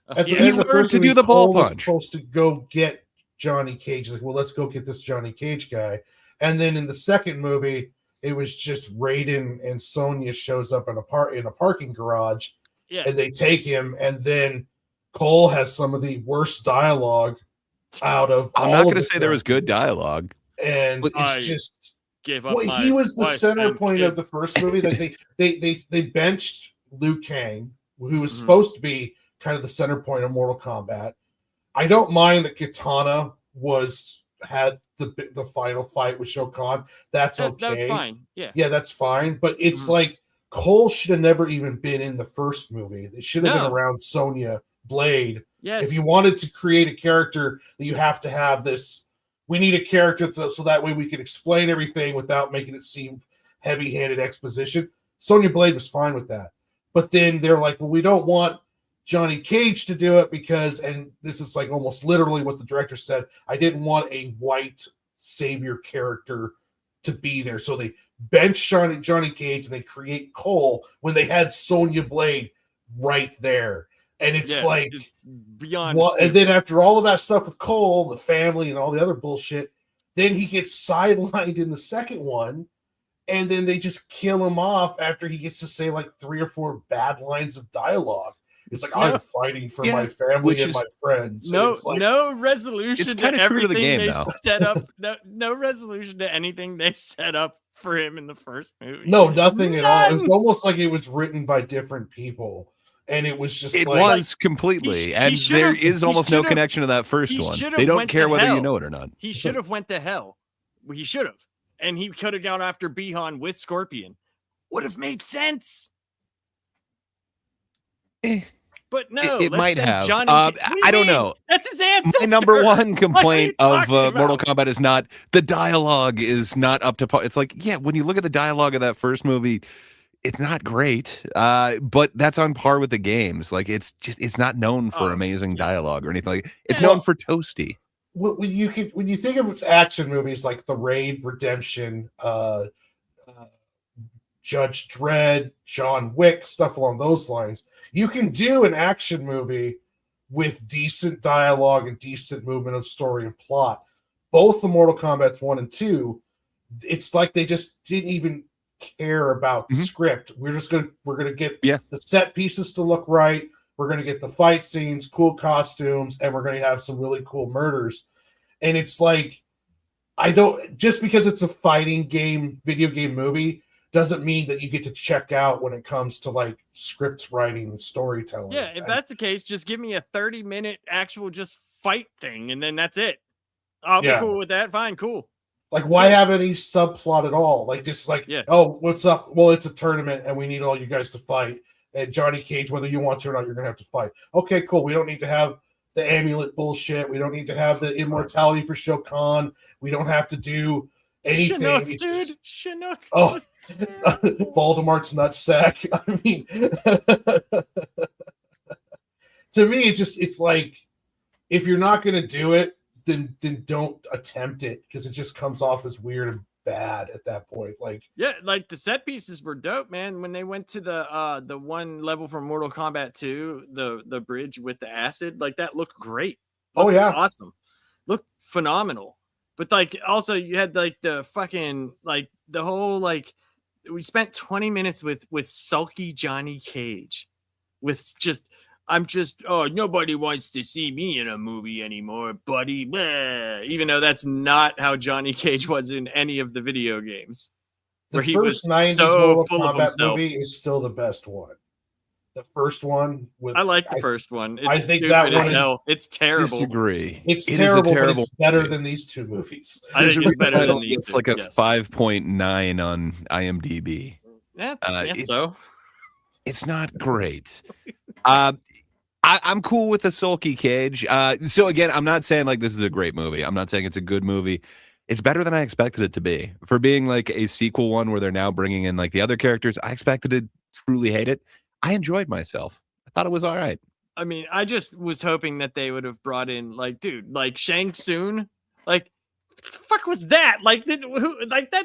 at the Yeah. end He of the learned first to movie, do the ball Cole was punch. supposed to go get Johnny Cage. Like, well, let's go get this Johnny Cage guy. And then in the second movie, it was just Raiden and Sonya shows up in a parking garage, Yeah. and they take him. And then Cole has some of the worst dialogue out of. I'm all not of going to the say there was good characters. dialogue. And But it's I just. Gave up Well, my he was the wife center and point of the kids. first movie. Like they benched Liu Kang, who was Mhm. supposed to be kind of the center point of Mortal Kombat. I don't mind that Katana had the final fight with Shao Kahn. That's okay. That was fine. Yeah. Yeah, that's fine. But it's Mhm. like Cole should have never even been in the first movie. They should have No. been around Sonya Blade. Yes. If you wanted to create a character, that you have to have this. We need a character so that way we can explain everything without making it seem heavy-handed exposition. Sonya Blade was fine with that. But then they're like, well, we don't want Johnny Cage to do it because, and this is like almost literally what the director said, I didn't want a white savior character to be there. So they bench Johnny Cage and they create Cole when they had Sonya Blade right there. And it's Yeah, like, it's beyond. well, and stupid. then after all of that stuff with Cole, the family, and all the other bullshit, then he gets sidelined in the second one, and then they just kill him off after he gets to say like 3 or 4 bad lines of dialogue. It's like, No. I'm fighting for Yeah, my family which and is- my friends. And no, it's like, no resolution. It's to kinda true to the everything game, they though. set up. No resolution to anything they set up for him in the first movie. no, nothing at all. It was None. almost like it was written by different people. And it was just It like, was completely, he and should've- there is he almost no should've- connection to that first he one. should've They don't went care to whether you hell. know it or not. He should have went to hell. He should have, and he could have gone after Bihan with Scorpion. Would have made sense. Eh, But no, it let's might send have. Johnny. What do you I don't mean? know. That's his ancestor. My number one you complaint of talking Mortal about? Kombat is not the dialogue is not up to par. It's like, yeah, when you look at the dialogue of that first movie, it's not great, but that's on par with the games. Like it's not known for Oh, amazing dialogue or anything. Like it's Yeah. known for toasty. when you think of action movies like The Raid, Redemption, Judge Dredd, John Wick, stuff along those lines, you can do an action movie with decent dialogue and decent movement of story and plot. Both the Mortal Kombat's 1 and 2, it's like they just didn't even care about the Mhm. script. We're gonna get Yeah. the set pieces to look right. We're gonna get the fight scenes, cool costumes, and we're gonna have some really cool murders. And it's like, I don't, just because it's a fighting game, video game movie, doesn't mean that you get to check out when it comes to like script writing and storytelling. Yeah, if that's the case, just give me a 30-minute actual just fight thing, and then that's it. I'll Yeah. be cool with that. Fine, cool. Like, why have any subplot at all? Like, just like, Yeah. oh, what's up? Well, it's a tournament and we need all you guys to fight. And Johnny Cage, whether you want to or not, you're going to have to fight. Okay, cool. We don't need to have the amulet bullshit. We don't need to have the immortality for Shao Kahn. We don't have to do anything. Chinook, It's dude. just- Chinook. Oh. was terrible. Voldemort's nutsack. I mean, to me, it's like, if you're not going to do it, then don't attempt it, because it just comes off as weird and bad at that point. Like, Yeah, like the set pieces were dope, man. When they went to the one level from Mortal Kombat 2, the bridge with the acid, like that looked great. Oh, Looked yeah. awesome. Looked phenomenal. But like also you had like the fucking like the whole like we spent 20 minutes with sulky Johnny Cage, with just oh, nobody wants to see me in a movie anymore, buddy. Blah. Even though that's not how Johnny Cage was in any of the video games, The where he was first 90s so Mortal full of Kombat himself. movie is still the best one. The first one with I like the first one. It's I think stupid that as one is hell. It's terrible. Disagree. It's It is a terrible, but it's better movie. than these two movies. I There's think a it's better reason than these it's two, like a yes. 5.9 on IMDb. Yeah, I guess it's- so. It's not great. I'm cool with the sulky Cage. So again, I'm not saying like this is a great movie. I'm not saying it's a good movie. It's better than I expected it to be. For being like a sequel one where they're now bringing in like the other characters, I expected to truly hate it. I enjoyed myself. I thought it was all right. I mean, I just was hoping that they would have brought in like, dude, like Shang Tsung. Like, the fuck was that? Like, that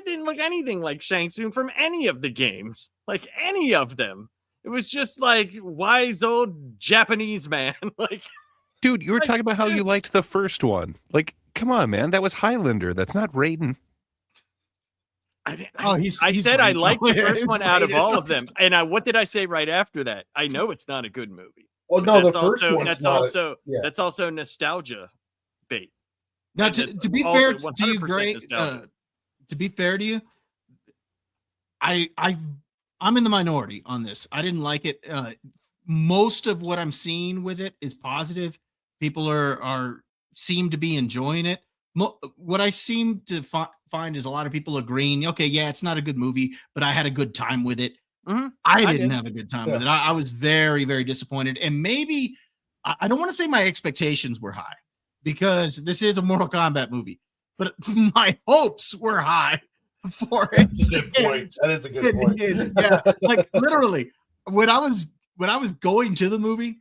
didn't look anything like Shang Tsung from any of the games. Like any of them. It was just like wise old Japanese man. Like, Dude, you were Like, talking about how dude. you liked the first one. Like, come on, man. That was Highlander. That's not Raiden. I he's said I great. liked the Yeah, first it's one out of rated. all of them. And what did I say right after that? I know it's not a good movie. Well, But no, the that's first also, one's that's not. also yeah. that's also nostalgia bait. Now, And to that's be also fair to you, 100% Gray, nostalgia. to be fair to you, I'm in the minority on this. I didn't like it. Most of what I'm seeing with it is positive. People are seem to be enjoying it. What I seem to find is a lot of people agreeing. Okay, yeah, it's not a good movie, but I had a good time with it. Mhm. I I didn't did. have a good time with it. I was very, very disappointed. And maybe I don't want to say my expectations were high because this is a Mortal Kombat movie, but my hopes were high for it. That's a good point. That is a good point. Yeah, like literally, when I was going to the movie,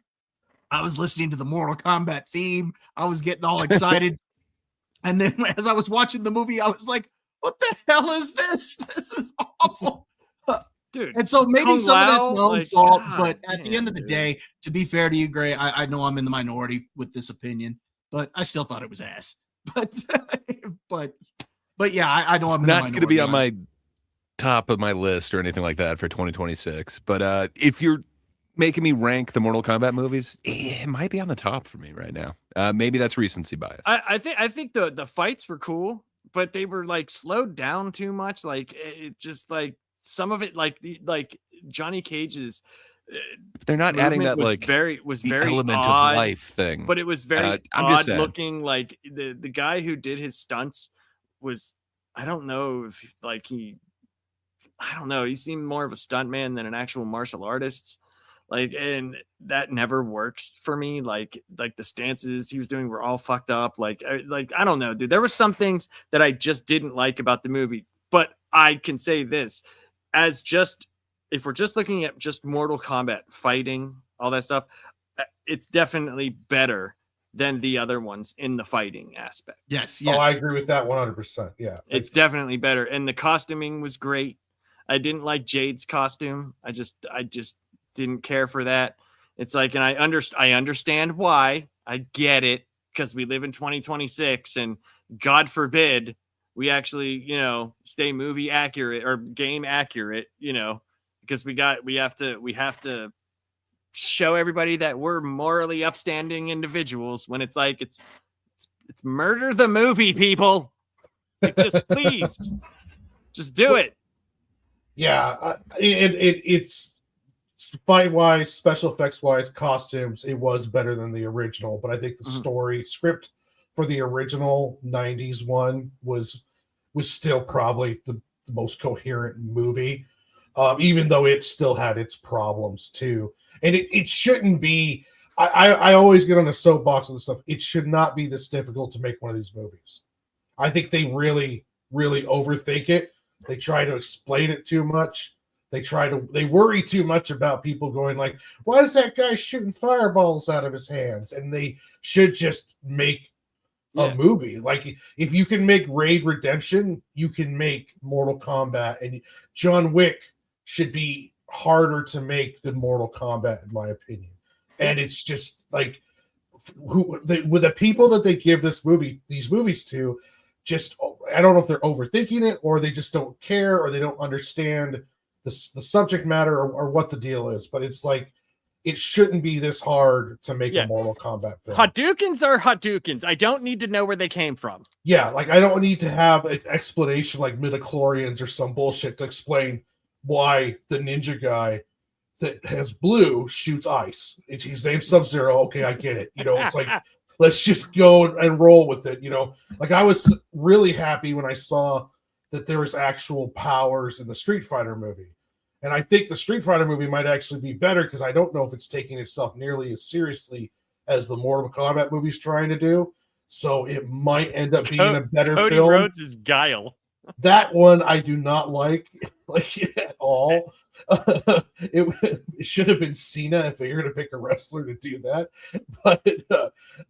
I was listening to the Mortal Kombat theme. I was getting all excited. And then as I was watching the movie, I was like, what the hell is this? This is awful. Dude. And so maybe Kung some of that's Lao, my own like, fault, God but at the damn, end of the dude. day, to be fair to you, Gray, I know I'm in the minority with this opinion, but I still thought it was ass. But yeah, I know I'm in the Not minority. going to be on my top of my list or anything like that for 2026. But if you're making me rank the Mortal Kombat movies, it might be on the top for me right now. Maybe that's recency bias. I think the fights were cool, but they were like slowed down too much. Like it just like some of it, like Johnny Cage's. They're not adding that was like very element odd, of life thing. but it was very I'm just odd saying. looking. Like the guy who did his stunts was, I don't know if like I don't know. He seemed more of a stuntman than an actual martial artist. Like, and that never works for me. Like the stances he was doing were all fucked up. Like I don't know, dude. There were some things that I just didn't like about the movie. But I can say this, as just if we're just looking at just Mortal Kombat fighting, all that stuff, it's definitely better than the other ones in the fighting aspect. Yes. Oh, I agree with that 100%. Yeah. It's definitely better. And the costuming was great. I didn't like Jade's costume. I just didn't care for that. It's like, and I understand why. I get it, because we live in 2026 and God forbid we actually, stay movie accurate or game accurate, because we have to show everybody that we're morally upstanding individuals when it's like it's murder the movie, people. Like, just please just do it. Yeah, it's fight wise, special effects wise, costumes. It was better than the original, but I think the story script for the original 90s one was still probably the most coherent movie, even though it still had its problems too. And it shouldn't be. I always get on a soapbox with this stuff. It should not be this difficult to make one of these movies. I think they really, really overthink it. They try to explain it too much. They worry too much about people going like, why is that guy shooting fireballs out of his hands? And they should just make a movie. Like, if you can make Raid Redemption, you can make Mortal Kombat, and John Wick should be harder to make than Mortal Kombat, in my opinion. And it's just like, with the people that they give these movies to, just I don't know if they're overthinking it or they just don't care or they don't understand the subject matter or what the deal is. But it's like, it shouldn't be this hard to make a Mortal Kombat film. Hadoukens are Hadoukens. I don't need to know where they came from. Yeah, like I don't need to have an explanation like midichlorians or some bullshit to explain why the ninja guy that has blue shoots ice. His name's Sub-Zero. Okay, I get it. It's like, let's just go and roll with it. Like I was really happy when I saw that there was actual powers in the Street Fighter movie. And I think the Street Fighter movie might actually be better because I don't know if it's taking itself nearly as seriously as the Mortal Kombat movie's trying to do. So it might end up being a better Cody film. Rhodes is Guile. That one I do not like at all. It should have been Cena if you're going to pick a wrestler to do that. But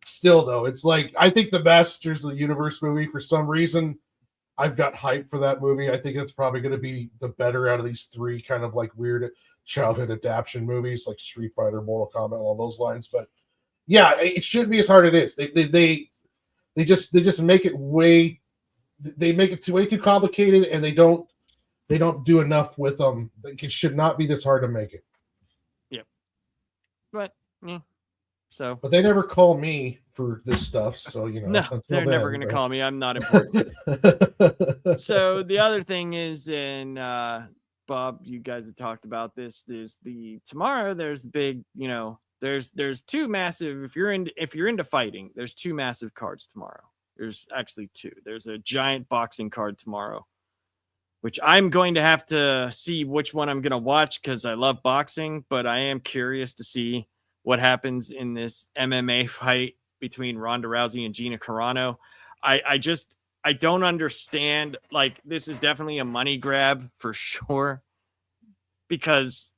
still, though, it's like I think the Masters of the Universe movie, for some reason, I've got hype for that movie. I think it's probably going to be the better out of these three kind of like weird childhood adaptation movies like Street Fighter, Mortal Kombat, all those lines. But yeah, it shouldn't be as hard as it is. They just make it way too complicated, and they don't do enough with them. It should not be this hard to make it. Yep. But yeah. So, but they never call me for this stuff, so no, they're never going to call me. I'm not important. So the other thing is, and Bob, you guys have talked about this. Tomorrow there's the big, there's two massive. If you're into fighting, there's two massive cards tomorrow. There's actually two. There's a giant boxing card tomorrow, which I'm going to have to see which one I'm going to watch because I love boxing, but I am curious to see what happens in this MMA fight between Ronda Rousey and Gina Carano. I don't understand. Like, this is definitely a money grab for sure, because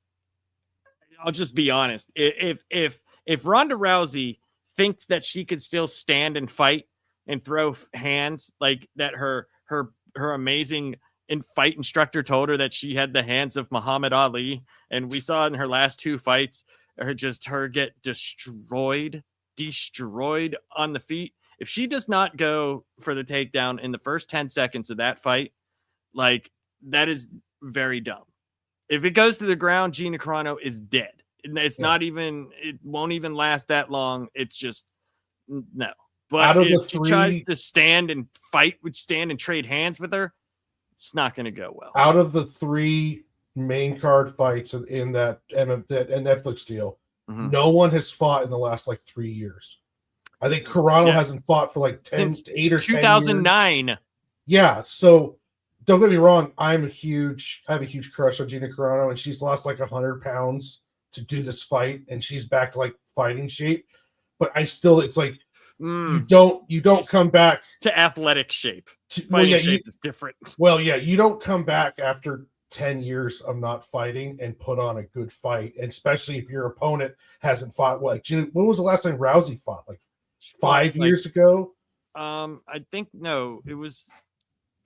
I'll just be honest. If Ronda Rousey thinks that she could still stand and fight and throw hands like that, her amazing fight instructor told her that she had the hands of Muhammad Ali, and we saw in her last two fights her get destroyed on the feet. If she does not go for the takedown in the first 10 seconds of that fight, like, that is very dumb. If it goes to the ground, Gina Carano is dead. It's not even, it won't even last that long. It's just, no. But if she tries to stand and trade hands with her, it's not going to go well. Out of the three main card fights in that Netflix deal, no one has fought in the last like 3 years. I think Carano hasn't fought for like 8 or 10 2009. years. Yeah, so don't get me wrong. I have a huge crush on Gina Carano, and she's lost like 100 pounds to do this fight, and she's back to like fighting shape. But it's like you don't come back to athletic shape. Fighting shape is different. Well, yeah, you don't come back after 10 years of not fighting and put on a good fight, and especially if your opponent hasn't fought. When was the last time Rousey fought? Like 5 years ago? I think no, it was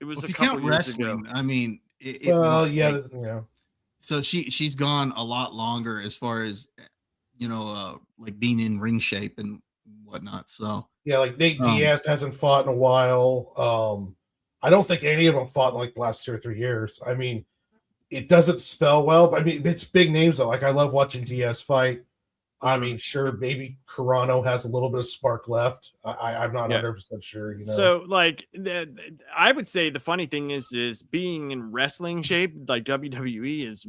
a couple years wrestling ago. I mean, yeah. So she's gone a lot longer as far as like being in ring shape and whatnot. So yeah, like Nate Diaz hasn't fought in a while. I don't think any of them fought in like the last 2 or 3 years. I mean, it doesn't spell well, but I mean, it's big names though. Like, I love watching Diaz fight. I mean, sure, maybe Carano has a little bit of spark left. I'm not 100% sure. So, like, I would say the funny thing is being in wrestling shape, like WWE is.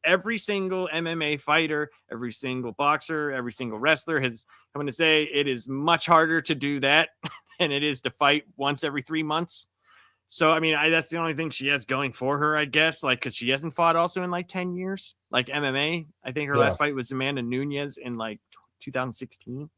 Every single MMA fighter, every single boxer, every single wrestler I'm going to say it is much harder to do that than it is to fight once every 3 months. So, I mean, that's the only thing she has going for her, I guess, like, because she hasn't fought also in like 10 years, like MMA. I think her last fight was Amanda Nunes in like 2016.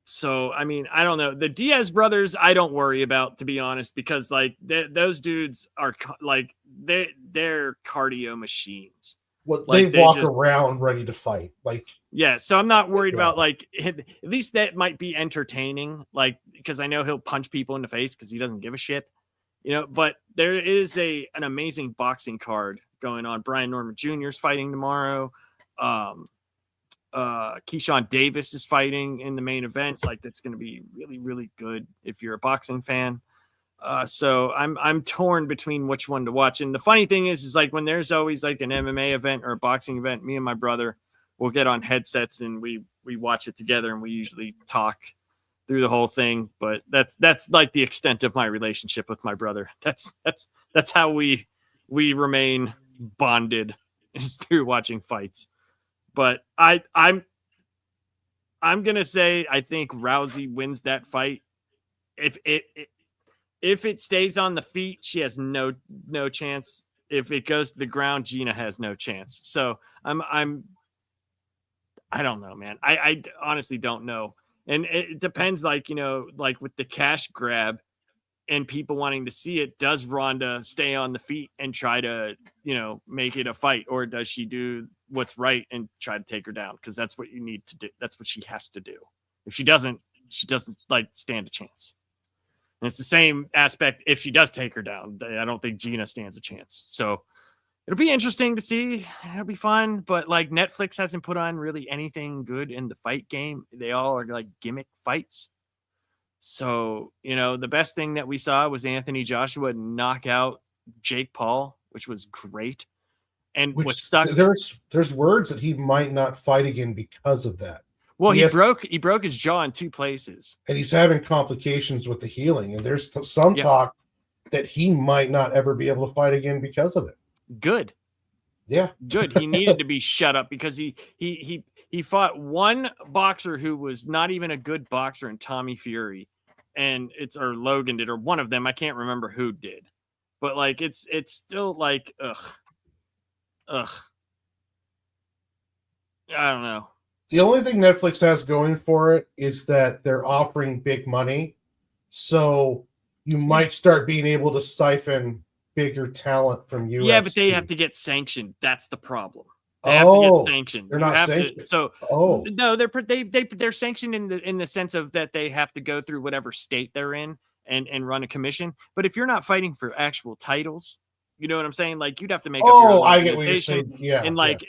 So, I mean, I don't know. The Diaz brothers, I don't worry about, to be honest, because like those dudes are like, they're cardio machines. Well, like, they walk around ready to fight. Like, yeah. So I'm not worried about, like, at least that might be entertaining. Like, because I know he'll punch people in the face because he doesn't give a shit, but there is an amazing boxing card going on. Brian Norman Jr. is fighting tomorrow. Keyshawn Davis is fighting in the main event. Like that's going to be really, really good if you're a boxing fan. So I'm torn between which one to watch. And the funny thing is like when there's always like an MMA event or a boxing event, me and my brother will get on headsets and we watch it together, and we usually talk through the whole thing. But that's like the extent of my relationship with my brother. That's how we remain bonded, is through watching fights. But I'm gonna say I think Rousey wins that fight. If it stays on the feet, she has no chance. If it goes to the ground, Gina has no chance. So I don't know, man. I honestly don't know. And it depends, like, you know, like with the cash grab and people wanting to see it, does Ronda stay on the feet and try to, you know, make it a fight? Or does she do what's right and try to take her down? Because that's what you need to do. That's what she has to do. If she doesn't like stand a chance. And it's the same aspect if she does take her down. I don't think Gina stands a chance. So it'll be interesting to see. It'll be fun. But like Netflix hasn't put on really anything good in the fight game. They all are like gimmick fights. So, you know, the best thing that we saw was Anthony Joshua knock out Jake Paul, which was great. And Which what stuck. There's words that he might not fight again because of that. Well, he broke his jaw in 2 places. And he's having complications with the healing. And there's some talk that he might not ever be able to fight again because of it. Good. Yeah. Good. He needed to be shut up because he fought one boxer who was not even a good boxer, in Tommy Fury, and or Logan did, or one of them. I can't remember who did, but like it's still like ugh. I don't know. The only thing Netflix has going for it is that they're offering big money, so you might start being able to siphon bigger talent from UFC. Yeah, but they have to get sanctioned. That's the problem. They have to get sanctioned. They're not sanctioned. No, they're sanctioned in the sense of that they have to go through whatever state they're in and run a commission. But if you're not fighting for actual titles, you know what I'm saying? Like you'd have to make up your own I get what you're saying. Yeah, and like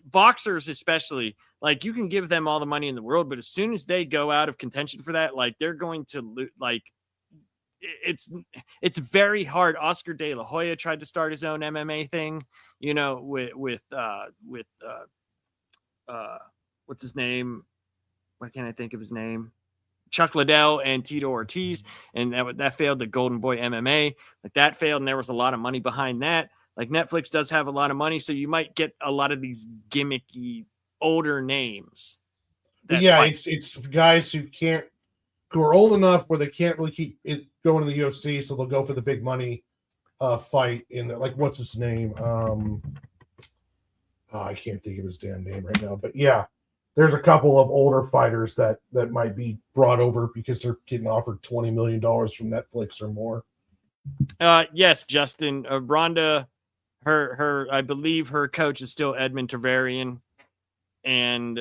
boxers especially, like you can give them all the money in the world, but as soon as they go out of contention for that, like they're going to like. It's very hard. Oscar De La Hoya tried to start his own MMA thing, you know, with what's his name? Why can't I think of his name? Chuck Liddell and Tito Ortiz, and that failed. The Golden Boy MMA, like that failed, and there was a lot of money behind that. Like Netflix does have a lot of money, so you might get a lot of these gimmicky older names. Yeah, it's guys who are old enough where they can't really keep it going to the UFC, so they'll go for the big money fight in there. Like, what's his name? I can't think of his damn name right now, but yeah, there's a couple of older fighters that might be brought over because they're getting offered $20 million from Netflix or more. Yes, Justin. Ronda, I believe her coach is still Edmund Tarvarian, and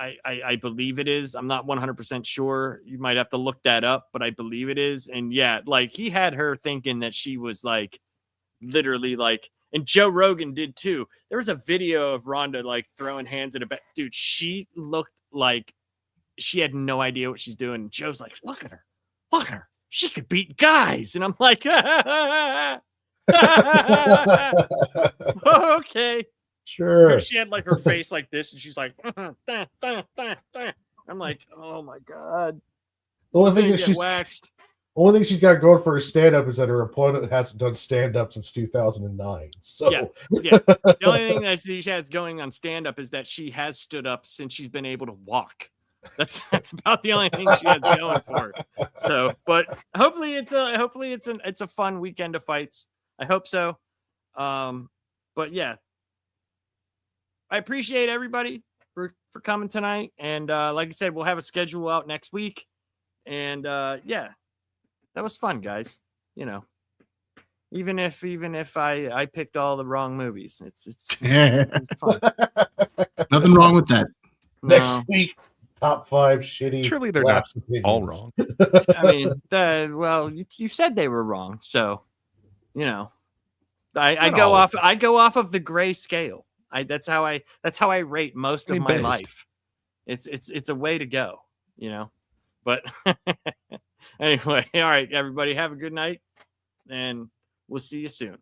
I believe it is. I'm not 100% sure. You might have to look that up, but I believe it is. And yeah, like he had her thinking that she was like literally like, and Joe Rogan did too. There was a video of Ronda like throwing hands at a back. Dude, she looked like she had no idea what she's doing. Joe's like, look at her. She could beat guys. And I'm like, okay. Sure. She had like her face like this, and she's like, I'm like, oh my god. The only thing she's got going for her stand-up is that her opponent hasn't done stand-up since 2009. So yeah. The only thing that she has going on stand-up is that she has stood up since she's been able to walk. That's about the only thing she has going for her. So, but hopefully it's a fun weekend of fights. I hope so. But yeah. I appreciate everybody for coming tonight. And like I said, we'll have a schedule out next week. And yeah, that was fun, guys. You know, even if I picked all the wrong movies, it's fun. Nothing wrong with that. Next week, top 5 shitty. Surely they're not all wrong. I mean, well, you said they were wrong, so you know, I go off of the gray scale. That's how I rate most of my Based. life. It's a way to go, you know. But anyway, all right, everybody, have a good night, and we'll see you soon.